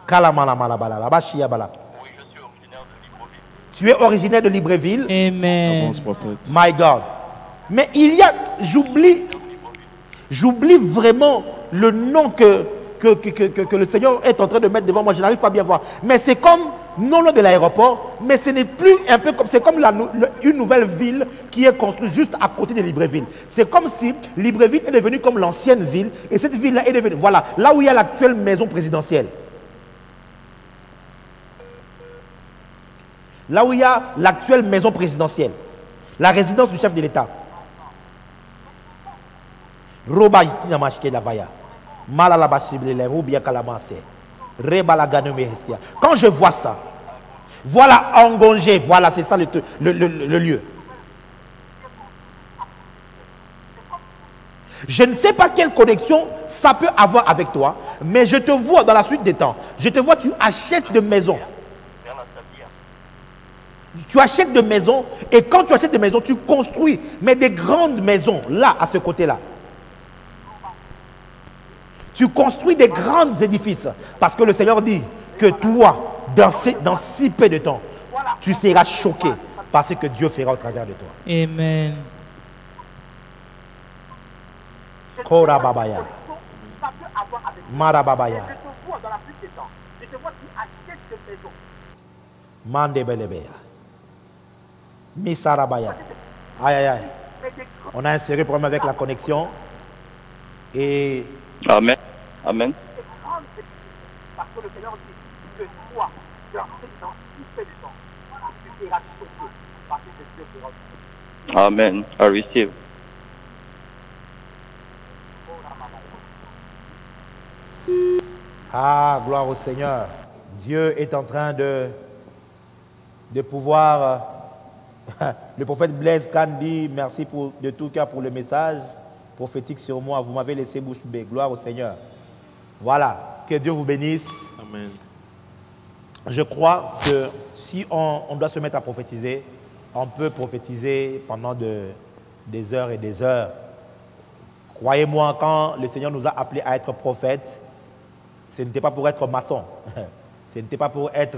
Kalamala, malabala, labashia, bala. Oui, je suis originaire de Libreville. Tu es originaire de Libreville? Amen. My God. Mais il y a, j'oublie vraiment le nom que le Seigneur est en train de mettre devant moi. Je n'arrive pas à bien voir. Mais c'est comme, non loin de l'aéroport, mais ce n'est plus un peu comme, c'est comme une nouvelle ville qui est construite juste à côté de Libreville. C'est comme si Libreville est devenue comme l'ancienne ville et cette ville-là est devenue, voilà, là où il y a l'actuelle maison présidentielle. Là où il y a l'actuelle maison présidentielle. La résidence du chef de l'État. Roba Yamashke Lavaya. Quand je vois ça, voilà Angongé, voilà, c'est ça le lieu. Je ne sais pas quelle connexion ça peut avoir avec toi, mais je te vois dans la suite des temps. Je te vois, tu achètes de maisons. Tu achètes de maisons et quand tu achètes des maisons, tu construis, mais des grandes maisons, là, à ce côté-là. Tu construis des grands édifices. Parce que le Seigneur dit que toi, dans si peu de temps, tu seras choqué par ce que Dieu fera au travers de toi. Amen. Kora Babaya. Mara Babaya. Mande Belebea. Misarabaya. Aïe aïe aïe. On a un sérieux problème avec la connexion. Et Amen. Amen. parce que le Seigneur dit que toi, dans si peu de temps, tu seras choqué parce que Dieu fera. Amen. I receive. Ah, gloire au Seigneur. Dieu est en train de pouvoir... le prophète Blaise Kahn dit merci de tout cœur pour le message prophétique sur moi. Vous m'avez laissé bouche bée. Gloire au Seigneur. Voilà. Que Dieu vous bénisse. Amen. Je crois que si on doit se mettre à prophétiser, on peut prophétiser pendant des heures et des heures. Croyez-moi, quand le Seigneur nous a appelés à être prophètes, ce n'était pas pour être maçon. Ce n'était pas pour être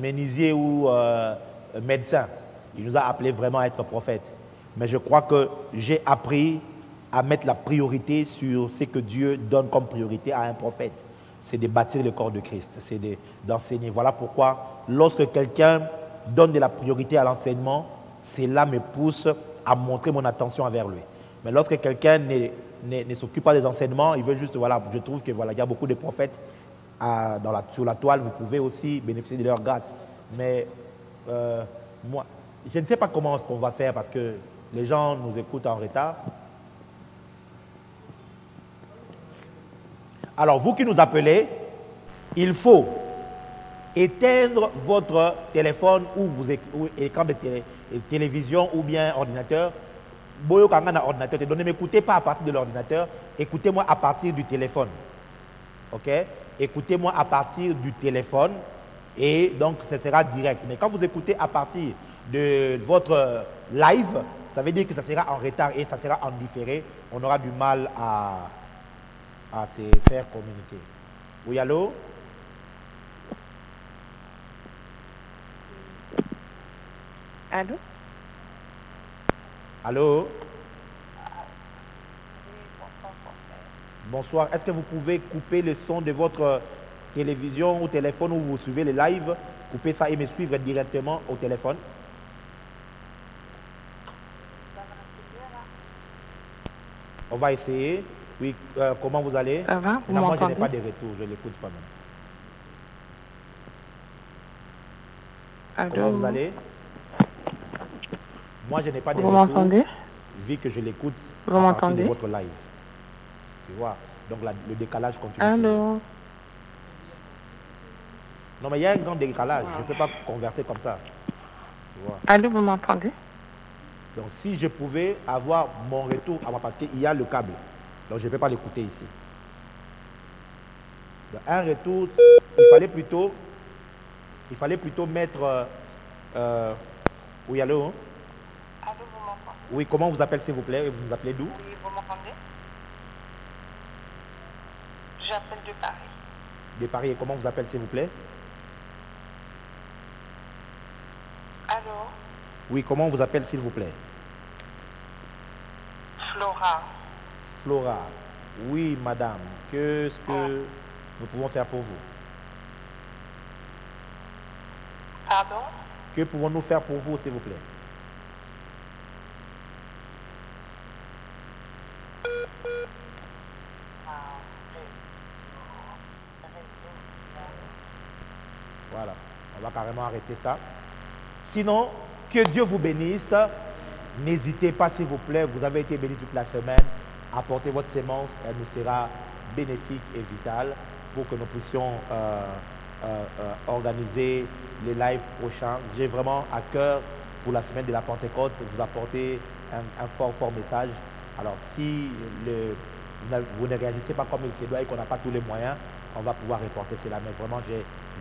menuisier ou médecin. Il nous a appelés vraiment à être prophètes. Mais je crois que j'ai appris à mettre la priorité sur ce que Dieu donne comme priorité à un prophète. C'est de bâtir le corps de Christ, c'est d'enseigner. Voilà pourquoi lorsque quelqu'un donne de la priorité à l'enseignement, cela me pousse à montrer mon attention envers lui. Mais lorsque quelqu'un ne s'occupe pas des enseignements, il veut juste, voilà, je trouve que voilà, il y a beaucoup de prophètes sur la toile, vous pouvez aussi bénéficier de leur grâce. Mais moi, je ne sais pas comment est-ce qu'on va faire parce que les gens nous écoutent en retard. Alors, vous qui nous appelez, il faut éteindre votre téléphone ou écran de télévision ou bien ordinateur. Boyo kanga ordinateur, ne m'écoutez pas à partir de l'ordinateur, écoutez-moi à partir du téléphone. Ok? Écoutez-moi à partir du téléphone et donc ce sera direct. Mais quand vous écoutez à partir de votre live, ça veut dire que ça sera en retard et ça sera en différé. On aura du mal à se faire communiquer. Oui, allô? Allô? Allô? Bonsoir. Est-ce que vous pouvez couper le son de votre télévision ou téléphone où vous suivez les lives? Coupez ça et me suivre directement au téléphone. On va essayer. Oui, comment vous allez? Ça va? Vous non, moi, je n'ai m'entendez? pas de retour. Je ne l'écoute pas même. Allô? Comment vous allez? Moi, je n'ai pas de Vous retour. m'entendez? Vu que je l'écoute Vous à partir de m'entendez? votre live. Tu vois? Donc, le décalage continue. Allô? Non, mais il y a un grand décalage. Je ne peux pas converser comme ça. Tu vois? Allô, vous m'entendez? Donc, si je pouvais avoir mon retour, parce qu'il y a le câble. Donc, je ne peux pas l'écouter ici. Donc, un retour, il fallait plutôt mettre... oui, allô? Allô, vous m'entendez? Oui, comment vous appelez, s'il vous plaît? Vous nous appelez d'où? Oui, vous m'entendez? J'appelle de Paris. De Paris. Et comment vous appelez, s'il vous plaît? Allô? Oui, comment vous appelez, s'il vous plaît? Flora. Flora. Oui, madame. Qu'est-ce que nous pouvons faire pour vous? Pardon? Que pouvons-nous faire pour vous, s'il vous plaît? Voilà, on va carrément arrêter ça. Sinon, que Dieu vous bénisse. N'hésitez pas, s'il vous plaît, vous avez été bénis toute la semaine. Apportez votre sémence, elle nous sera bénéfique et vitale pour que nous puissions organiser les lives prochains. J'ai vraiment à cœur pour la semaine de la Pentecôte vous apporter un fort message. Alors si vous ne réagissez pas comme il se doit et qu'on n'a pas tous les moyens, on va pouvoir reporter cela. Mais vraiment,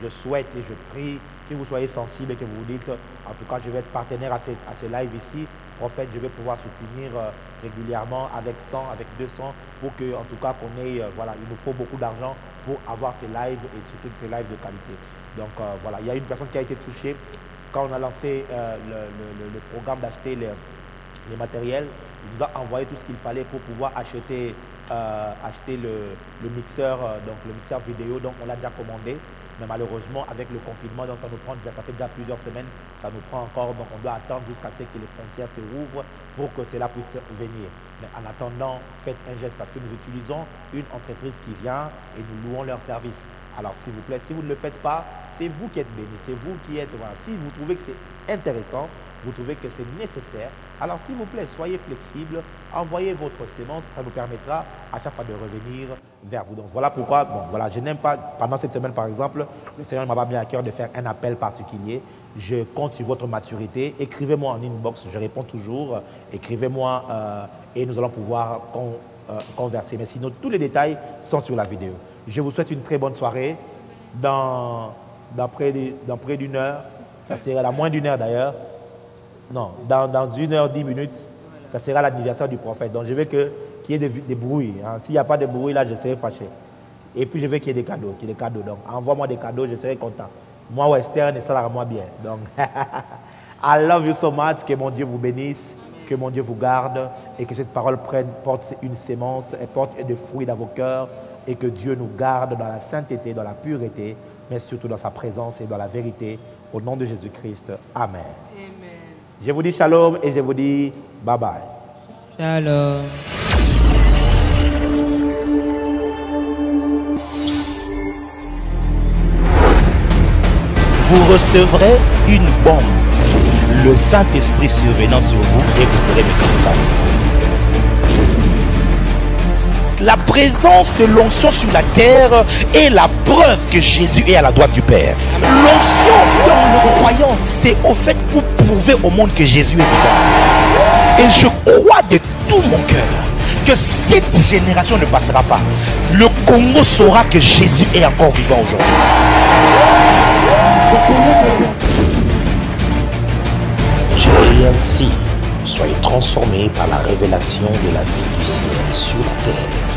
je souhaite et je prie que vous soyez sensibles et que vous vous dites, en tout cas, je vais être partenaire à ce live ici. Prophète, je vais pouvoir soutenir régulièrement avec 100, avec 200 pour que, en tout cas, qu'on ait, voilà, il nous faut beaucoup d'argent pour avoir ces lives et surtout ces lives de qualité. Donc voilà, il y a une personne qui a été touchée quand on a lancé le programme d'acheter les matériels. Il nous a envoyé tout ce qu'il fallait pour pouvoir acheter le mixeur, donc le mixeur vidéo, donc on l'a déjà commandé. Mais malheureusement, avec le confinement, donc ça fait déjà plusieurs semaines, ça nous prend encore, donc on doit attendre jusqu'à ce que les frontières se rouvrent pour que cela puisse venir. Mais en attendant, faites un geste parce que nous utilisons une entreprise qui vient et nous louons leur service. Alors s'il vous plaît, si vous ne le faites pas, c'est vous qui êtes bénis, c'est vous qui êtes... Voilà. Si vous trouvez que c'est intéressant, vous trouvez que c'est nécessaire, alors s'il vous plaît, soyez flexible, envoyez votre sémence, ça nous permettra à chaque fois de revenir vers vous. Donc voilà pourquoi, bon voilà, je n'aime pas, pendant cette semaine par exemple, le Seigneur m'a pas mis à cœur de faire un appel particulier. Je compte sur votre maturité, écrivez-moi en inbox, je réponds toujours, écrivez-moi et nous allons pouvoir converser. Mais sinon, tous les détails sont sur la vidéo. Je vous souhaite une très bonne soirée. Dans près d'une heure, ça sera la moins d'une heure d'ailleurs. Non, dans 1h10, ça sera l'anniversaire du prophète. Donc je veux qu'il y ait des bruits. Hein. S'il n'y a pas de bruit, là, je serai fâché. Et puis je veux qu'il y ait des cadeaux. Donc envoie-moi des cadeaux, je serai content. Moi, Western, et ça ira moi bien. Donc, I love you so much. Que mon Dieu vous bénisse, que mon Dieu vous garde et que cette parole porte une sémence et porte des fruits dans vos cœurs et que Dieu nous garde dans la sainteté, dans la pureté, mais surtout dans sa présence et dans la vérité Au nom de Jésus-Christ, Amen. Je vous dis shalom et je vous dis bye bye. Shalom. Vous recevrez une bombe. Le Saint-Esprit survenant sur vous et vous serez mes camarades. La présence de l'onction sur la terre est la preuve que Jésus est à la droite du Père. L'onction dans le croyant, c'est au fait que vous prouvez au monde que Jésus est vivant. Et je crois de tout mon cœur que cette génération ne passera pas. Le Congo saura que Jésus est encore vivant aujourd'hui. Je dis ainsi, soyez transformés par la révélation de la vie du ciel sur la terre.